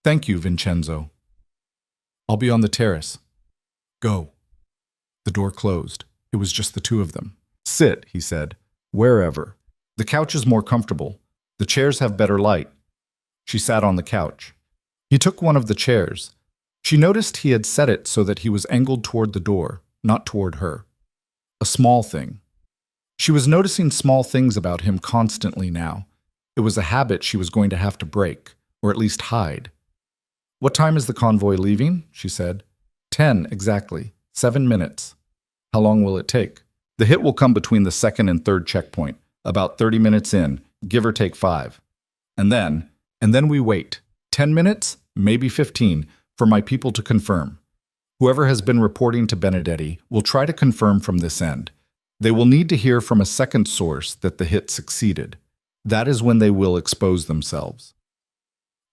"Thank you, Vincenzo. I'll be on the terrace." "Go." The door closed. It was just the 2 of them. "Sit," he said. "Wherever. The couch is more comfortable. The chairs have better light." She sat on the couch. He took one of the chairs. She noticed he had set it so that he was angled toward the door, not toward her. A small thing. She was noticing small things about him constantly now. It was a habit she was going to have to break, or at least hide. "What time is the convoy leaving?" she said. 10, exactly. 7 minutes. "How long will it take?" "The hit will come between the 2nd and 3rd checkpoint, about 30 minutes in, give or take 5. And then we wait. 10 minutes, maybe 15, for my people to confirm. Whoever has been reporting to Benedetti will try to confirm from this end. They will need to hear from a second source that the hit succeeded. That is when they will expose themselves.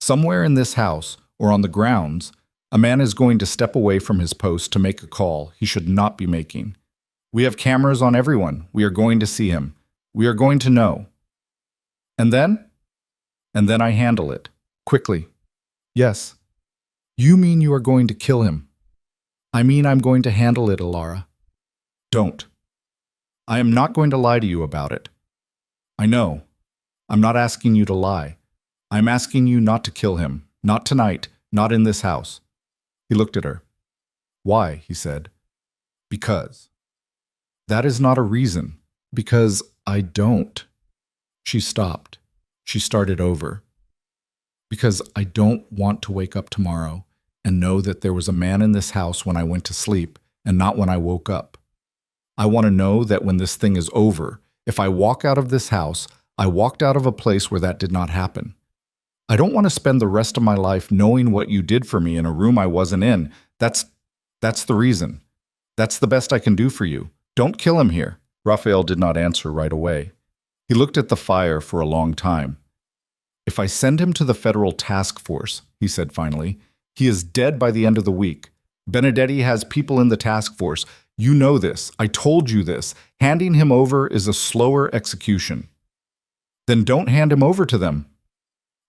Somewhere in this house, or on the grounds, a man is going to step away from his post to make a call he should not be making. We have cameras on everyone. We are going to see him. We are going to know. And then? And then I handle it. Quickly. Yes. You mean you are going to kill him? I mean I'm going to handle it, Elara. Don't. I am not going to lie to you about it. I know. I'm not asking you to lie. I'm asking you not to kill him. Not tonight. Not in this house. He looked at her. Why? He said. Because. That is not a reason. Because I don't. She stopped. She started over. Because I don't want to wake up tomorrow and know that there was a man in this house when I went to sleep and not when I woke up. I want to know that when this thing is over, if I walk out of this house, I walked out of a place where that did not happen. I don't want to spend the rest of my life knowing what you did for me in a room I wasn't in. That's the reason. That's the best I can do for you. Don't kill him here. Raphael did not answer right away. He looked at the fire for a long time. If I send him to the federal task force, he said finally, he is dead by the end of the week. Benedetti has people in the task force. You know this. I told you this. Handing him over is a slower execution. Then don't hand him over to them.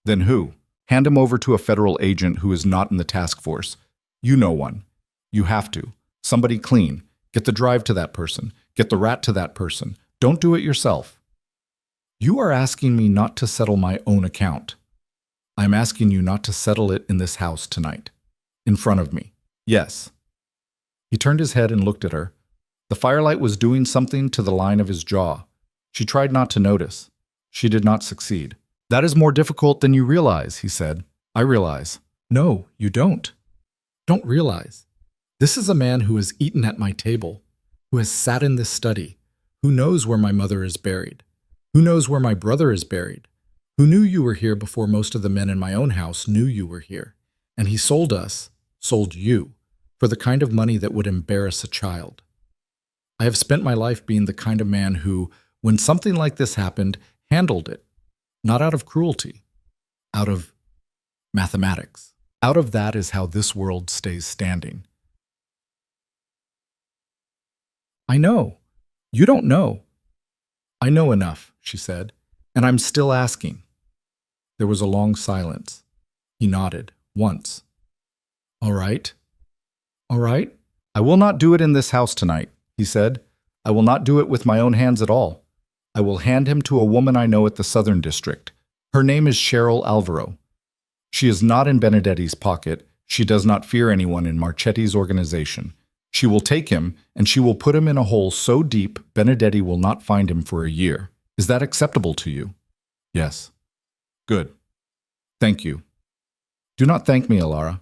Then who? Hand him over to a federal agent who is not in the task force. You know one. You have to. Somebody clean. Get the drive to that person. Get the rat to that person. Don't do it yourself. You are asking me not to settle my own account. I'm asking you not to settle it in this house tonight. In front of me. Yes. He turned his head and looked at her. The firelight was doing something to the line of his jaw. She tried not to notice. She did not succeed. That is more difficult than you realize, he said. I realize. No, you don't. Don't realize. This is a man who has eaten at my table, who has sat in this study, who knows where my mother is buried, who knows where my brother is buried, who knew you were here before most of the men in my own house knew you were here. And he sold us, sold you, for the kind of money that would embarrass a child. I have spent my life being the kind of man who, when something like this happened, handled it, not out of cruelty, out of mathematics. Out of that is how this world stays standing. I know. You don't know. I know enough, she said, and I'm still asking. There was a long silence. He nodded, once. All right. All right. I will not do it in this house tonight, he said. I will not do it with my own hands at all. I will hand him to a woman I know at the Southern District. Her name is Cheryl Alvaro. She is not in Benedetti's pocket. She does not fear anyone in Marchetti's organization. She will take him, and she will put him in a hole so deep Benedetti will not find him for a year. Is that acceptable to you? Yes. Good. Thank you. Do not thank me, Alara.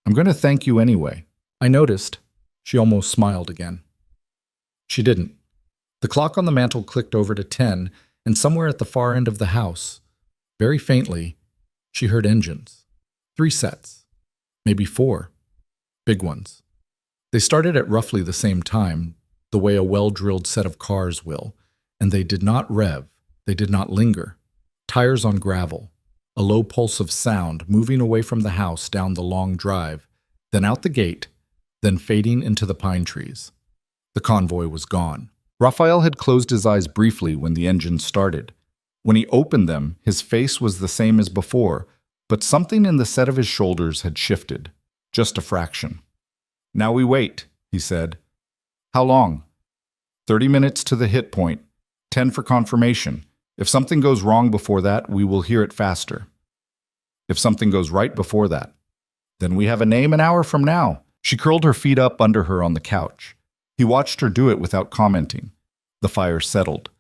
I'm going to thank you anyway. I noticed. She almost smiled again. She didn't. The clock on the mantel clicked over to 10, and somewhere at the far end of the house, very faintly, she heard engines. 3 sets. Maybe 4. Big ones. They started at roughly the same time, the way a well-drilled set of cars will, and they did not rev, they did not linger. Tires on gravel, a low pulse of sound moving away from the house down the long drive, then out the gate, then fading into the pine trees. The convoy was gone. Raphael had closed his eyes briefly when the engine started. When he opened them, his face was the same as before, but something in the set of his shoulders had shifted, just a fraction. Now we wait, he said. How long? 30 minutes to the hit point, 10 for confirmation. If something goes wrong before that, we will hear it faster. If something goes right before that, then we have a name an hour from now. She curled her feet up under her on the couch. He watched her do it without commenting. The fire settled.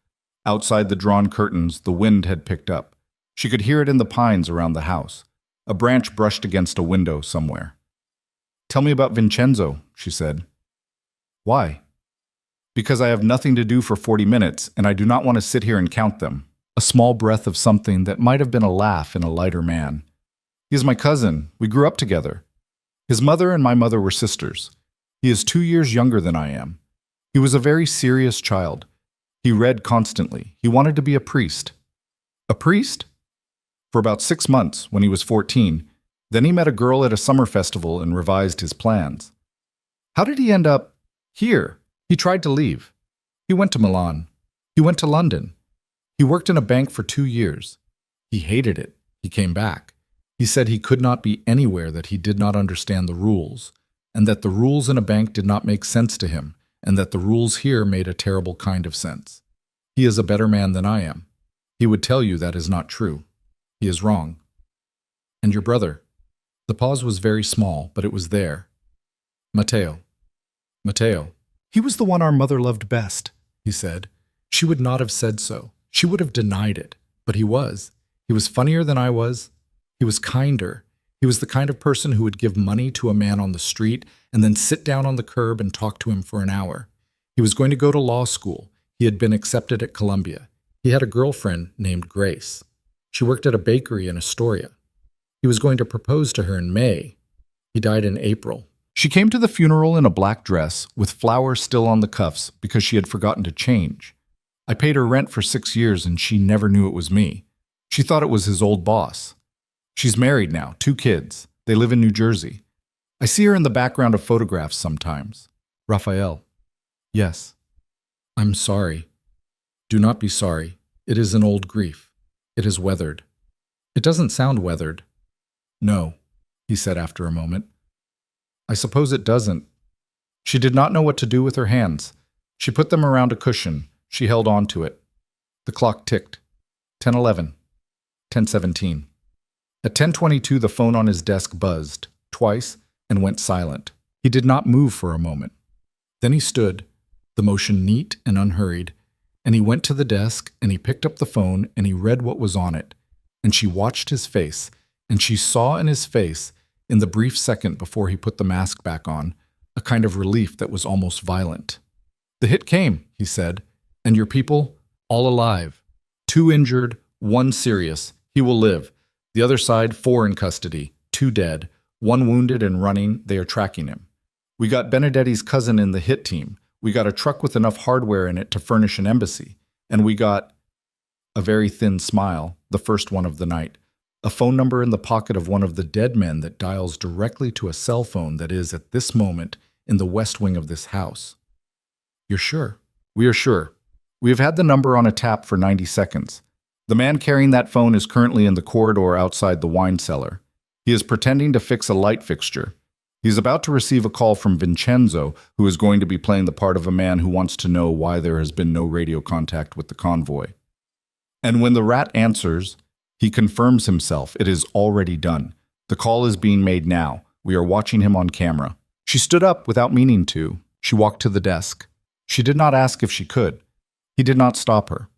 Outside the drawn curtains, the wind had picked up. She could hear it in the pines around the house. A branch brushed against a window somewhere. Tell me about Vincenzo, she said. Why? Because I have nothing to do for 40 minutes, and I do not want to sit here and count them. A small breath of something that might have been a laugh in a lighter man. He is my cousin. We grew up together. His mother and my mother were sisters. He is 2 years younger than I am. He was a very serious child. He read constantly. He wanted to be a priest. A priest? For about 6 months, when he was 14, then he met a girl at a summer festival and revised his plans. How did he end up here? He tried to leave. He went to Milan. He went to London. He worked in a bank for 2 years. He hated it. He came back. He said he could not be anywhere that he did not understand the rules, and that the rules in a bank did not make sense to him, and that the rules here made a terrible kind of sense. He is a better man than I am. He would tell you that is not true. He is wrong. And your brother? The pause was very small, but it was there. Matteo. Matteo. He was the one our mother loved best, he said. She would not have said so. She would have denied it. But he was. He was funnier than I was. He was kinder. He was the kind of person who would give money to a man on the street and then sit down on the curb and talk to him for an hour. He was going to go to law school. He had been accepted at Columbia. He had a girlfriend named Grace. She worked at a bakery in Astoria. He was going to propose to her in May. He died in April. She came to the funeral in a black dress, with flowers still on the cuffs because she had forgotten to change. I paid her rent for 6 years and she never knew it was me. She thought it was his old boss. She's married now, 2 kids. They live in New Jersey. I see her in the background of photographs sometimes. Raphael. Yes. I'm sorry. Do not be sorry. It is an old grief. It is weathered. It doesn't sound weathered. No, he said after a moment. I suppose it doesn't. She did not know what to do with her hands. She put them around a cushion. She held on to it. The clock ticked. 10:11. 10:17. At 10:22, the phone on his desk buzzed, twice, and went silent. He did not move for a moment. Then he stood, the motion neat and unhurried, and he went to the desk, and he picked up the phone, and he read what was on it. And she watched his face, and she saw in his face, in the brief second before he put the mask back on, a kind of relief that was almost violent. The hit came, he said, and your people, all alive. 2 injured, 1 serious. He will live. The other side, 4 in custody, 2 dead, 1 wounded and running. They are tracking him. We got Benedetti's cousin in the hit team. We got a truck with enough hardware in it to furnish an embassy. And we got a very thin smile, the first one of the night. A phone number in the pocket of one of the dead men that dials directly to a cell phone that is, at this moment, in the west wing of this house. You're sure? We are sure. We have had the number on a tap for 90 seconds. The man carrying that phone is currently in the corridor outside the wine cellar. He is pretending to fix a light fixture. He is about to receive a call from Vincenzo, who is going to be playing the part of a man who wants to know why there has been no radio contact with the convoy. And when the rat answers, he confirms himself. It is already done. The call is being made now. We are watching him on camera. She stood up without meaning to. She walked to the desk. She did not ask if she could. He did not stop her.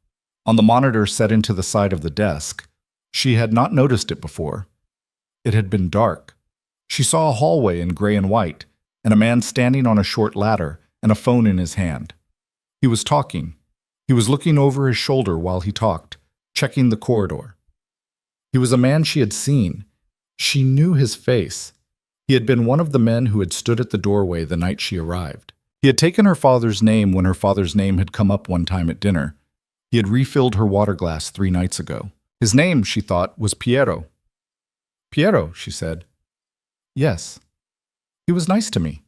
On the monitor set into the side of the desk, she had not noticed it before. It had been dark. She saw a hallway in gray and white, and a man standing on a short ladder and a phone in his hand. He was talking. He was looking over his shoulder while he talked, checking the corridor. He was a man she had seen. She knew his face. He had been one of the men who had stood at the doorway the night she arrived. He had taken her father's name when her father's name had come up one time at dinner. He had refilled her water glass 3 nights ago. His name, she thought, was Piero. Piero, she said. Yes. He was nice to me.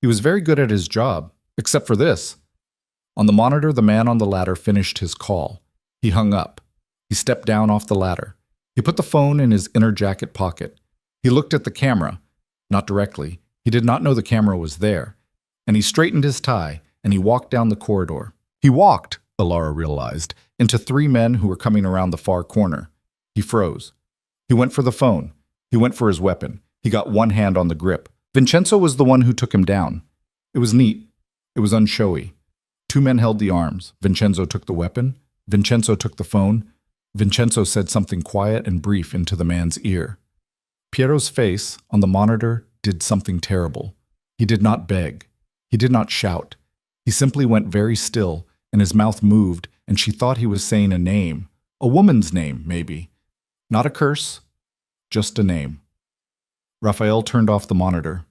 He was very good at his job, except for this. On the monitor, the man on the ladder finished his call. He hung up. He stepped down off the ladder. He put the phone in his inner jacket pocket. He looked at the camera. Not directly. He did not know the camera was there. And he straightened his tie, and he walked down the corridor. He walked, Alara realized, into 3 men who were coming around the far corner. He froze. He went for the phone. He went for his weapon. He got one hand on the grip. Vincenzo was the one who took him down. It was neat. It was unshowy. 2 men held the arms. Vincenzo took the weapon. Vincenzo took the phone. Vincenzo said something quiet and brief into the man's ear. Piero's face, on the monitor, did something terrible. He did not beg. He did not shout. He simply went very still, and his mouth moved, and she thought he was saying a name. A woman's name, maybe. Not a curse, just a name. Raphael turned off the monitor.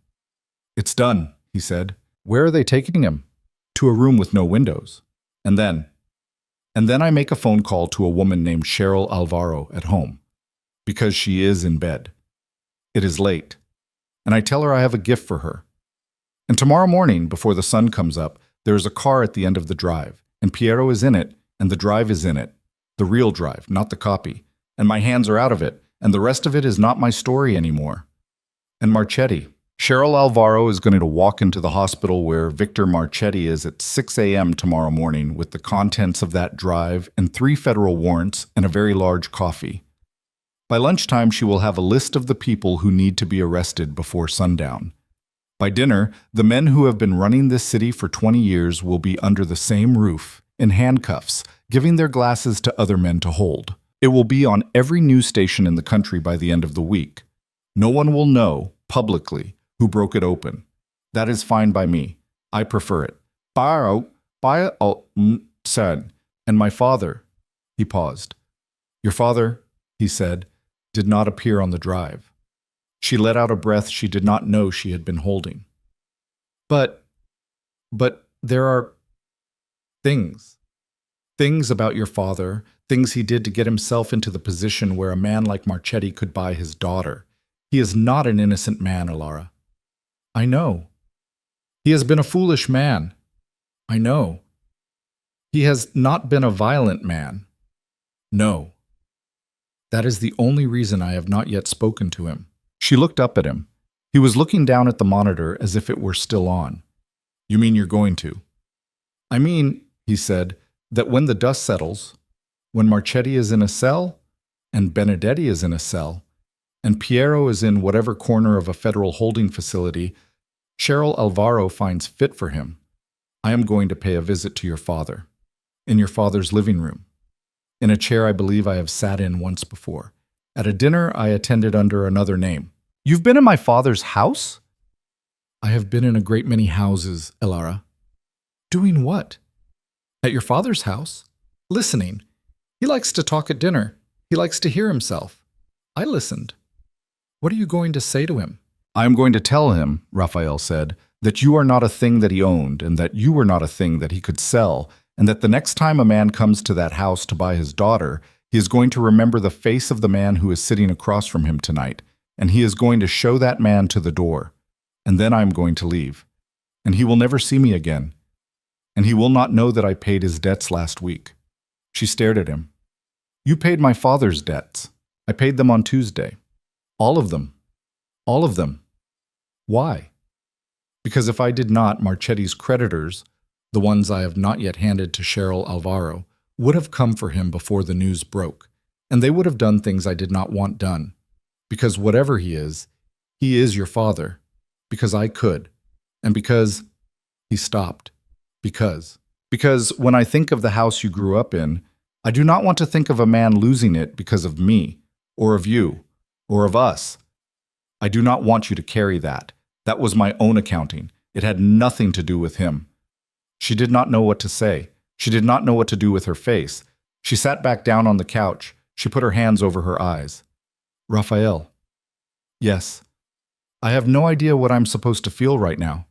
It's done, he said. Where are they taking him? To a room with no windows. And then I make a phone call to a woman named Cheryl Alvaro at home, because she is in bed. It is late, and I tell her I have a gift for her. And tomorrow morning, before the sun comes up, there is a car at the end of the drive, and Piero is in it, and the drive is in it. The real drive, not the copy. And my hands are out of it, and the rest of it is not my story anymore. And Marchetti. Cheryl Alvaro is going to walk into the hospital where Victor Marchetti is at 6 a.m. tomorrow morning with the contents of that drive and 3 federal warrants and a very large coffee. By lunchtime, she will have a list of the people who need to be arrested before sundown. By dinner, the men who have been running this city for 20 years will be under the same roof, in handcuffs, giving their glasses to other men to hold. It will be on every news station in the country by the end of the week. No one will know, publicly, who broke it open. That is fine by me. I prefer it. Said. And my father, he paused. Your father, he said, did not appear on the drive. She let out a breath she did not know she had been holding. But there are things about your father, things he did to get himself into the position where a man like Marchetti could buy his daughter. He is not an innocent man, Alara. I know. He has been a foolish man. I know. He has not been a violent man. No. That is the only reason I have not yet spoken to him. She looked up at him. He was looking down at the monitor as if it were still on. You mean you're going to? I mean, he said, that when the dust settles, when Marchetti is in a cell, and Benedetti is in a cell, and Piero is in whatever corner of a federal holding facility Cheryl Alvaro finds fit for him, I am going to pay a visit to your father, in your father's living room, in a chair I believe I have sat in once before, at a dinner I attended under another name. You've been in my father's house? I have been in a great many houses, Elara. Doing what? At your father's house? Listening. He likes to talk at dinner. He likes to hear himself. I listened. What are you going to say to him? I am going to tell him, Raphael said, that you are not a thing that he owned, and that you were not a thing that he could sell, and that the next time a man comes to that house to buy his daughter, he is going to remember the face of the man who is sitting across from him tonight, and he is going to show that man to the door. And then I am going to leave. And he will never see me again. And he will not know that I paid his debts last week. She stared at him. You paid my father's debts. I paid them on Tuesday. All of them. All of them. Why? Because if I did not, Marchetti's creditors, the ones I have not yet handed to Cheryl Alvaro, would have come for him before the news broke, and they would have done things I did not want done. Because whatever he is your father. Because I could. And because he stopped. Because when I think of the house you grew up in, I do not want to think of a man losing it because of me, or of you, or of us. I do not want you to carry that. That was my own accounting. It had nothing to do with him. She did not know what to say. She did not know what to do with her face. She sat back down on the couch. She put her hands over her eyes. Raphael. Yes. I have no idea what I'm supposed to feel right now.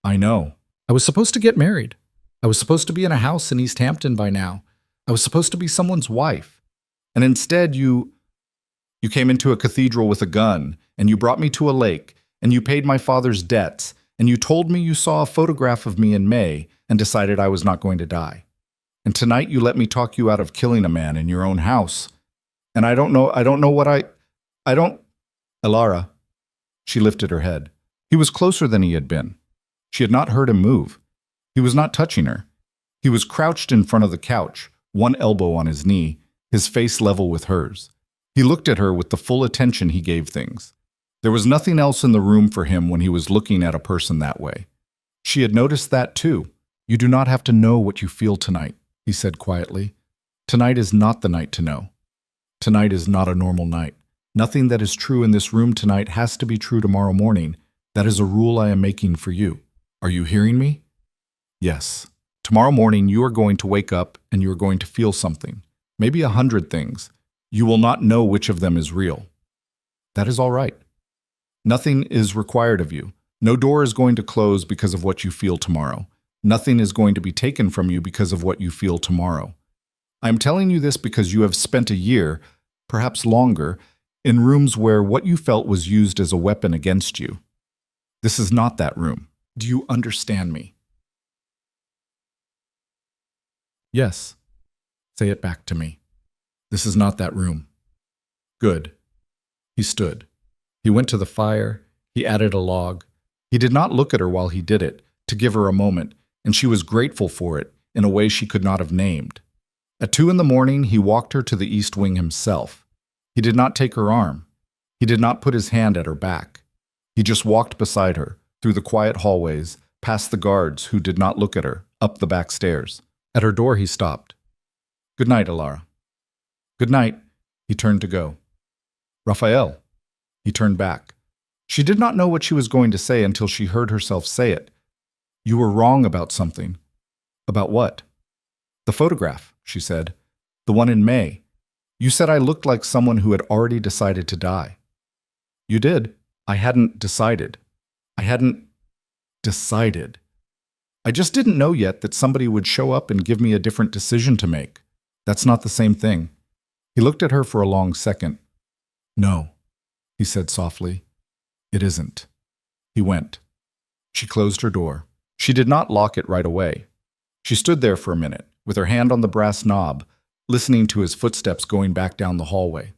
I know. I was supposed to get married. I was supposed to be in a house in East Hampton by now. I was supposed to be someone's wife. And instead you came into a cathedral with a gun, and you brought me to a lake, and you paid my father's debts, and you told me you saw a photograph of me in May and decided I was not going to die. And tonight you let me talk you out of killing a man in your own house. And I don't know what I don't... Elara. She lifted her head. He was closer than he had been. She had not heard him move. He was not touching her. He was crouched in front of the couch, one elbow on his knee, his face level with hers. He looked at her with the full attention he gave things. There was nothing else in the room for him when he was looking at a person that way. She had noticed that too. You do not have to know what you feel tonight, he said quietly. Tonight is not the night to know. Tonight is not a normal night. Nothing that is true in this room tonight has to be true tomorrow morning. That is a rule I am making for you. Are you hearing me? Yes. Tomorrow morning you are going to wake up and you are going to feel something. Maybe 100 things. You will not know which of them is real. That is all right. Nothing is required of you. No door is going to close because of what you feel tomorrow. Nothing is going to be taken from you because of what you feel tomorrow. I am telling you this because you have spent a year, perhaps longer, in rooms where what you felt was used as a weapon against you. This is not that room. Do you understand me? Yes. Say it back to me. This is not that room. Good. He stood. He went to the fire. He added a log. He did not look at her while he did it, to give her a moment, and she was grateful for it in a way she could not have named. At 2 a.m, he walked her to the east wing himself. He did not take her arm. He did not put his hand at her back. He just walked beside her, through the quiet hallways, past the guards who did not look at her, up the back stairs. At her door he stopped. Good night, Elara. Good night. He turned to go. Raphael. He turned back. She did not know what she was going to say until she heard herself say it. You were wrong about something. About what? The photograph, she said. The one in May. You said I looked like someone who had already decided to die. You did. I hadn't decided. I hadn't decided. I just didn't know yet that somebody would show up and give me a different decision to make. That's not the same thing. He looked at her for a long second. No, he said softly. It isn't. He went. She closed her door. She did not lock it right away. She stood there for a minute, with her hand on the brass knob, listening to his footsteps going back down the hallway.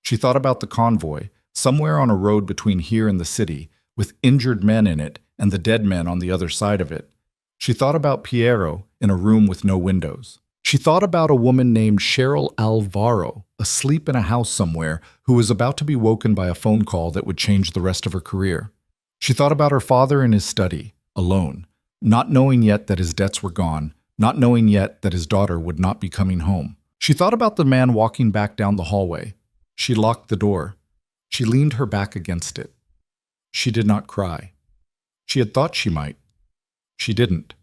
She thought about the convoy, somewhere on a road between here and the city, with injured men in it and the dead men on the other side of it. She thought about Piero in a room with no windows. She thought about a woman named Cheryl Alvaro, asleep in a house somewhere, who was about to be woken by a phone call that would change the rest of her career. She thought about her father in his study, alone, not knowing yet that his debts were gone, not knowing yet that his daughter would not be coming home. She thought about the man walking back down the hallway. She locked the door. She leaned her back against it. She did not cry. She had thought she might. She didn't.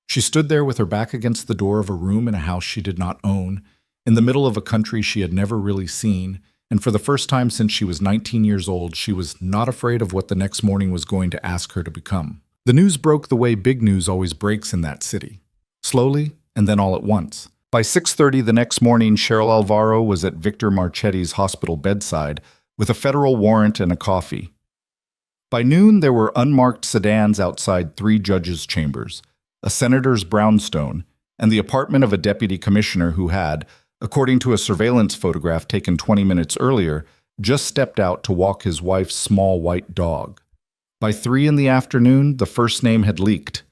She stood there with her back against the door of a room in a house she did not own, in the middle of a country she had never really seen, and for the first time since she was 19 years old, she was not afraid of what the next morning was going to ask her to become. The news broke the way big news always breaks in that city. Slowly, and then all at once. By 6:30 the next morning, Cheryl Alvaro was at Victor Marchetti's hospital bedside with a federal warrant and a coffee. By noon, there were unmarked sedans outside 3 judges' chambers, a senator's brownstone, and the apartment of a deputy commissioner who had, according to a surveillance photograph taken 20 minutes earlier, just stepped out to walk his wife's small white dog. By 3 in the afternoon, the first name had leaked.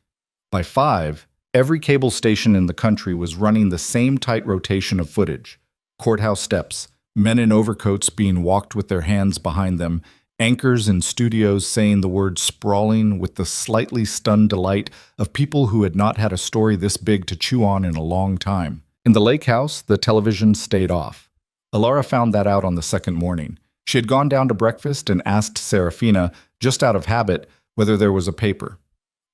By 5, every cable station in the country was running the same tight rotation of footage. Courthouse steps, men in overcoats being walked with their hands behind them, Anchors in studios saying the word sprawling with the slightly stunned delight of people who had not had a story this big to chew on in a long time. In the lake house, the television stayed off. Alara found that out on the second morning. She had gone down to breakfast and asked Serafina, just out of habit, whether there was a paper.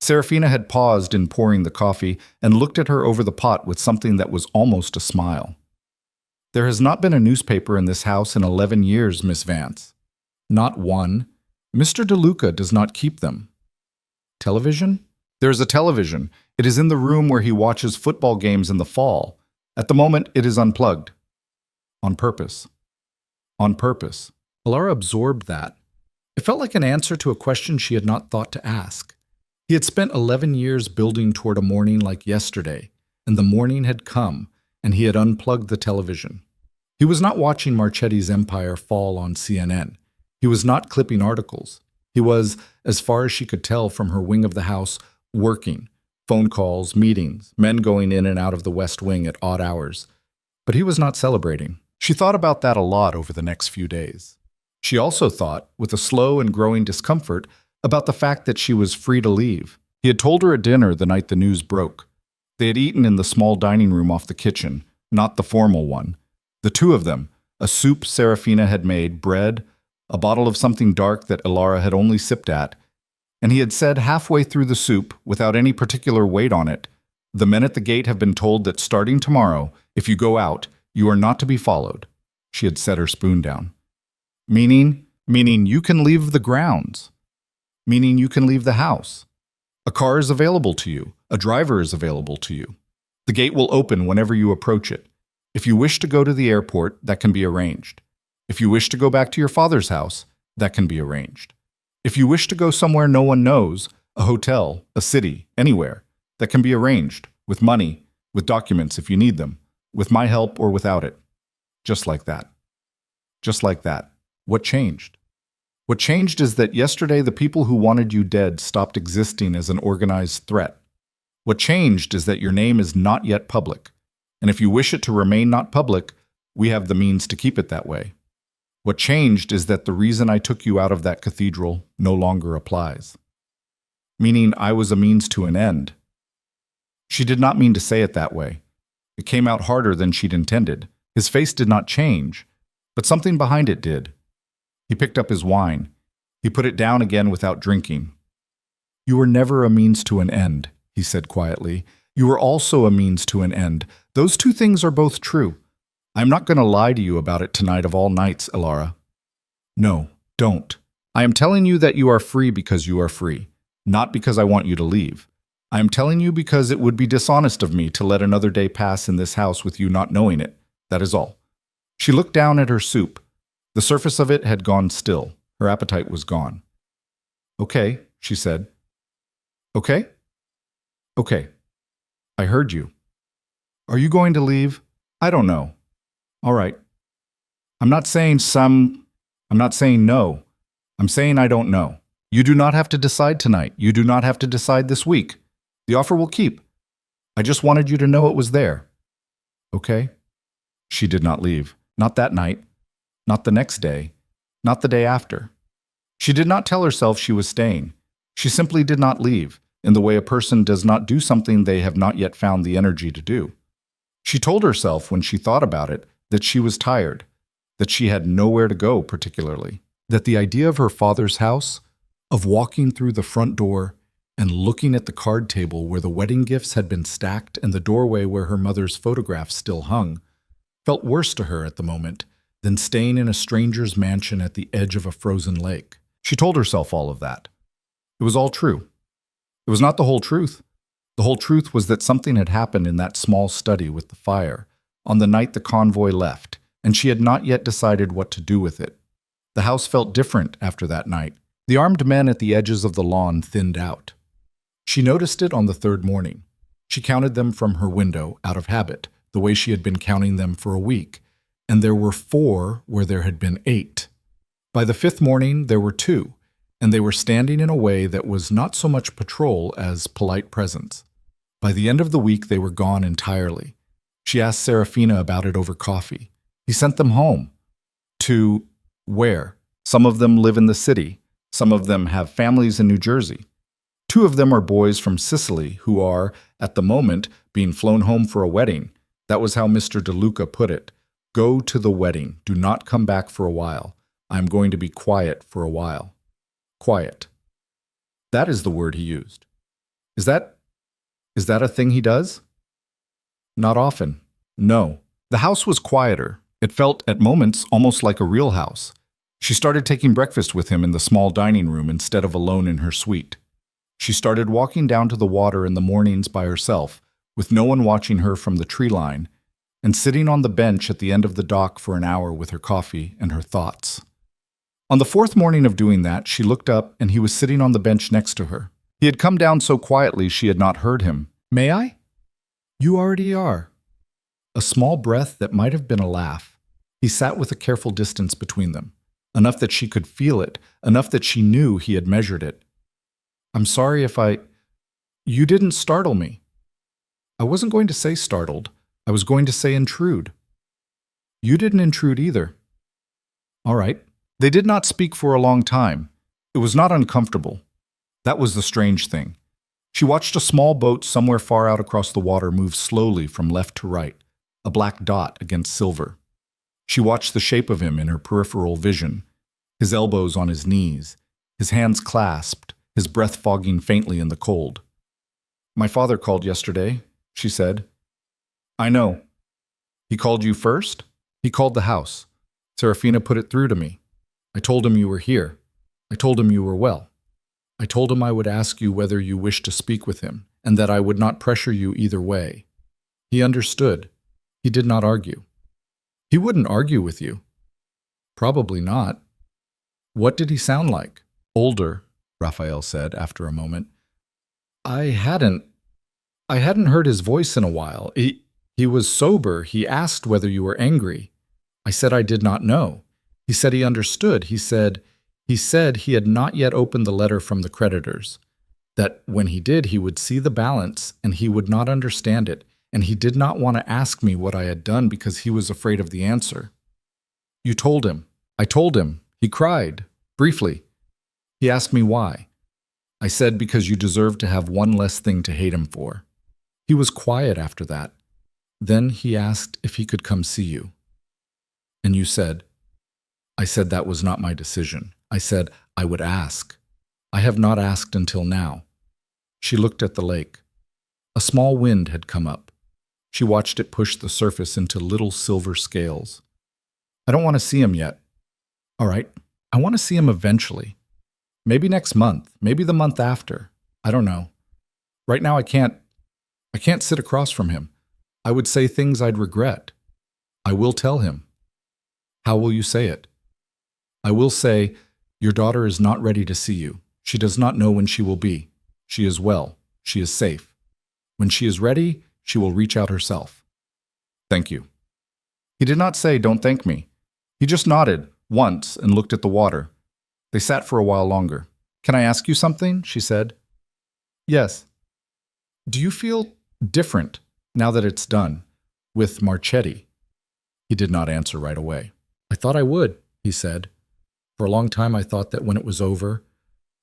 Serafina had paused in pouring the coffee and looked at her over the pot with something that was almost a smile. "There has not been a newspaper in this house in 11 years, Miss Vance." "Not one. Mr. DeLuca does not keep them." "Television?" "There is a television. It is in the room where he watches football games in the fall. At the moment, it is unplugged." "On purpose." "On purpose." Alara absorbed that. It felt like an answer to a question she had not thought to ask. He had spent 11 years building toward a morning like yesterday, and the morning had come, and he had unplugged the television. He was not watching Marchetti's empire fall on CNN. He was not clipping articles. He was, as far as she could tell from her wing of the house, working. Phone calls, meetings, men going in and out of the West Wing at odd hours. But he was not celebrating. She thought about that a lot over the next few days. She also thought, with a slow and growing discomfort, about the fact that she was free to leave. He had told her at dinner the night the news broke. They had eaten in the small dining room off the kitchen, not the formal one. The two of them, a soup Serafina had made, bread, a bottle of something dark that Alara had only sipped at, and he had said halfway through the soup, without any particular weight on it, "The men at the gate have been told that starting tomorrow, if you go out, you are not to be followed." She had set her spoon down. Meaning you can leave the grounds. Meaning you can leave the house. A car is available to you. A driver is available to you. The gate will open whenever you approach it. If you wish to go to the airport, that can be arranged. If you wish to go back to your father's house, that can be arranged. If you wish to go somewhere no one knows, a hotel, a city, anywhere, that can be arranged, with money, with documents if you need them, with my help or without it. Just like that. Just like that. What changed? What changed is that yesterday the people who wanted you dead stopped existing as an organized threat. What changed is that your name is not yet public, and if you wish it to remain not public, we have the means to keep it that way. What changed is that the reason I took you out of that cathedral no longer applies. Meaning I was a means to an end. She did not mean to say it that way. It came out harder than she'd intended. His face did not change, but something behind it did. He picked up his wine. He put it down again without drinking. "You were never a means to an end," he said quietly. "You were also a means to an end. Those two things are both true. I'm not going to lie to you about it tonight of all nights, Alara. No, don't. I am telling you that you are free because you are free, not because I want you to leave. I am telling you because it would be dishonest of me to let another day pass in this house with you not knowing it. That is all." She looked down at her soup. The surface of it had gone still. Her appetite was gone. "Okay," she said. "Okay? Okay. I heard you. Are you going to leave? I don't know. All right. I'm not saying no. I'm saying I don't know. You do not have to decide tonight. You do not have to decide this week. The offer will keep. I just wanted you to know it was there. Okay?" She did not leave. Not that night. Not the next day. Not the day after. She did not tell herself she was staying. She simply did not leave, in the way a person does not do something they have not yet found the energy to do. She told herself, when she thought about it, that she was tired, that she had nowhere to go particularly, that the idea of her father's house, of walking through the front door and looking at the card table where the wedding gifts had been stacked and the doorway where her mother's photograph still hung, felt worse to her at the moment than staying in a stranger's mansion at the edge of a frozen lake. She told herself all of that. It was all true. It was not the whole truth. The whole truth was that something had happened in that small study with the fire on the night the convoy left, and she had not yet decided what to do with it. The house felt different after that night. The armed men at the edges of the lawn thinned out. She noticed it on the third morning. She counted them from her window, out of habit, the way she had been counting them for a week, and there were 4 where there had been 8. By the 5th morning, there were 2, and they were standing in a way that was not so much patrol as polite presence. By the end of the week, they were gone entirely. She asked Serafina about it over coffee. He sent them home. To where? Some of them live in the city. Some of them have families in New Jersey. Two of them are boys from Sicily who are, at the moment, being flown home for a wedding. That was how Mr. DeLuca put it. Go to the wedding. Do not come back for a while. I am going to be quiet for a while. Quiet. That is the word he used. Is that a thing he does? Not often. No. The house was quieter. It felt, at moments, almost like a real house. She started taking breakfast with him in the small dining room instead of alone in her suite. She started walking down to the water in the mornings by herself, with no one watching her from the tree line, and sitting on the bench at the end of the dock for an hour with her coffee and her thoughts. On the fourth morning of doing that, she looked up and he was sitting on the bench next to her. He had come down so quietly she had not heard him. May I? You already are. A small breath that might have been a laugh. He sat with a careful distance between them, enough that she could feel it, enough that she knew he had measured it. I'm sorry if You didn't startle me. I wasn't going to say startled. I was going to say intrude. You didn't intrude either. All right. They did not speak for a long time. It was not uncomfortable. That was the strange thing. She watched a small boat somewhere far out across the water move slowly from left to right, a black dot against silver. She watched the shape of him in her peripheral vision, his elbows on his knees, his hands clasped, his breath fogging faintly in the cold. My father called yesterday, she said. I know. He called you first? He called the house. Serafina put it through to me. I told him you were here. I told him you were well. I told him I would ask you whether you wished to speak with him, and that I would not pressure you either way. He understood. He did not argue. He wouldn't argue with you. Probably not. What did he sound like? Older, Raphael said after a moment. I hadn't heard his voice in a while. He was sober. He asked whether you were angry. I said I did not know. He said he understood. He said he had not yet opened the letter from the creditors, that when he did, he would see the balance and he would not understand it, and he did not want to ask me what I had done because he was afraid of the answer. You told him. I told him. He cried, briefly. He asked me why. I said because you deserve to have one less thing to hate him for. He was quiet after that. Then he asked if he could come see you. And you said, I said that was not my decision. I said I would ask. I have not asked until now. She looked at the lake. A small wind had come up. She watched it push the surface into little silver scales. I don't want to see him yet. All right, I want to see him eventually. Maybe next month, maybe the month after. I don't know. Right now I can't sit across from him. I would say things I'd regret. I will tell him. How will you say it? I will say, your daughter is not ready to see you. She does not know when she will be. She is well. She is safe. When she is ready, she will reach out herself. Thank you. He did not say, don't thank me. He just nodded once and looked at the water. They sat for a while longer. Can I ask you something? She said. Yes. Do you feel different now that it's done with Marchetti? He did not answer right away. I thought I would, he said. For a long time I thought that when it was over,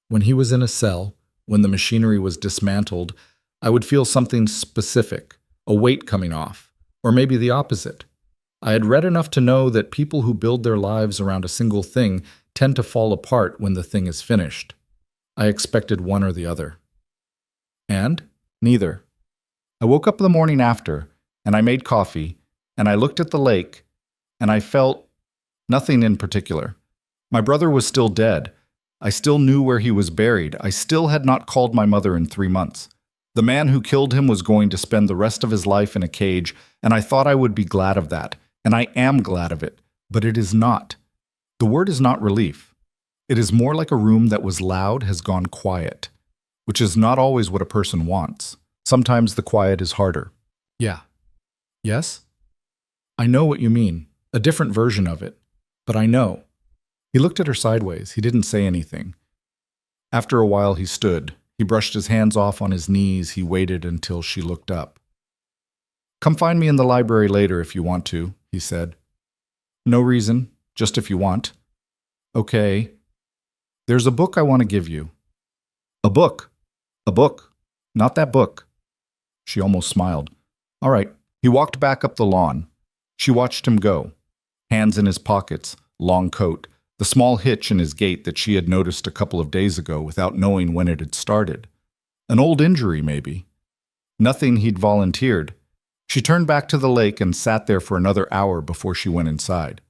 when he was in a cell, when the machinery was dismantled, I would feel something specific, a weight coming off, or maybe the opposite. I had read enough to know that people who build their lives around a single thing tend to fall apart when the thing is finished. I expected one or the other. And neither. I woke up the morning after, and I made coffee, and I looked at the lake, and I felt nothing in particular. My brother was still dead. I still knew where he was buried. I still had not called my mother in 3 months. The man who killed him was going to spend the rest of his life in a cage, and I thought I would be glad of that, and I am glad of it, but it is not. The word is not relief. It is more like a room that was loud has gone quiet, which is not always what a person wants. Sometimes the quiet is harder. Yeah. Yes? I know what you mean, a different version of it, but I know. He looked at her sideways. He didn't say anything. After a while he stood. He brushed his hands off on his knees. He waited until she looked up. Come find me in the library later if you want to, he said. No reason, just if you want. Okay. There's a book I want to give you. A book. A book. Not that book. She almost smiled. All right. He walked back up the lawn. She watched him go. Hands in his pockets, long coat, the small hitch in his gait that she had noticed a couple of days ago without knowing when it had started. An old injury, maybe. Nothing he'd volunteered. She turned back to the lake and sat there for another hour before she went inside.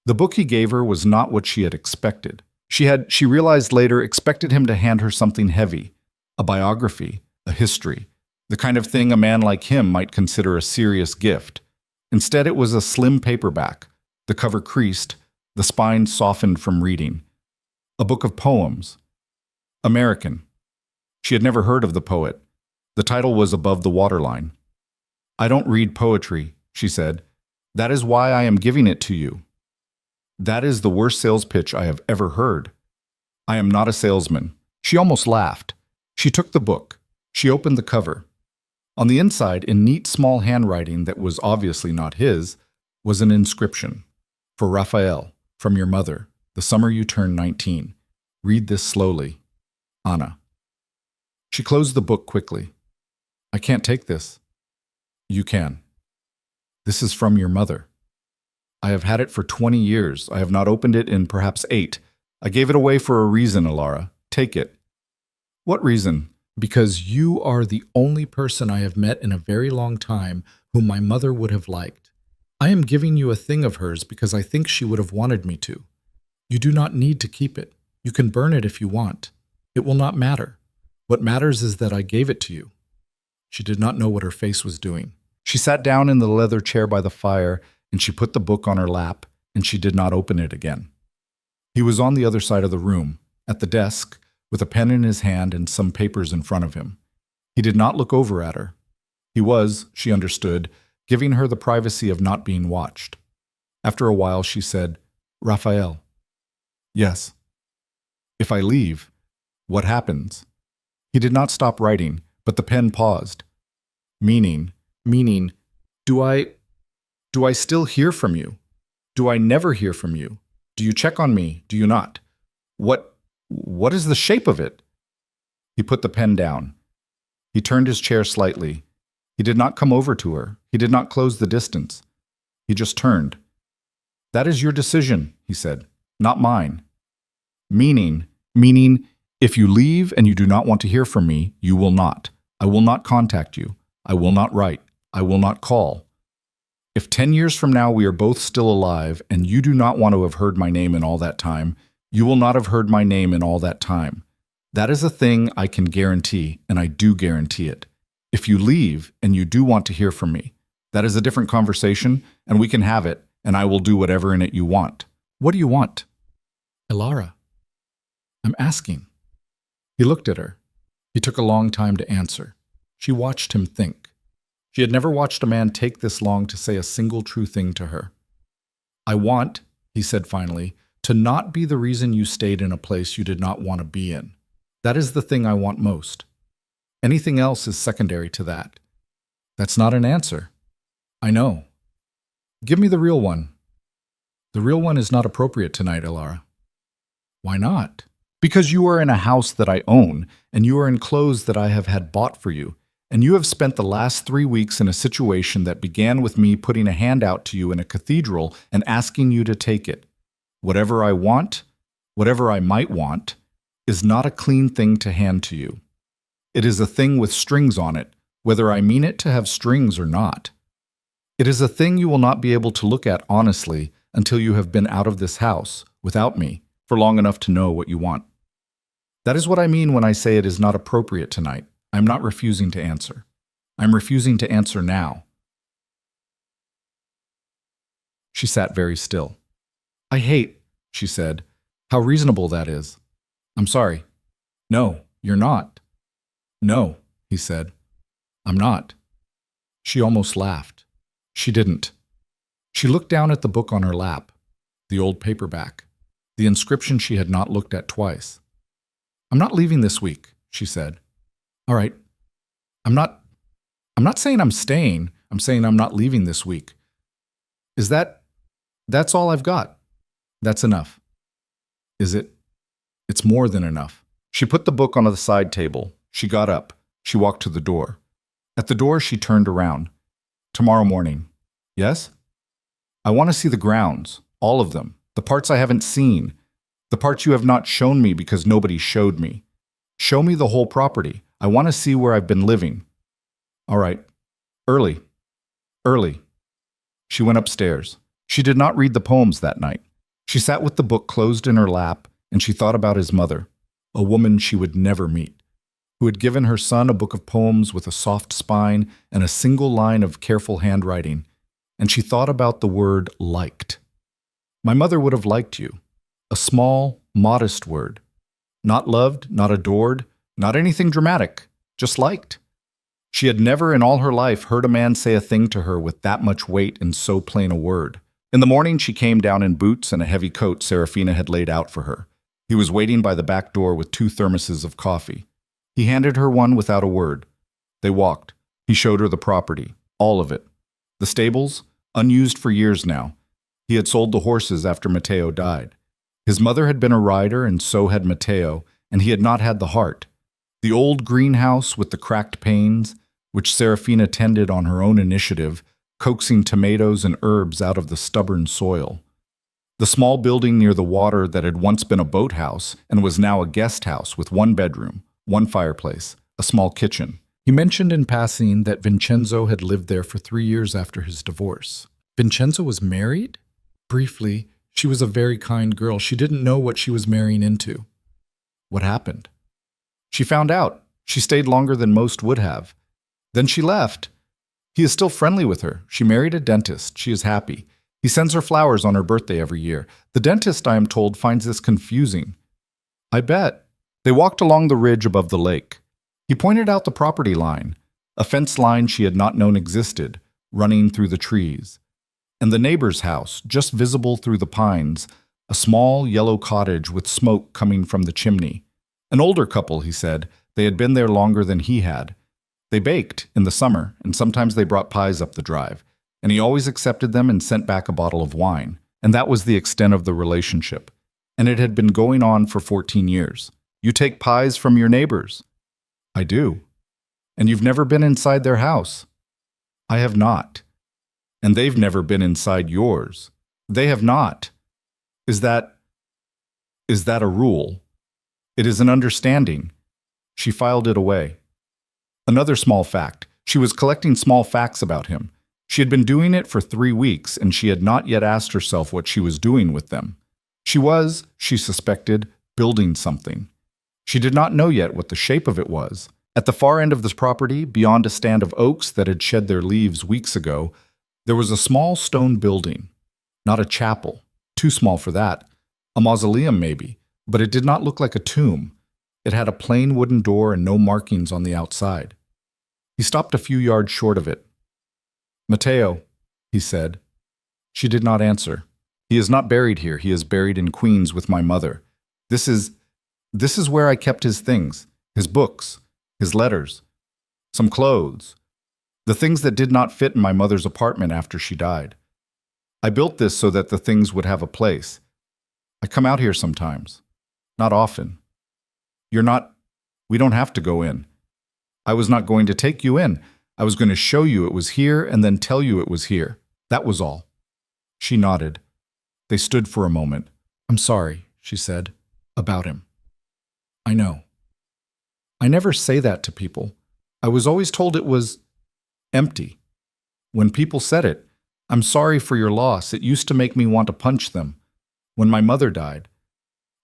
The book he gave her was not what she had expected. She realized later, expected him to hand her something heavy, a biography, a history, the kind of thing a man like him might consider a serious gift. Instead, it was a slim paperback, the cover creased, the spine softened from reading. A book of poems. American. She had never heard of the poet. The title was above the waterline. I don't read poetry, she said. That is why I am giving it to you. That is the worst sales pitch I have ever heard. I am not a salesman. She almost laughed. She took the book. She opened the cover. On the inside, in neat small handwriting that was obviously not his, was an inscription. For Raphael, from your mother, the summer you turned 19. Read this slowly. Anna. She closed the book quickly. I can't take this. You can. This is from your mother. I have had it for 20 years. I have not opened it in perhaps 8. I gave it away for a reason, Alara. Take it. What reason? Because you are the only person I have met in a very long time whom my mother would have liked. I am giving you a thing of hers because I think she would have wanted me to. You do not need to keep it. You can burn it if you want. It will not matter. What matters is that I gave it to you. She did not know what her face was doing. She sat down in the leather chair by the fire, and she put the book on her lap, and she did not open it again. He was on the other side of the room, at the desk, with a pen in his hand and some papers in front of him. He did not look over at her. He was, she understood, giving her the privacy of not being watched. After a while, she said, Raphael. Yes. If I leave, what happens? He did not stop writing, but the pen paused. Meaning, do I still hear from you? Do I never hear from you? Do you check on me? Do you not? What is the shape of it? He put the pen down. He turned his chair slightly. He did not come over to her. He did not close the distance. He just turned. That is your decision, he said, not mine. Meaning, if you leave and you do not want to hear from me, you will not. I will not contact you. I will not write. I will not call. If 10 years from now we are both still alive and you do not want to have heard my name in all that time, you will not have heard my name in all that time. That is a thing I can guarantee, and I do guarantee it. If you leave and you do want to hear from me, that is a different conversation, and we can have it, and I will do whatever in it you want. What do you want? Alara. I'm asking. He looked at her. He took a long time to answer. She watched him think. She had never watched a man take this long to say a single true thing to her. I want, he said finally, to not be the reason you stayed in a place you did not want to be in. That is the thing I want most. Anything else is secondary to that. That's not an answer. I know. Give me the real one. The real one is not appropriate tonight, Alara. Why not? Because you are in a house that I own, and you are in clothes that I have had bought for you, and you have spent the last 3 weeks in a situation that began with me putting a hand out to you in a cathedral and asking you to take it. Whatever I want, whatever I might want, is not a clean thing to hand to you. It is a thing with strings on it, whether I mean it to have strings or not. It is a thing you will not be able to look at honestly until you have been out of this house, without me, for long enough to know what you want. That is what I mean when I say it is not appropriate tonight. I am not refusing to answer. I am refusing to answer now. She sat very still. I hate, she said, how reasonable that is. I'm sorry. No, you're not. No, he said. I'm not. She almost laughed. She didn't. She looked down at the book on her lap, the old paperback, the inscription she had not looked at twice. I'm not leaving this week, she said. All right. I'm not saying I'm staying. I'm saying I'm not leaving this week. That's all I've got. That's enough. Is it? It's more than enough. She put the book on the side table. She got up. She walked to the door. At the door, she turned around. Tomorrow morning. Yes? I want to see the grounds, all of them, the parts I haven't seen, the parts you have not shown me because nobody showed me. Show me the whole property. I want to see where I've been living. All right. Early. Early. She went upstairs. She did not read the poems that night. She sat with the book closed in her lap, and she thought about his mother, a woman she would never meet, who had given her son a book of poems with a soft spine and a single line of careful handwriting, and she thought about the word liked. My mother would have liked you. A small, modest word. Not loved, not adored, not anything dramatic, just liked. She had never in all her life heard a man say a thing to her with that much weight in so plain a word. In the morning she came down in boots and a heavy coat Serafina had laid out for her. He was waiting by the back door with 2 thermoses of coffee. He handed her one without a word. They walked. He showed her the property, all of it. The stables, unused for years now. He had sold the horses after Matteo died. His mother had been a rider, and so had Matteo, and he had not had the heart. The old greenhouse with the cracked panes, which Serafina tended on her own initiative, coaxing tomatoes and herbs out of the stubborn soil. The small building near the water that had once been a boathouse and was now a guest house with 1 bedroom, 1 fireplace, a small kitchen. He mentioned in passing that Vincenzo had lived there for 3 years after his divorce. Vincenzo was married? Briefly, she was a very kind girl. She didn't know what she was marrying into. What happened? She found out. She stayed longer than most would have. Then she left. He is still friendly with her. She married a dentist. She is happy. He sends her flowers on her birthday every year. The dentist, I am told, finds this confusing. I bet. They walked along the ridge above the lake. He pointed out the property line, a fence line she had not known existed, running through the trees. And the neighbor's house, just visible through the pines, a small yellow cottage with smoke coming from the chimney. An older couple, he said. They had been there longer than he had. They baked in the summer, and sometimes they brought pies up the drive, and he always accepted them and sent back a bottle of wine. And that was the extent of the relationship. And it had been going on for 14 years. You take pies from your neighbors. I do. And you've never been inside their house. I have not. And they've never been inside yours. They have not. Is that a rule? It is an understanding. She filed it away. Another small fact. She was collecting small facts about him. She had been doing it for 3 weeks, and she had not yet asked herself what she was doing with them. She was, she suspected, building something. She did not know yet what the shape of it was. At the far end of this property, beyond a stand of oaks that had shed their leaves weeks ago, there was a small stone building. Not a chapel, too small for that. A mausoleum, maybe, but it did not look like a tomb. It had a plain wooden door and no markings on the outside. He stopped a few yards short of it. Matteo, he said. She did not answer. He is not buried here. He is buried in Queens with my mother. This is where I kept his things, his books, his letters, some clothes, the things that did not fit in my mother's apartment after she died. I built this so that the things would have a place. I come out here sometimes. Not often. We don't have to go in. I was not going to take you in. I was going to show you it was here and then tell you it was here. That was all. She nodded. They stood for a moment. I'm sorry, she said, about him. I know. I never say that to people. I was always told it was empty. When people said it, I'm sorry for your loss, it used to make me want to punch them. When my mother died.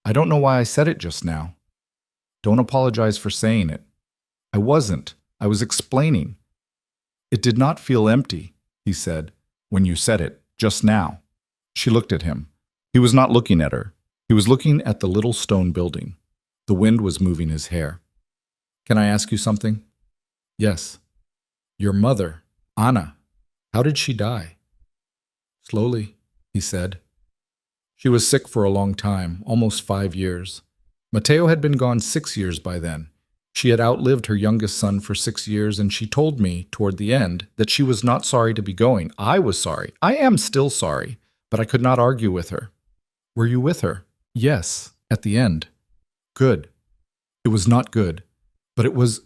I don't know why I said it just now. Don't apologize for saying it. I wasn't. I was explaining. It did not feel empty, he said, when you said it, just now. She looked at him. He was not looking at her. He was looking at the little stone building. The wind was moving his hair. Can I ask you something? Yes. Your mother, Anna, how did she die? Slowly, he said. She was sick for a long time, almost 5 years. Matteo had been gone 6 years by then. She had outlived her youngest son for 6 years, and she told me, toward the end, that she was not sorry to be going. I was sorry. I am still sorry, but I could not argue with her. Were you with her? Yes. At the end, good. It was not good, but it was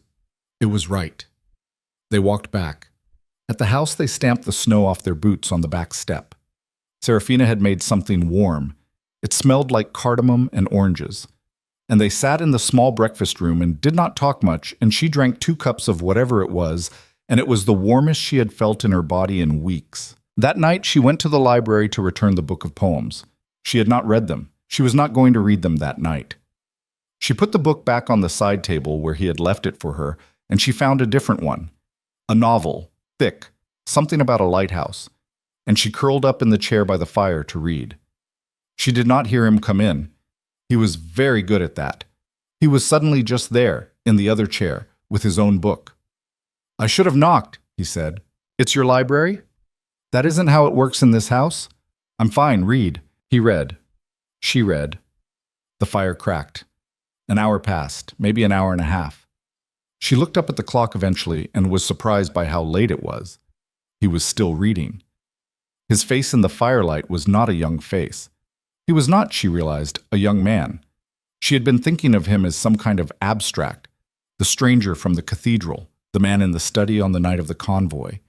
right. They walked back. At the house, they stamped the snow off their boots on the back step. Serafina had made something warm. It smelled like cardamom and oranges. And they sat in the small breakfast room and did not talk much, and she drank 2 cups of whatever it was, and it was the warmest she had felt in her body in weeks. That night, she went to the library to return the book of poems. She had not read them. She was not going to read them that night. She put the book back on the side table where he had left it for her, and she found a different one. A novel, thick, something about a lighthouse, and she curled up in the chair by the fire to read. She did not hear him come in. He was very good at that. He was suddenly just there, in the other chair, with his own book. "I should have knocked," he said. "It's your library? That isn't how it works in this house? I'm fine, read." He read. She read. The fire cracked. An hour passed, maybe an hour and a half. She looked up at the clock eventually and was surprised by how late it was. He was still reading. His face in the firelight was not a young face. He was not, she realized, a young man. She had been thinking of him as some kind of abstract, the stranger from the cathedral, the man in the study on the night of the convoy.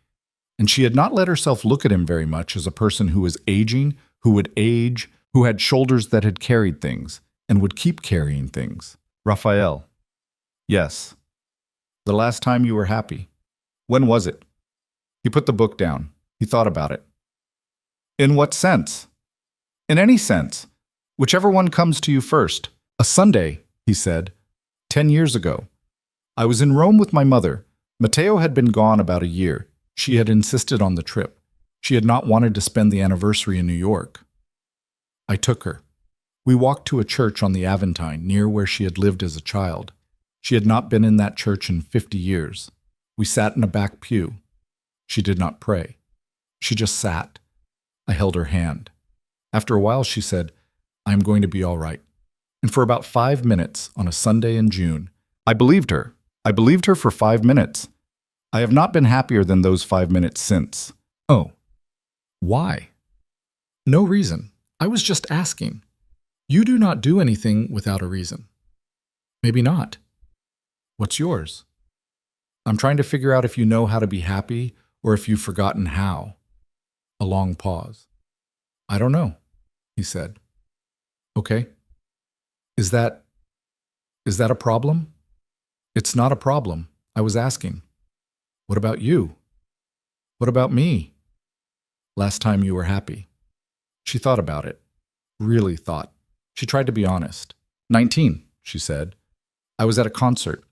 And she had not let herself look at him very much as a person who was aging, who would age, who had shoulders that had carried things, and would keep carrying things. "Raphael." "Yes." "The last time you were happy. When was it?" He put the book down. He thought about it. "In what sense?" "In any sense. Whichever one comes to you first." "A Sunday," he said. 10 years ago. I was in Rome with my mother. Matteo had been gone about a year. She had insisted on the trip. She had not wanted to spend the anniversary in New York. I took her. We walked to a church on the Aventine, near where she had lived as a child. She had not been in that church in 50 years. We sat in a back pew. She did not pray. She just sat. I held her hand. After a while, she said, "I am going to be all right." And for about 5 minutes on a Sunday in June, I believed her. I believed her for 5 minutes. I have not been happier than those 5 minutes since. "Oh, why?" "No reason. I was just asking. You do not do anything without a reason." "Maybe not." "What's yours?" "I'm trying to figure out if you know how to be happy or if you've forgotten how." A long pause. "I don't know," he said. "Okay. Is that a problem?" "It's not a problem. I was asking." "What about you?" "What about me?" "Last time you were happy." She thought about it. Really thought. She tried to be honest. 19, she said. I was at a concert.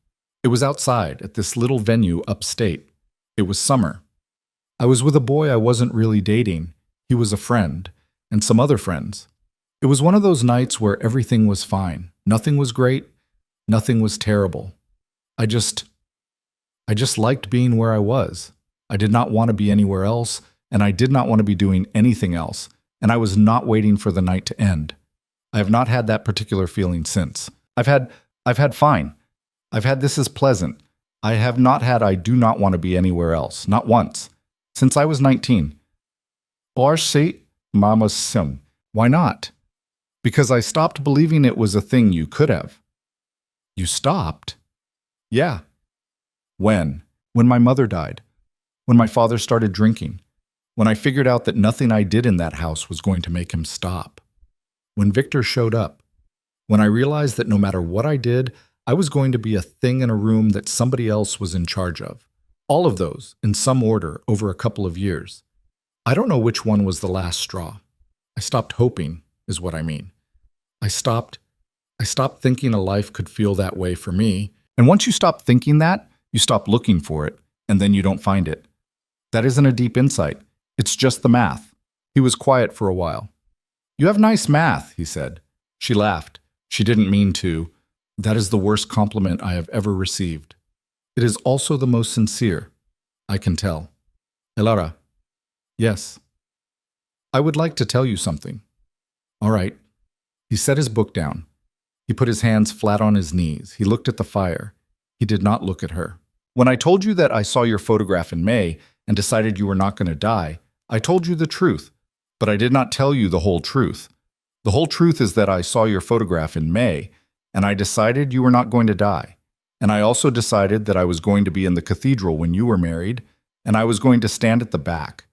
It was outside, at this little venue upstate. It was summer. I was with a boy I wasn't really dating. He was a friend, and some other friends. It was one of those nights where everything was fine. Nothing was great. Nothing was terrible. I just liked being where I was. I did not want to be anywhere else, and I did not want to be doing anything else, and I was not waiting for the night to end. I have not had that particular feeling since. I've had fine. I've had this is pleasant. I have not had I do not want to be anywhere else, not once, since I was 19. Barsi Mama's sim. Why not? Because I stopped believing it was a thing you could have. You stopped? Yeah. When? When my mother died. When my father started drinking. When I figured out that nothing I did in that house was going to make him stop. When Victor showed up. When I realized that no matter what I did, I was going to be a thing in a room that somebody else was in charge of. All of those, in some order, over a couple of years. I don't know which one was the last straw. I stopped hoping, is what I mean. I stopped thinking a life could feel that way for me. And once you stop thinking that, you stop looking for it, and then you don't find it. That isn't a deep insight. It's just the math. He was quiet for a while. You have nice math, he said. She laughed. She didn't mean to. That is the worst compliment I have ever received. It is also the most sincere. I can tell. Elara. Yes. I would like to tell you something. All right. He set his book down. He put his hands flat on his knees. He looked at the fire. He did not look at her. When I told you that I saw your photograph in May and decided you were not going to die, I told you the truth, but I did not tell you the whole truth. The whole truth is that I saw your photograph in May, and I decided you were not going to die. And I also decided that I was going to be in the cathedral when you were married, and I was going to stand at the back,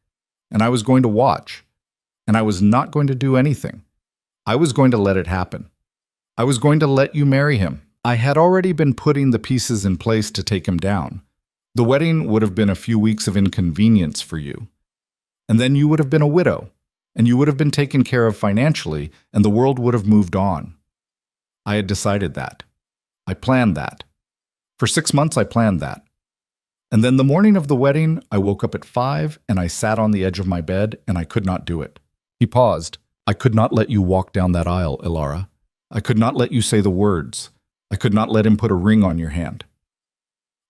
and I was going to watch, and I was not going to do anything. I was going to let it happen. I was going to let you marry him. I had already been putting the pieces in place to take him down. The wedding would have been a few weeks of inconvenience for you. And then you would have been a widow, and you would have been taken care of financially, and the world would have moved on. I had decided that. I planned that. For 6 months, I planned that. And then the morning of the wedding, I woke up at 5, and I sat on the edge of my bed, and I could not do it. He paused. I could not let you walk down that aisle, Ilara. I could not let you say the words. I could not let him put a ring on your hand.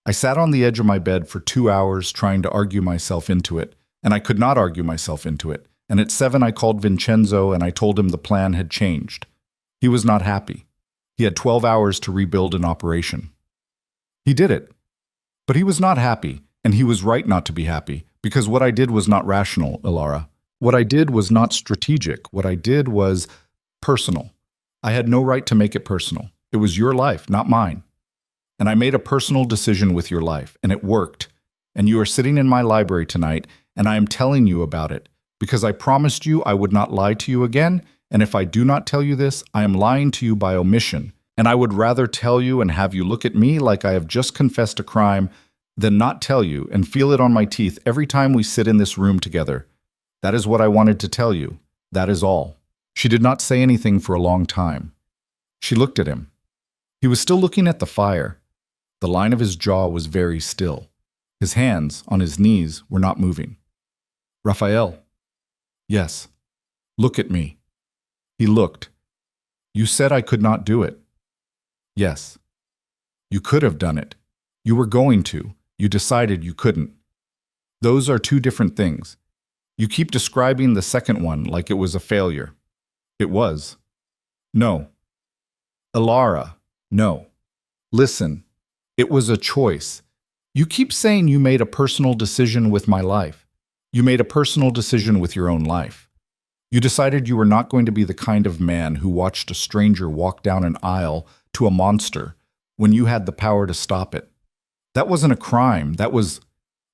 I sat on the edge of my bed for 2 hours trying to argue myself into it, and I could not argue myself into it. And at 7, I called Vincenzo and I told him the plan had changed. He was not happy. He had 12 hours to rebuild an operation. He did it. But he was not happy, and he was right not to be happy, because what I did was not rational, Ilara. What I did was not strategic. What I did was personal. I had no right to make it personal. It was your life, not mine. And I made a personal decision with your life, and it worked. And you are sitting in my library tonight, and I am telling you about it, because I promised you I would not lie to you again, and if I do not tell you this, I am lying to you by omission. And I would rather tell you and have you look at me like I have just confessed a crime than not tell you and feel it on my teeth every time we sit in this room together. That is what I wanted to tell you. That is all. She did not say anything for a long time. She looked at him. He was still looking at the fire. The line of his jaw was very still. His hands, on his knees, were not moving. Raphael. Yes. Look at me. He looked. You said I could not do it. Yes. You could have done it. You were going to. You decided you couldn't. Those are two different things. You keep describing the second one like it was a failure. It was. No. Ilara, no. Listen, it was a choice. You keep saying you made a personal decision with my life. You made a personal decision with your own life. You decided you were not going to be the kind of man who watched a stranger walk down an aisle to a monster when you had the power to stop it. That wasn't a crime. That was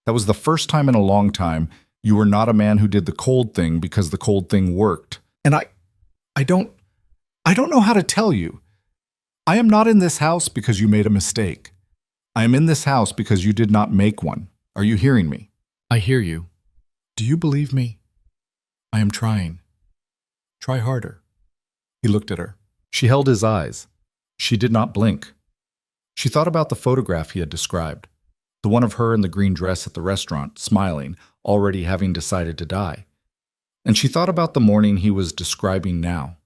the first time in a long time you were not a man who did the cold thing because the cold thing worked. And I don't know how to tell you. I am not in this house because you made a mistake. I am in this house because you did not make one. Are you hearing me? I hear you. Do you believe me? I am trying. Try harder. He looked at her. She held his eyes. She did not blink. She thought about the photograph he had described, the one of her in the green dress at the restaurant, smiling, already having decided to die. And she thought about the morning he was describing now.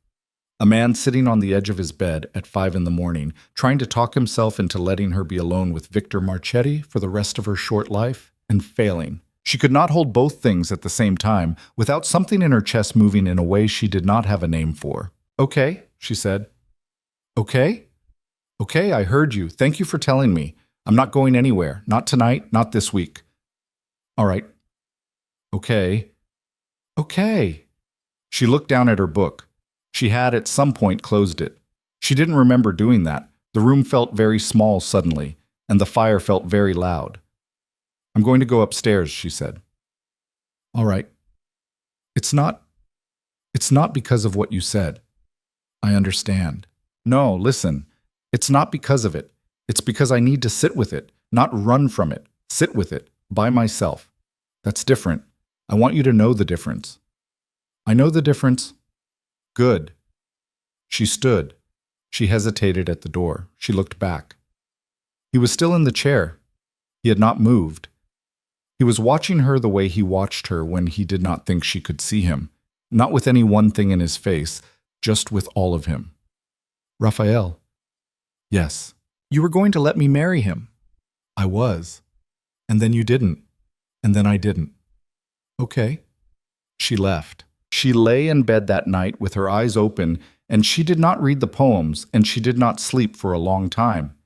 A man sitting on the edge of his bed at 5 in the morning, trying to talk himself into letting her be alone with Victor Marchetti for the rest of her short life, and failing. She could not hold both things at the same time without something in her chest moving in a way she did not have a name for. Okay, she said. Okay? Okay, I heard you. Thank you for telling me. I'm not going anywhere. Not tonight, not this week. All right. Okay. Okay. She looked down at her book. She had at some point closed it. She didn't remember doing that. The room felt very small suddenly, and the fire felt very loud. I'm going to go upstairs, she said. All right. It's not because of what you said. I understand. No, listen. It's not because of it. It's because I need to sit with it, not run from it. Sit with it, by myself. That's different. I want you to know the difference. I know the difference. Good. She stood. She hesitated at the door. She looked back. He was still in the chair. He had not moved. He was watching her the way he watched her when he did not think she could see him, not with any one thing in his face, just with all of him. Raphael. Yes. You were going to let me marry him. I was. And then you didn't. And then I didn't. Okay. She left. She lay in bed that night with her eyes open, and she did not read the poems, and she did not sleep for a long time.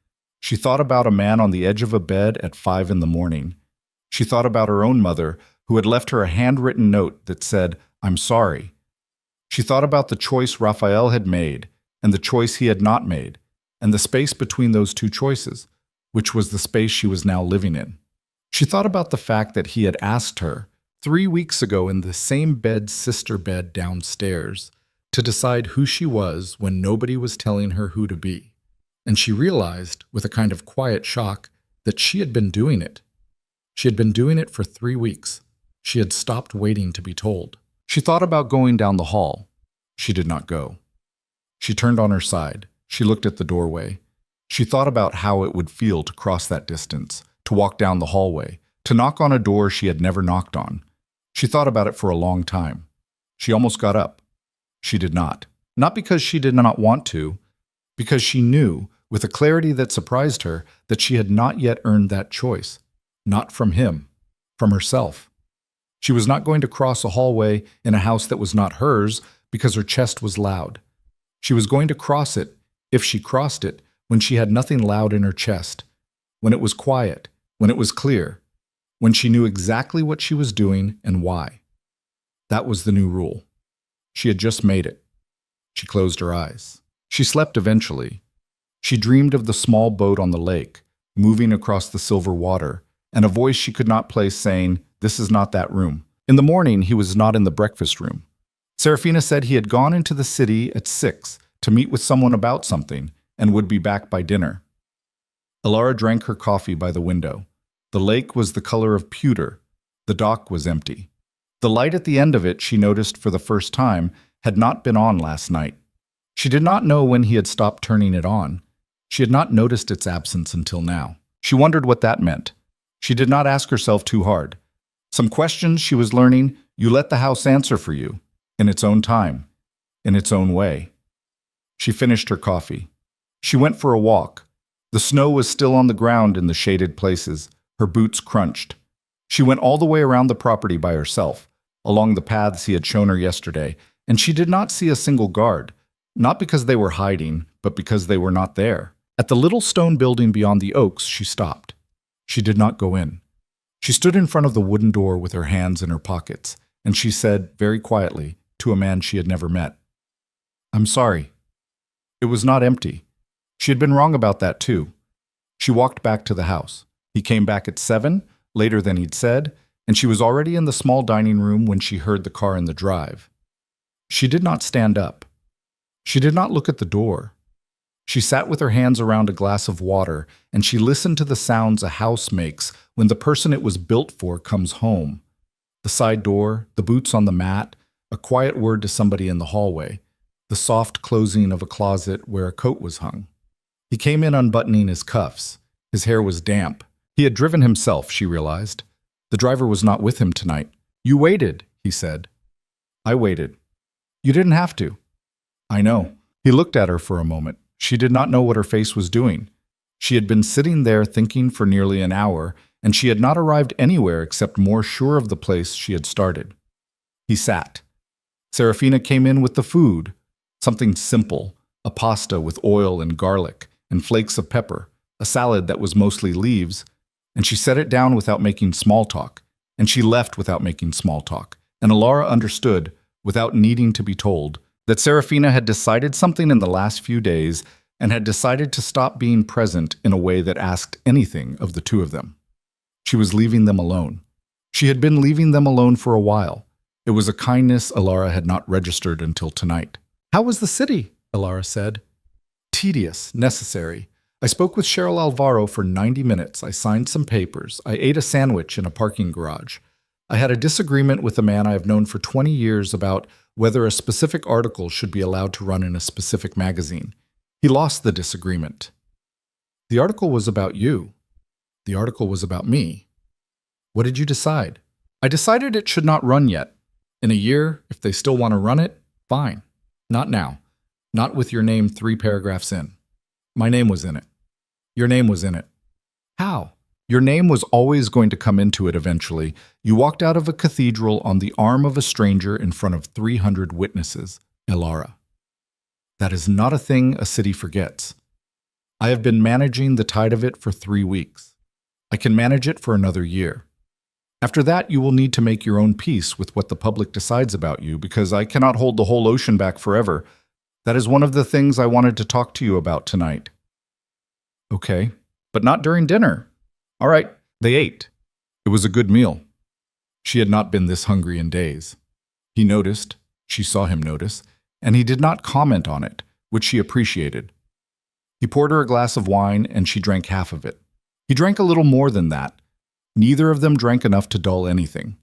She thought about a man on the edge of a bed at 5 in the morning. She thought about her own mother, who had left her a handwritten note that said, I'm sorry. She thought about the choice Raphael had made and the choice he had not made, and the space between those two choices, which was the space she was now living in. She thought about the fact that he had asked her 3 weeks ago in the same bed, sister bed downstairs, to decide who she was when nobody was telling her who to be. And she realized, with a kind of quiet shock, that she had been doing it. She had been doing it for 3 weeks. She had stopped waiting to be told. She thought about going down the hall. She did not go. She turned on her side. She looked at the doorway. She thought about how it would feel to cross that distance, to walk down the hallway, to knock on a door she had never knocked on. She thought about it for a long time. She almost got up. She did not. Not because she did not want to, because she knew, with a clarity that surprised her, that she had not yet earned that choice. Not from him, from herself. She was not going to cross a hallway in a house that was not hers because her chest was loud. She was going to cross it, if she crossed it, when she had nothing loud in her chest, when it was quiet, when it was clear, when she knew exactly what she was doing and why. That was the new rule. She had just made it. She closed her eyes. She slept eventually. She dreamed of the small boat on the lake, moving across the silver water, and a voice she could not place saying, "This is not that room." In the morning, he was not in the breakfast room. Serafina said he had gone into the city at 6 to meet with someone about something and would be back by dinner. Alara drank her coffee by the window. The lake was the color of pewter. The dock was empty. The light at the end of it, she noticed for the first time, had not been on last night. She did not know when he had stopped turning it on. She had not noticed its absence until now. She wondered what that meant. She did not ask herself too hard. Some questions she was learning, you let the house answer for you, in its own time, in its own way. She finished her coffee. She went for a walk. The snow was still on the ground in the shaded places. Her boots crunched. She went all the way around the property by herself, along the paths he had shown her yesterday, and she did not see a single guard, not because they were hiding, but because they were not there. At the little stone building beyond the oaks, she stopped. She did not go in. She stood in front of the wooden door with her hands in her pockets, and she said, very quietly, to a man she had never met, "I'm sorry." It was not empty. She had been wrong about that too. She walked back to the house. He came back at 7, later than he'd said, and she was already in the small dining room when she heard the car in the drive. She did not stand up. She did not look at the door. She sat with her hands around a glass of water, and she listened to the sounds a house makes when the person it was built for comes home. The side door, the boots on the mat, a quiet word to somebody in the hallway, the soft closing of a closet where a coat was hung. He came in unbuttoning his cuffs. His hair was damp. He had driven himself, she realized. The driver was not with him tonight. "You waited," he said. "I waited." "You didn't have to." "I know." He looked at her for a moment. She did not know what her face was doing. She had been sitting there thinking for nearly an hour, and she had not arrived anywhere except more sure of the place she had started. He sat. Serafina came in with the food, something simple, a pasta with oil and garlic and flakes of pepper, a salad that was mostly leaves, and she set it down without making small talk, and she left without making small talk, and Alara understood, without needing to be told, that Serafina had decided something in the last few days and had decided to stop being present in a way that asked anything of the two of them. She was leaving them alone. She had been leaving them alone for a while. It was a kindness Alara had not registered until tonight. "How was the city?" Alara said. "Tedious, necessary. I spoke with Cheryl Alvaro for 90 minutes. I signed some papers. I ate a sandwich in a parking garage. I had a disagreement with a man I have known for 20 years about whether a specific article should be allowed to run in a specific magazine. He lost the disagreement. The article was about you. The article was about me. What did you decide?" "I decided it should not run yet. In a year, if they still want to run it, fine. Not now. Not with your name 3 paragraphs in." "My name was in it." "Your name was in it." "How?" "Your name was always going to come into it eventually. You walked out of a cathedral on the arm of a stranger in front of 300 witnesses, Alara. That is not a thing a city forgets. I have been managing the tide of it for 3 weeks. I can manage it for another year. After that, you will need to make your own peace with what the public decides about you, because I cannot hold the whole ocean back forever. That is one of the things I wanted to talk to you about tonight. Okay, but not during dinner. All right, they ate. It was a good meal. She had not been this hungry in days. He noticed, she saw him notice, and he did not comment on it, which she appreciated. He poured her a glass of wine, and she drank half of it. He drank a little more than that. Neither of them drank enough to dull anything.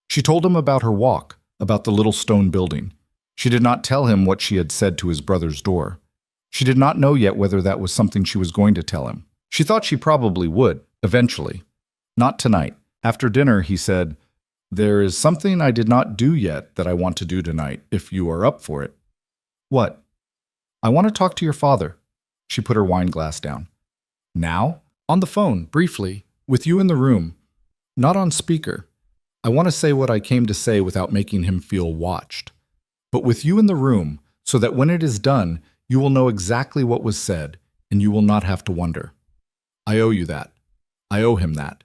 She told him about her walk, about the little stone building. She did not tell him what she had said to his brother's door. She did not know yet whether that was something she was going to tell him. She thought she probably would, eventually. Not tonight. After dinner, he said, "There is something I did not do yet that I want to do tonight, if you are up for it." "What?" "I want to talk to your father." She put her wine glass down. "Now?" "On the phone, briefly, with you in the room. Not on speaker. I want to say what I came to say without making him feel watched. But with you in the room, so that when it is done, you will know exactly what was said, and you will not have to wonder. I owe you that. I owe him that.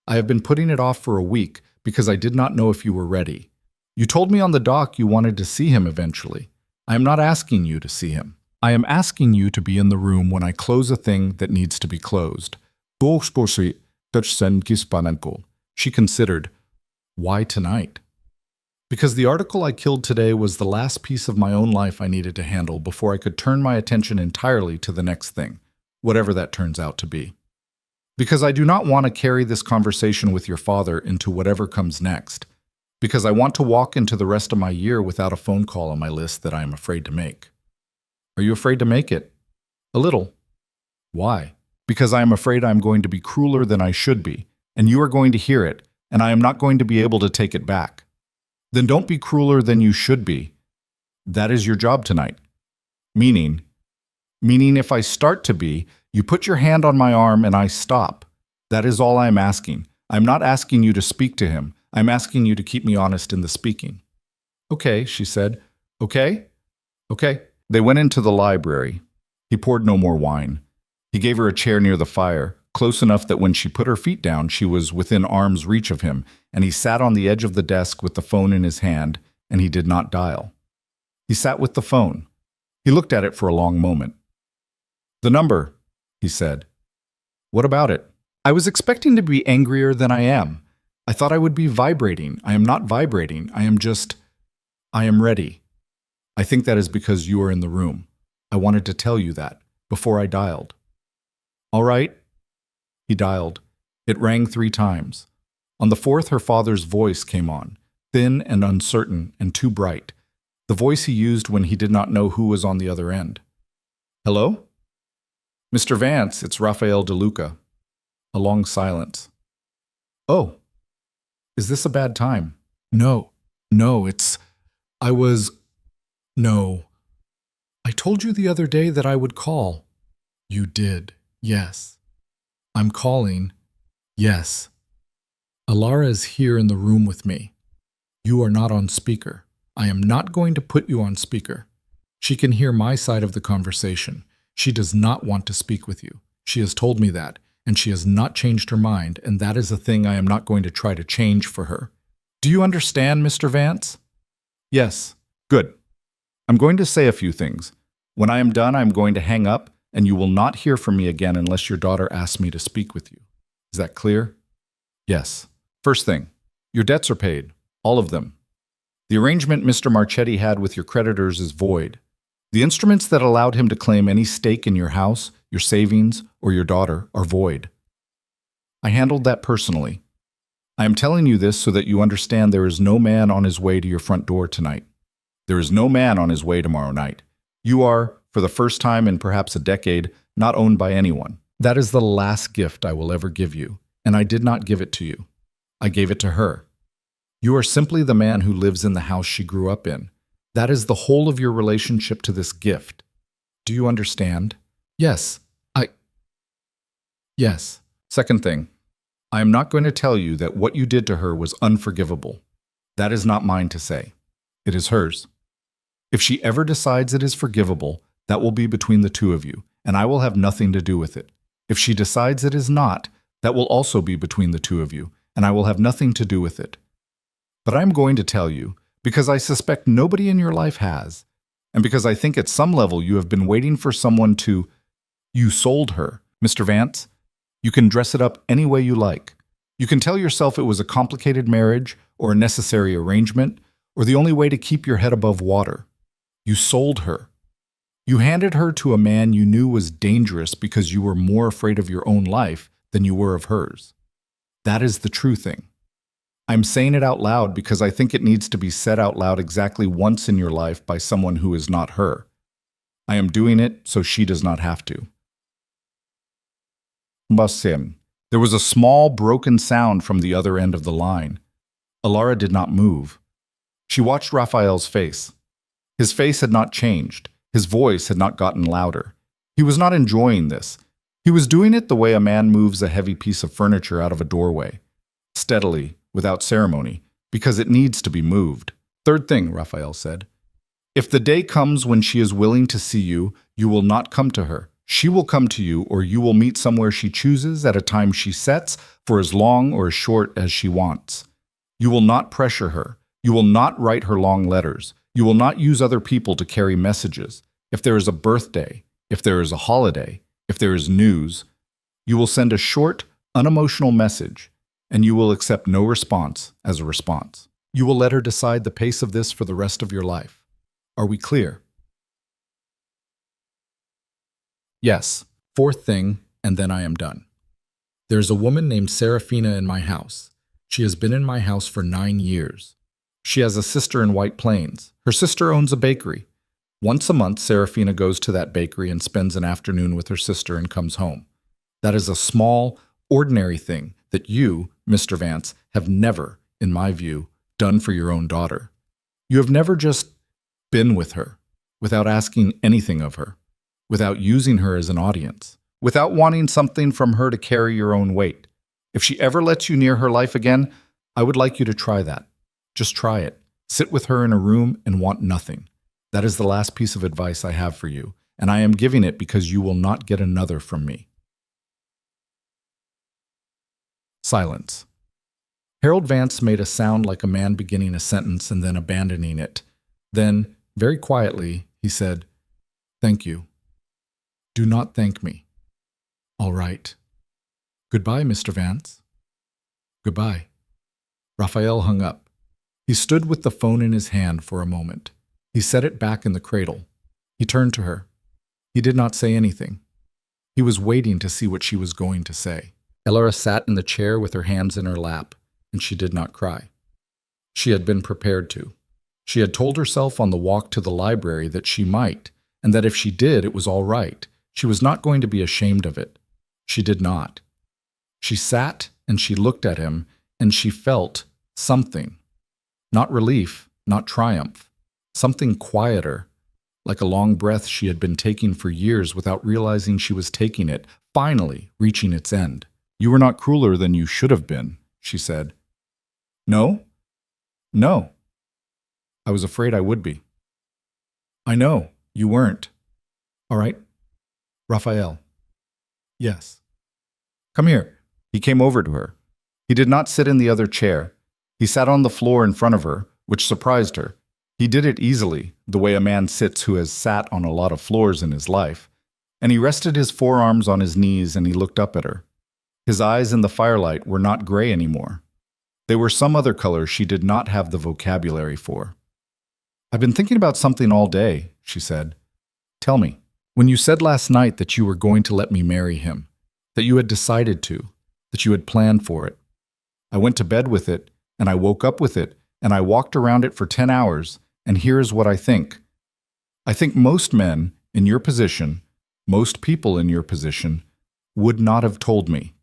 I have been putting it off for a week because I did not know if you were ready. You told me on the dock you wanted to see him eventually. I am not asking you to see him. I am asking you to be in the room when I close a thing that needs to be closed." She considered, "Why tonight?" "Because the article I killed today was the last piece of my own life I needed to handle before I could turn my attention entirely to the next thing, whatever that turns out to be. Because I do not want to carry this conversation with your father into whatever comes next. Because I want to walk into the rest of my year without a phone call on my list that I am afraid to make." "Are you afraid to make it?" "A little." "Why?" "Because I am afraid I am going to be crueler than I should be, and you are going to hear it, and I am not going to be able to take it back." "Then don't be crueler than you should be. That is your job tonight." Meaning if I start to be, you put your hand on my arm and I stop. That is all I am asking. I am not asking you to speak to him. I am asking you to keep me honest in the speaking." "Okay," she said. "Okay? Okay." They went into the library. He poured no more wine. He gave her a chair near the fire, close enough that when she put her feet down, she was within arm's reach of him, and he sat on the edge of the desk with the phone in his hand, and he did not dial. He sat with the phone. He looked at it for a long moment. "The number," he said. "What about it?" "I was expecting to be angrier than I am. I thought I would be vibrating. I am not vibrating. I am ready. I think that is because you are in the room. I wanted to tell you that before I dialed." "All right." He dialed. It rang 3 times. On the 4th, her father's voice came on, thin and uncertain and too bright, the voice he used when he did not know who was on the other end. "Hello?" "Mr. Vance, it's Raphael DeLuca." A long silence. "Oh, is this a bad time?" No, I told you the other day that I would call." "You did, yes." "I'm calling, yes. Alara is here in the room with me. You are not on speaker. I am not going to put you on speaker. She can hear my side of the conversation. She does not want to speak with you. She has told me that, and she has not changed her mind, and that is a thing I am not going to try to change for her. Do you understand, Mr. Vance?" "Yes." "Good. I'm going to say a few things. When I am done, I am going to hang up, and you will not hear from me again unless your daughter asks me to speak with you. Is that clear?" "Yes." "First thing, your debts are paid, all of them. The arrangement Mr. Marchetti had with your creditors is void. The instruments that allowed him to claim any stake in your house, your savings, or your daughter are void. I handled that personally. I am telling you this so that you understand there is no man on his way to your front door tonight. There is no man on his way tomorrow night. You are, for the first time in perhaps a decade, not owned by anyone. That is the last gift I will ever give you, and I did not give it to you. I gave it to her. You are simply the man who lives in the house she grew up in. That is the whole of your relationship to this gift. Do you understand?" "Yes, Yes." "Second thing, I am not going to tell you that what you did to her was unforgivable. That is not mine to say. It is hers. If she ever decides it is forgivable, that will be between the two of you, and I will have nothing to do with it. If she decides it is not, that will also be between the two of you, and I will have nothing to do with it. But I'm going to tell you, because I suspect nobody in your life has, and because I think at some level you have been waiting for someone to... You sold her, Mr. Vance. You can dress it up any way you like. You can tell yourself it was a complicated marriage or a necessary arrangement or the only way to keep your head above water. You sold her. You handed her to a man you knew was dangerous because you were more afraid of your own life than you were of hers. That is the true thing. I'm saying it out loud because I think it needs to be said out loud exactly once in your life by someone who is not her. I am doing it so she does not have to. Basim. There was a small, broken sound from the other end of the line. Alara did not move. She watched Raphael's face. His face had not changed. His voice had not gotten louder. He was not enjoying this. He was doing it the way a man moves a heavy piece of furniture out of a doorway, steadily, without ceremony, because it needs to be moved. Third thing, Raphael said. If the day comes when she is willing to see you, you will not come to her. She will come to you, or you will meet somewhere she chooses at a time she sets for as long or as short as she wants. You will not pressure her. You will not write her long letters. You will not use other people to carry messages. If there is a birthday, if there is a holiday, if there is news, you will send a short, unemotional message, and you will accept no response as a response. You will let her decide the pace of this for the rest of your life. Are we clear? Yes. Fourth thing, and then I am done. There's a woman named Serafina in my house. She has been in my house for 9 years. She has a sister in White Plains. Her sister owns a bakery. Once a month, Serafina goes to that bakery and spends an afternoon with her sister and comes home. That is a small, ordinary thing that you, Mr. Vance, have never, in my view, done for your own daughter. You have never just been with her, without asking anything of her, without using her as an audience, without wanting something from her to carry your own weight. If she ever lets you near her life again, I would like you to try that. Just try it. Sit with her in a room and want nothing. That is the last piece of advice I have for you, and I am giving it because you will not get another from me. Silence. Harold Vance made a sound like a man beginning a sentence and then abandoning it. Then, very quietly, he said, "Thank you. Do not thank me. All right. Goodbye, Mr. Vance." Goodbye. Raphael hung up. He stood with the phone in his hand for a moment. He set it back in the cradle. He turned to her. He did not say anything. He was waiting to see what she was going to say. Elara sat in the chair with her hands in her lap, and she did not cry. She had been prepared to. She had told herself on the walk to the library that she might, and that if she did, it was all right. She was not going to be ashamed of it. She did not. She sat and she looked at him, and she felt something. Not relief, not triumph. Something quieter, like a long breath she had been taking for years without realizing she was taking it, finally reaching its end. "You were not crueler than you should have been," she said. "No? No. I was afraid I would be." "I know, you weren't." "All right. Raphael." "Yes." "Come here." He came over to her. He did not sit in the other chair. He sat on the floor in front of her, which surprised her. He did it easily, the way a man sits who has sat on a lot of floors in his life. And he rested his forearms on his knees and he looked up at her. His eyes in the firelight were not gray anymore. They were some other color she did not have the vocabulary for. "I've been thinking about something all day," she said. "Tell me, when you said last night that you were going to let me marry him, that you had decided to, that you had planned for it. I went to bed with it, and I woke up with it, and I walked around it for 10 hours, and here is what I think. I think most men in your position, most people in your position, would not have told me.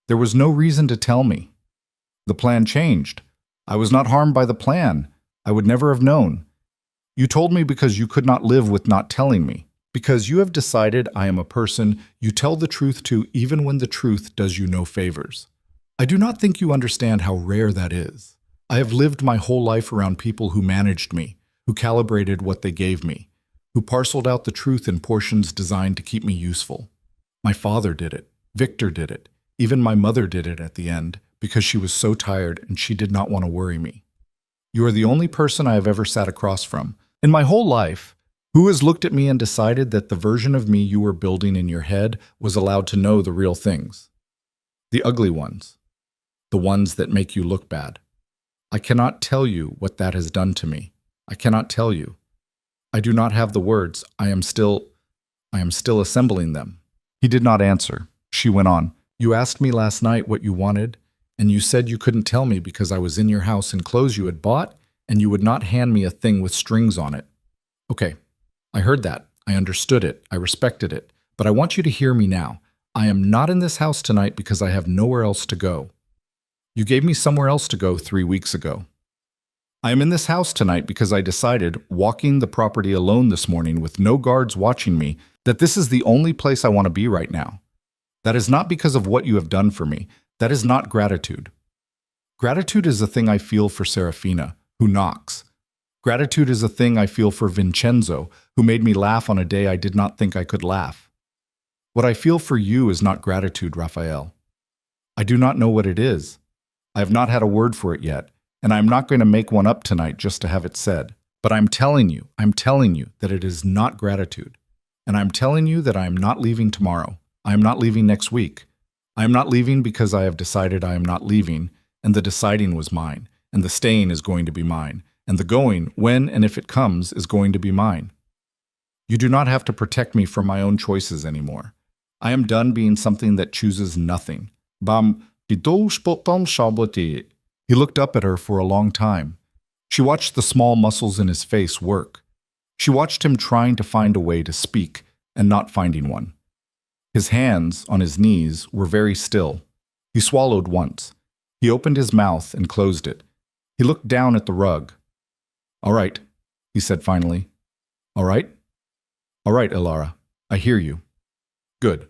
There was no reason to tell me. The plan changed. I was not harmed by the plan. I would never have known. You told me because you could not live with not telling me. Because you have decided I am a person you tell the truth to even when the truth does you no favors. I do not think you understand how rare that is. I have lived my whole life around people who managed me, who calibrated what they gave me, who parceled out the truth in portions designed to keep me useful. My father did it. Victor did it. Even my mother did it at the end, because she was so tired and she did not want to worry me. You are the only person I have ever sat across from. In my whole life, who has looked at me and decided that the version of me you were building in your head was allowed to know the real things? The ugly ones. The ones that make you look bad. I cannot tell you what that has done to me. I cannot tell you. I do not have the words. I am still assembling them. He did not answer. She went on. You asked me last night what you wanted, and you said you couldn't tell me because I was in your house in clothes you had bought, and you would not hand me a thing with strings on it. Okay, I heard that. I understood it. I respected it. But I want you to hear me now. I am not in this house tonight because I have nowhere else to go. You gave me somewhere else to go 3 weeks ago. I am in this house tonight because I decided, walking the property alone this morning with no guards watching me, that this is the only place I want to be right now. That is not because of what you have done for me. That is not gratitude. Gratitude is a thing I feel for Serafina, who knocks. Gratitude is a thing I feel for Vincenzo, who made me laugh on a day I did not think I could laugh. What I feel for you is not gratitude, Raphael. I do not know what it is. I have not had a word for it yet, and I am not going to make one up tonight just to have it said. But I'm telling you that it is not gratitude. And I'm telling you that I am not leaving tomorrow. I am not leaving next week. I am not leaving because I have decided I am not leaving, and the deciding was mine, and the staying is going to be mine, and the going, when and if it comes, is going to be mine. You do not have to protect me from my own choices anymore. I am done being something that chooses nothing. He looked up at her for a long time. She watched the small muscles in his face work. She watched him trying to find a way to speak and not finding one. His hands, on his knees, were very still. He swallowed once. He opened his mouth and closed it. He looked down at the rug. All right, he said finally. All right? All right, Ilara. I hear you. Good.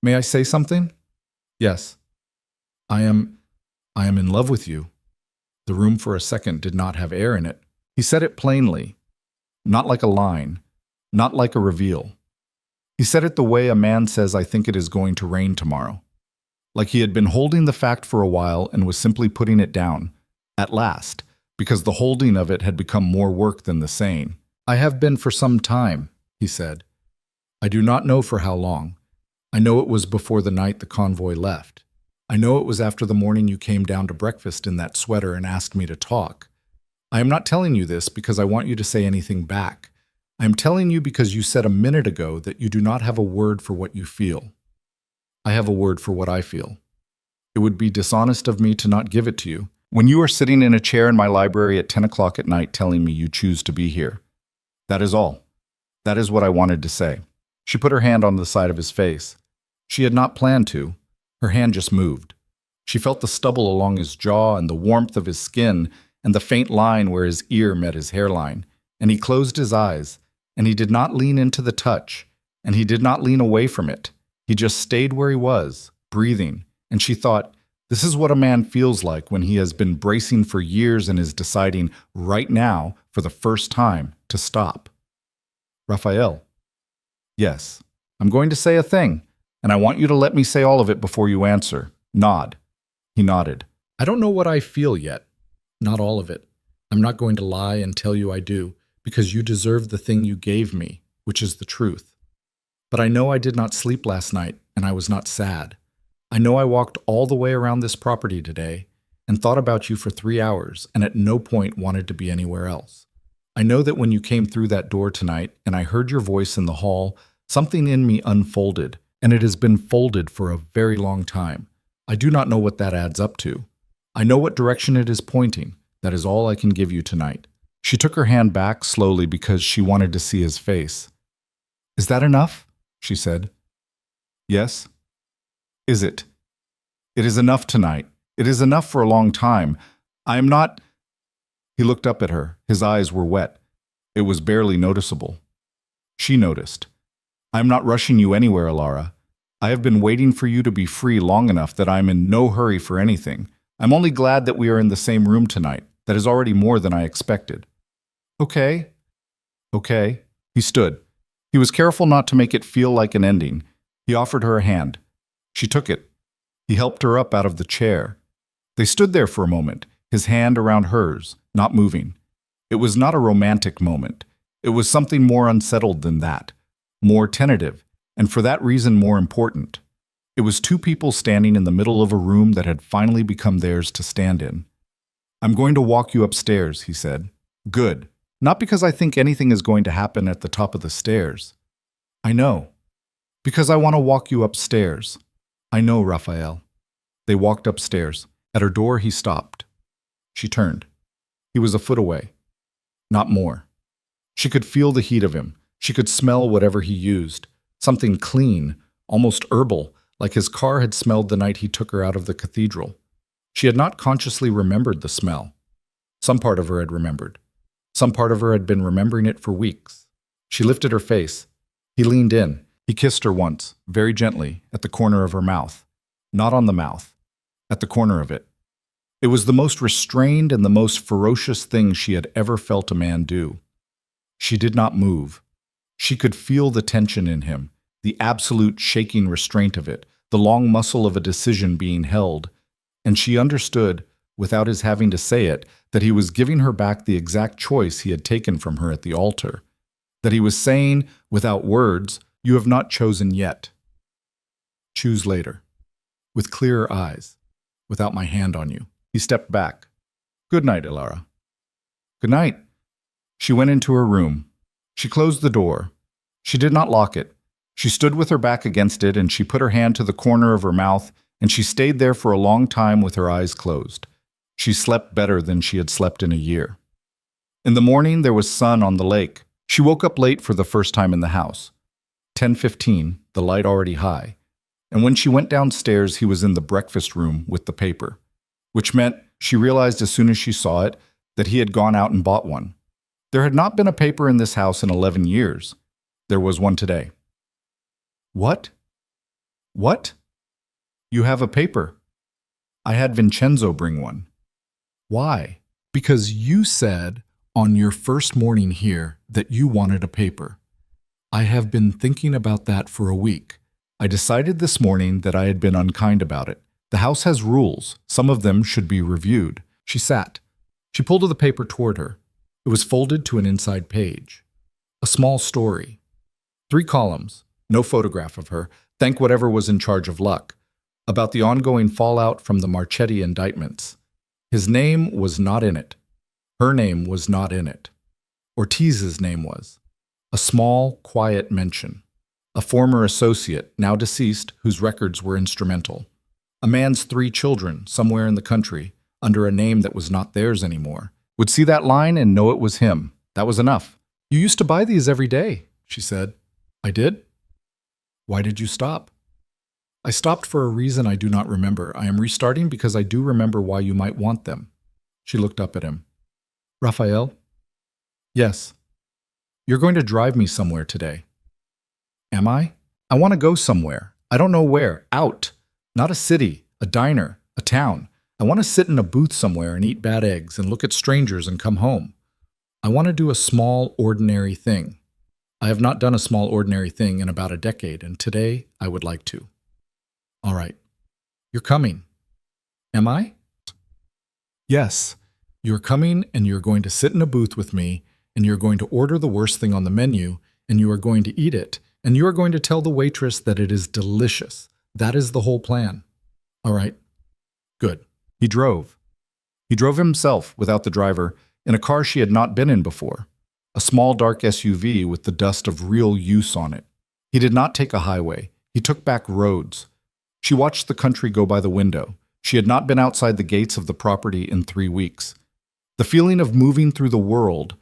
May I say something? Yes. I am in love with you. The room for a second did not have air in it. He said it plainly, not like a line, not like a reveal. He said it the way a man says, I think it is going to rain tomorrow. Like he had been holding the fact for a while and was simply putting it down, at last, because the holding of it had become more work than the saying. I have been for some time, he said. I do not know for how long. I know it was before the night the convoy left. I know it was after the morning you came down to breakfast in that sweater and asked me to talk. I am not telling you this because I want you to say anything back. I am telling you because you said a minute ago that you do not have a word for what you feel. I have a word for what I feel. It would be dishonest of me to not give it to you. When you are sitting in a chair in my library at 10 o'clock at night telling me you choose to be here. That is all. That is what I wanted to say. She put her hand on the side of his face. She had not planned to. Her hand just moved. She felt the stubble along his jaw and the warmth of his skin and the faint line where his ear met his hairline. And he closed his eyes, and he did not lean into the touch, and he did not lean away from it. He just stayed where he was, breathing, and she thought, this is what a man feels like when he has been bracing for years and is deciding right now, for the first time, to stop. Raphael. Yes, I'm going to say a thing, and I want you to let me say all of it before you answer. Nod. He nodded. I don't know what I feel yet. Not all of it. I'm not going to lie and tell you I do, because you deserve the thing you gave me, which is the truth. But I know I did not sleep last night, and I was not sad. I know I walked all the way around this property today and thought about you for 3 hours and at no point wanted to be anywhere else. I know that when you came through that door tonight and I heard your voice in the hall, something in me unfolded, and it has been folded for a very long time. I do not know what that adds up to. I know what direction it is pointing. That is all I can give you tonight. She took her hand back slowly because she wanted to see his face. Is that enough? She said. Yes. Is it? It is enough tonight. It is enough for a long time. I am not... He looked up at her. His eyes were wet. It was barely noticeable. She noticed. I am not rushing you anywhere, Ilara. I have been waiting for you to be free long enough that I am in no hurry for anything. I'm only glad that we are in the same room tonight. That is already more than I expected. Okay. Okay. He stood. He was careful not to make it feel like an ending. He offered her a hand. She took it. He helped her up out of the chair. They stood there for a moment, his hand around hers, not moving. It was not a romantic moment. It was something more unsettled than that, more tentative, and for that reason more important. It was two people standing in the middle of a room that had finally become theirs to stand in. "I'm going to walk you upstairs," he said. "Good. Not because I think anything is going to happen at the top of the stairs. I know. Because I want to walk you upstairs. I know, Raphael." They walked upstairs. At her door, he stopped. She turned. He was a foot away. Not more. She could feel the heat of him. She could smell whatever he used. Something clean, almost herbal, like his car had smelled the night he took her out of the cathedral. She had not consciously remembered the smell. Some part of her had remembered. Some part of her had been remembering it for weeks. She lifted her face. He leaned in. He kissed her once, very gently, at the corner of her mouth. Not on the mouth. At the corner of it. It was the most restrained and the most ferocious thing she had ever felt a man do. She did not move. She could feel the tension in him, the absolute shaking restraint of it, the long muscle of a decision being held, and she understood, without his having to say it, that he was giving her back the exact choice he had taken from her at the altar, that he was saying, without words, "You have not chosen yet. Choose later, with clearer eyes, without my hand on you." He stepped back. "Good night, Ilara." "Good night." She went into her room. She closed the door. She did not lock it. She stood with her back against it, and she put her hand to the corner of her mouth, and she stayed there for a long time with her eyes closed. She slept better than she had slept in a year. In the morning, there was sun on the lake. She woke up late for the first time in the house. 10:15, the light already high. And when she went downstairs, he was in the breakfast room with the paper, which meant, she realized as soon as she saw it, that he had gone out and bought one. There had not been a paper in this house in 11 years. There was one today. "What? What? You have a paper. I had Vincenzo bring one." "Why?" "Because you said on your first morning here that you wanted a paper. I have been thinking about that for a week. I decided this morning that I had been unkind about it. The house has rules. Some of them should be reviewed." She sat. She pulled the paper toward her. It was folded to an inside page. A small story. 3 columns. No photograph of her. Thank whatever was in charge of luck. About the ongoing fallout from the Marchetti indictments. His name was not in it. Her name was not in it. Ortiz's name was. A small, quiet mention. A former associate, now deceased, whose records were instrumental. A man's 3 children, somewhere in the country, under a name that was not theirs anymore, would see that line and know it was him. That was enough. "You used to buy these every day," she said. "I did?" "Why did you stop?" "I stopped for a reason I do not remember. I am restarting because I do remember why you might want them." She looked up at him. "Raphael?" "Yes." "You're going to drive me somewhere today." "Am I?" "I want to go somewhere. I don't know where. Out. Not a city, a diner, a town. I want to sit in a booth somewhere and eat bad eggs and look at strangers and come home. I want to do a small, ordinary thing. I have not done a small, ordinary thing in about a decade, and today I would like to." "All right. You're coming." "Am I?" "Yes. You're coming, and you're going to sit in a booth with me, and you're going to order the worst thing on the menu, and you are going to eat it, and you are going to tell the waitress that it is delicious. That is the whole plan." "All right. Good." He drove. He drove himself, without the driver, in a car she had not been in before. A small dark SUV with the dust of real use on it. He did not take a highway. He took back roads. She watched the country go by the window. She had not been outside the gates of the property in 3 weeks. The feeling of moving through the world,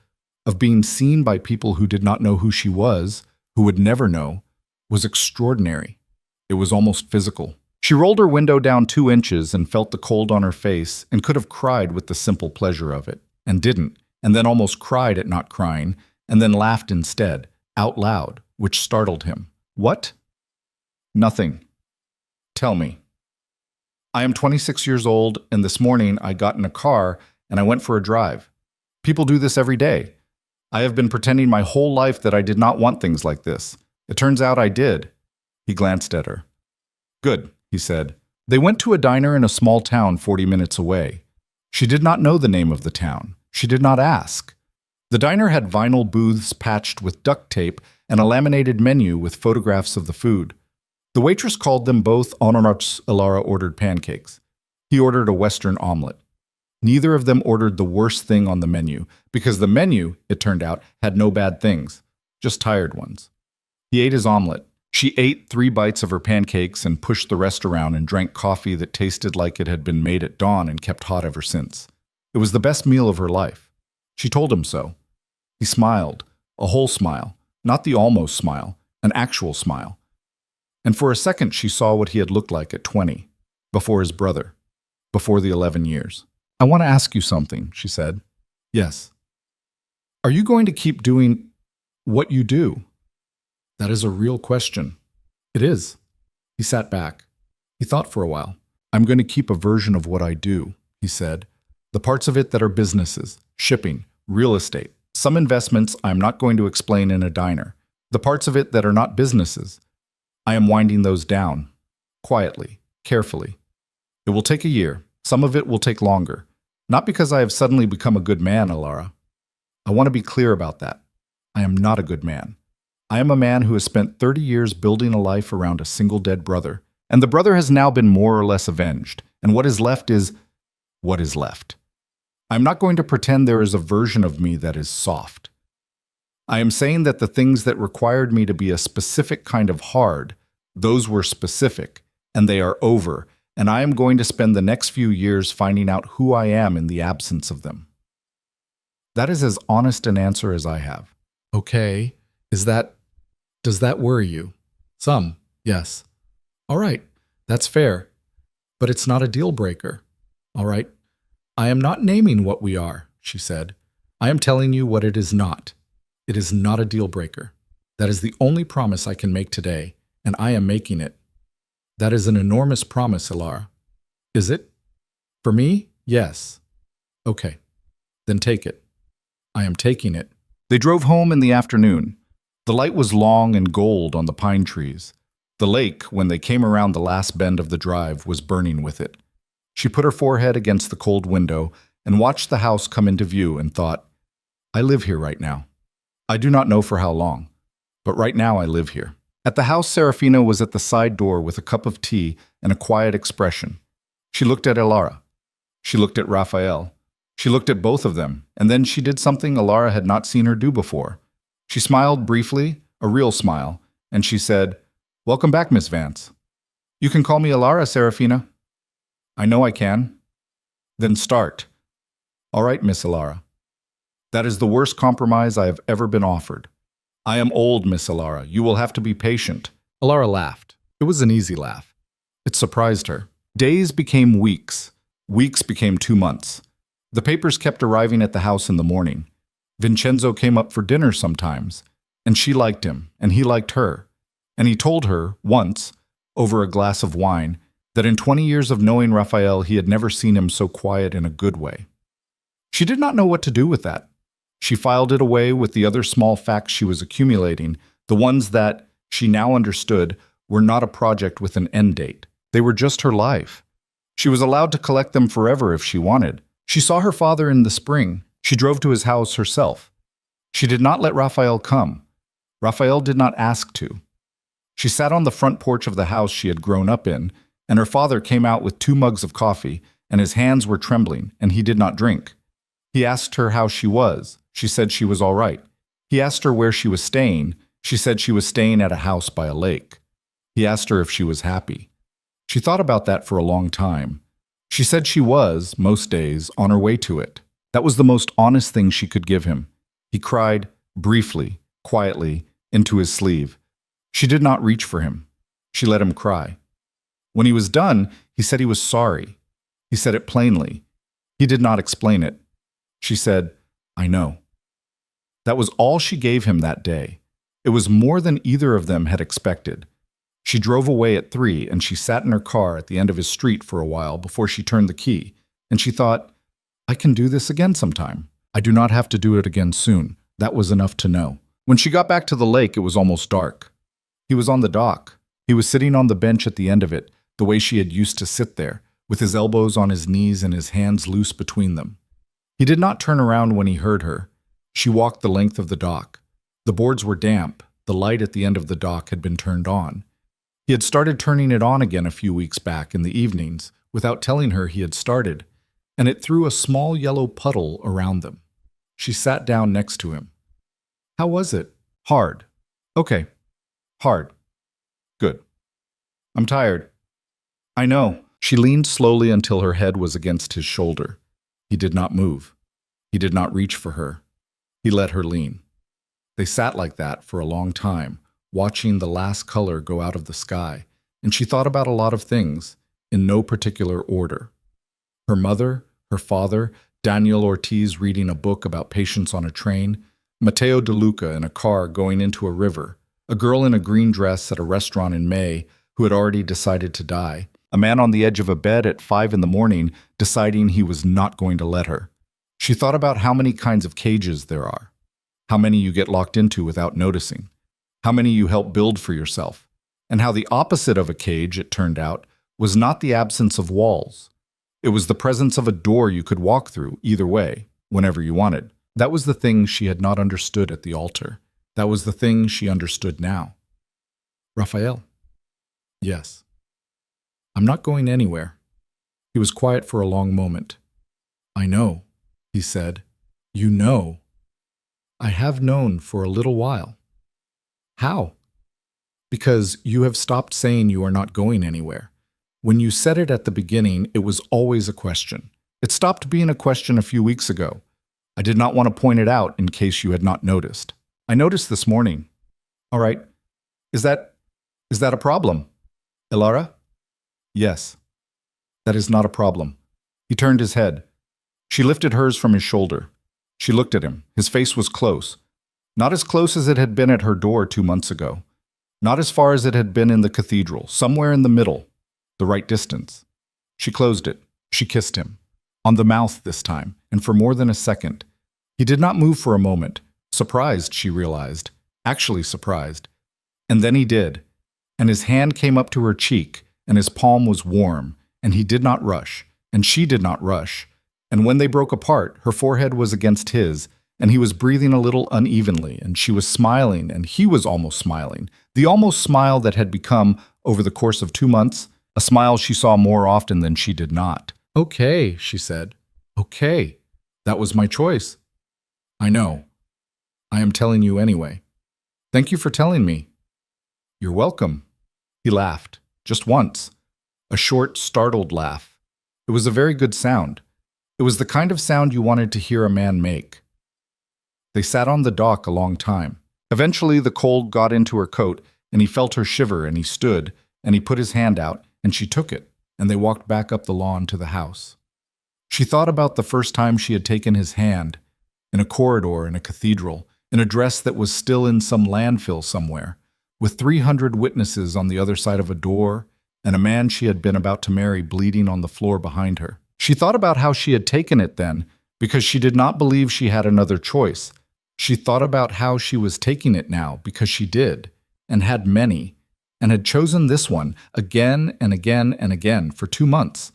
of being seen by people who did not know who she was, who would never know, was extraordinary. It was almost physical. She rolled her window down 2 inches and felt the cold on her face and could have cried with the simple pleasure of it, and didn't, and then almost cried at not crying, and then laughed instead, out loud, which startled him. "What?" "Nothing. Tell me." "I am 26 years old, and this morning I got in a car and I went for a drive. People do this every day. I have been pretending my whole life that I did not want things like this. It turns out I did." He glanced at her. "Good," he said. They went to a diner in a small town 40 minutes away. She did not know the name of the town. She did not ask. The diner had vinyl booths patched with duct tape and a laminated menu with photographs of the food. The waitress called them both omelets. Alara ordered pancakes. He ordered a Western omelet. Neither of them ordered the worst thing on the menu, because the menu, it turned out, had no bad things, just tired ones. He ate his omelet. She ate 3 bites of her pancakes and pushed the rest around and drank coffee that tasted like it had been made at dawn and kept hot ever since. It was the best meal of her life. She told him so. He smiled, a whole smile, not the almost smile, an actual smile. And for a second she saw what he had looked like at 20, before his brother, before the 11 years. "I want to ask you something," she said. "Yes." "Are you going to keep doing what you do?" "That is a real question." "It is." He sat back. He thought for a while. "I'm going to keep a version of what I do," he said. "The parts of it that are businesses, shipping, real estate, some investments I am not going to explain in a diner. The parts of it that are not businesses, I am winding those down, quietly, carefully. It will take a year. Some of it will take longer. Not because I have suddenly become a good man, Alara. I want to be clear about that. I am not a good man. I am a man who has spent 30 years building a life around a single dead brother, and the brother has now been more or less avenged, and what is left is what is left. I am not going to pretend there is a version of me that is soft. I am saying that the things that required me to be a specific kind of hard, those were specific, and they are over, and I am going to spend the next few years finding out who I am in the absence of them. That is as honest an answer as I have. Okay, does that worry you? Some, yes. All right, that's fair. But it's not a deal breaker. All right, I am not naming what we are, she said. I am telling you what it is not. It is not a deal breaker. That is the only promise I can make today, and I am making it. That is an enormous promise, Alara. Is it? For me, yes. Okay, then take it. I am taking it. They drove home in the afternoon. The light was long and gold on the pine trees. The lake, when they came around the last bend of the drive, was burning with it. She put her forehead against the cold window and watched the house come into view and thought, I live here right now. I do not know for how long, but right now I live here. At the house, Serafina was at the side door with a cup of tea and a quiet expression. She looked at Alara. She looked at Raphael. She looked at both of them, and then she did something Alara had not seen her do before. She smiled briefly, a real smile, and she said, Welcome back, Miss Vance. You can call me Alara, Serafina. I know I can. Then start. All right, Miss Alara. That is the worst compromise I have ever been offered. I am old, Miss Alara. You will have to be patient. Alara laughed. It was an easy laugh. It surprised her. Days became weeks. Weeks became 2 months. The papers kept arriving at the house in the morning. Vincenzo came up for dinner sometimes, and she liked him, and he liked her. And he told her, once, over a glass of wine, that in 20 years of knowing Raphael, he had never seen him so quiet in a good way. She did not know what to do with that. She filed it away with the other small facts she was accumulating, the ones that, she now understood, were not a project with an end date. They were just her life. She was allowed to collect them forever if she wanted. She saw her father in the spring. She drove to his house herself. She did not let Raphael come. Raphael did not ask to. She sat on the front porch of the house she had grown up in, and her father came out with 2 mugs of coffee, and his hands were trembling, and he did not drink. He asked her how she was. She said she was all right. He asked her where she was staying. She said she was staying at a house by a lake. He asked her if she was happy. She thought about that for a long time. She said she was, most days, on her way to it. That was the most honest thing she could give him. He cried, briefly, quietly, into his sleeve. She did not reach for him. She let him cry. When he was done, he said he was sorry. He said it plainly. He did not explain it. She said, I know. That was all she gave him that day. It was more than either of them had expected. She drove away at 3, and she sat in her car at the end of his street for a while before she turned the key, and she thought, I can do this again sometime. I do not have to do it again soon. That was enough to know. When she got back to the lake, it was almost dark. He was on the dock. He was sitting on the bench at the end of it, the way she had used to sit there, with his elbows on his knees and his hands loose between them. He did not turn around when he heard her. She walked the length of the dock. The boards were damp. The light at the end of the dock had been turned on. He had started turning it on again a few weeks back in the evenings, without telling her he had started, and it threw a small yellow puddle around them. She sat down next to him. How was it? Hard. Okay. Hard. Good. I'm tired. I know. She leaned slowly until her head was against his shoulder. He did not move. He did not reach for her. He let her lean. They sat like that for a long time, watching the last color go out of the sky, and she thought about a lot of things, in no particular order. Her mother, her father, Daniel Ortiz reading a book about patience on a train, Mateo De Luca in a car going into a river, a girl in a green dress at a restaurant in May who had already decided to die, a man on the edge of a bed at 5 in the morning deciding he was not going to let her. She thought about how many kinds of cages there are, how many you get locked into without noticing, how many you help build for yourself, and how the opposite of a cage, it turned out, was not the absence of walls. It was the presence of a door you could walk through either way, whenever you wanted. That was the thing she had not understood at the altar. That was the thing she understood now. Raphael. Yes. I'm not going anywhere. He was quiet for a long moment. I know, he said. You know. I have known for a little while. How? Because you have stopped saying you are not going anywhere. When you said it at the beginning, it was always a question. It stopped being a question a few weeks ago. I did not want to point it out in case you had not noticed. I noticed this morning. All right. Is that a problem? Elara? Yes. That is not a problem. He turned his head. She lifted hers from his shoulder. She looked at him. His face was close. Not as close as it had been at her door 2 months ago. Not as far as it had been in the cathedral. Somewhere in the middle. The right distance. She closed it. She kissed him. On the mouth this time, and for more than a second. He did not move for a moment. Surprised, she realized. Actually surprised. And then he did. And his hand came up to her cheek, and his palm was warm, and he did not rush, and she did not rush. And when they broke apart, her forehead was against his, and he was breathing a little unevenly, and she was smiling, and he was almost smiling. The almost smile that had become, over the course of 2 months, a smile she saw more often than she did not. Okay, she said. Okay. That was my choice. I know. I am telling you anyway. Thank you for telling me. You're welcome. He laughed, just once. A short, startled laugh. It was a very good sound. It was the kind of sound you wanted to hear a man make. They sat on the dock a long time. Eventually, the cold got into her coat, and he felt her shiver, and he stood, and he put his hand out, and she took it, and they walked back up the lawn to the house. She thought about the first time she had taken his hand, in a corridor in a cathedral, in a dress that was still in some landfill somewhere, with 300 witnesses on the other side of a door, and a man she had been about to marry bleeding on the floor behind her. She thought about how she had taken it then, because she did not believe she had another choice. She thought about how she was taking it now, because she did, and had many, and had chosen this one again and again and again for 2 months,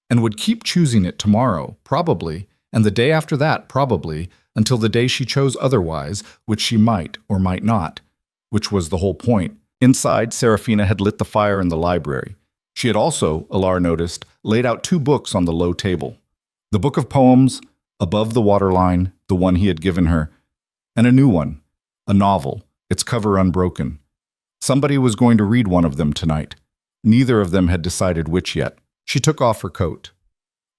and would keep choosing it tomorrow, probably, and the day after that, probably, until the day she chose otherwise, which she might or might not, which was the whole point. Inside, Serafina had lit the fire in the library. She had also, Alar noticed, laid out 2 books on the low table. The book of poems, above the waterline, the one he had given her, and a new one, a novel, its cover unbroken. Somebody was going to read one of them tonight. Neither of them had decided which yet. She took off her coat.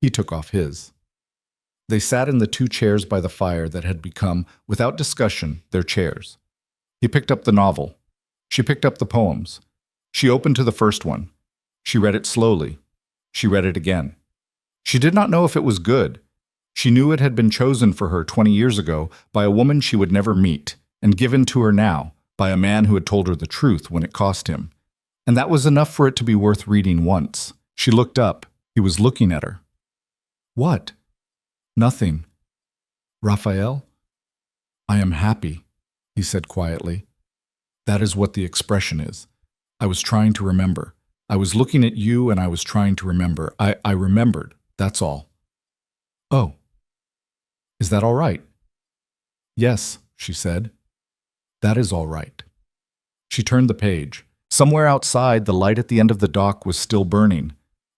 He took off his. They sat in the 2 chairs by the fire that had become, without discussion, their chairs. He picked up the novel. She picked up the poems. She opened to the first one. She read it slowly. She read it again. She did not know if it was good. She knew it had been chosen for her 20 years ago by a woman she would never meet, and given to her now by a man who had told her the truth when it cost him. And that was enough for it to be worth reading once. She looked up. He was looking at her. What? Nothing. Raphael? I am happy, he said quietly. That is what the expression is. I was trying to remember. I was looking at you and I was trying to remember. I remembered, that's all. Oh, is that all right? Yes, she said. That is all right. She turned the page. Somewhere outside, the light at the end of the dock was still burning.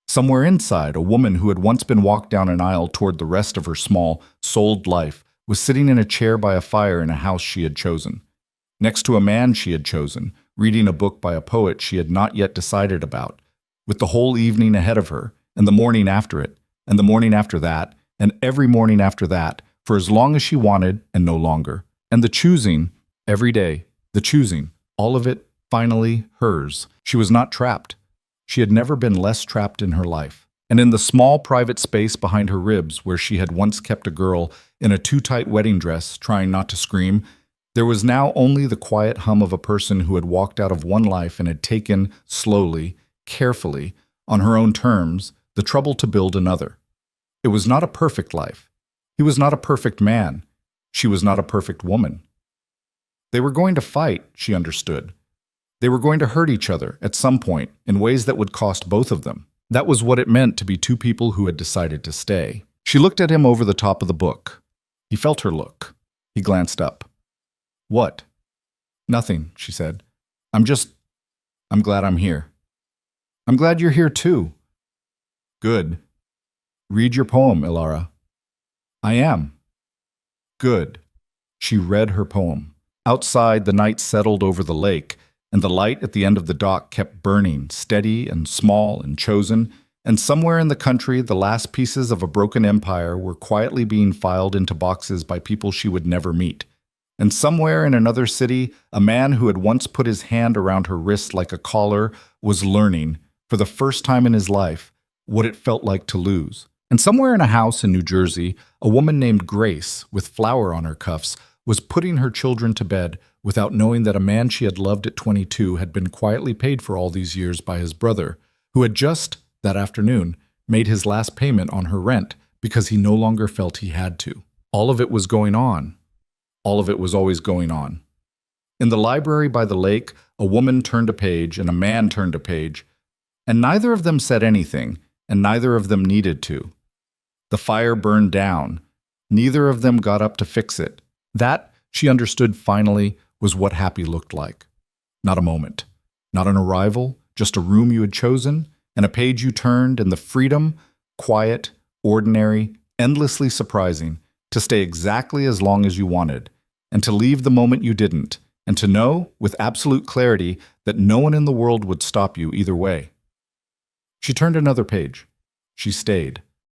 Somewhere inside, a woman who had once been walked down an aisle toward the rest of her small, souled life was sitting in a chair by a fire in a house she had chosen. Next to a man she had chosen, reading a book by a poet she had not yet decided about, with the whole evening ahead of her, and the morning after it, and the morning after that, and every morning after that, for as long as she wanted and no longer. And the choosing, every day, the choosing, all of it, finally, hers. She was not trapped. She had never been less trapped in her life. And in the small private space behind her ribs where she had once kept a girl in a too-tight wedding dress trying not to scream, there was now only the quiet hum of a person who had walked out of one life and had taken, slowly, carefully, on her own terms, the trouble to build another. It was not a perfect life. He was not a perfect man. She was not a perfect woman. They were going to fight, she understood. They were going to hurt each other at some point in ways that would cost both of them. That was what it meant to be two people who had decided to stay. She looked at him over the top of the book. He felt her look. He glanced up. What? Nothing, she said. I'm glad I'm here. I'm glad you're here too. Good. Read your poem, Ilara. I am. Good. She read her poem. Outside, the night settled over the lake, and the light at the end of the dock kept burning, steady and small and chosen, and somewhere in the country the last pieces of a broken empire were quietly being filed into boxes by people she would never meet. And somewhere in another city, a man who had once put his hand around her wrist like a collar was learning, for the first time in his life, what it felt like to lose. And somewhere in a house in New Jersey, a woman named Grace, with flour on her cuffs, was putting her children to bed without knowing that a man she had loved at 22 had been quietly paid for all these years by his brother, who had just, that afternoon, made his last payment on her rent because he no longer felt he had to. All of it was going on. All of it was always going on. In the library by the lake, a woman turned a page and a man turned a page, and neither of them said anything, and neither of them needed to. The fire burned down. Neither of them got up to fix it. That, she understood finally, was what happy looked like. Not a moment. Not an arrival, just a room you had chosen, and a page you turned, and the freedom, quiet, ordinary, endlessly surprising, to stay exactly as long as you wanted, and to leave the moment you didn't, and to know, with absolute clarity, that no one in the world would stop you either way. She turned another page. She stayed.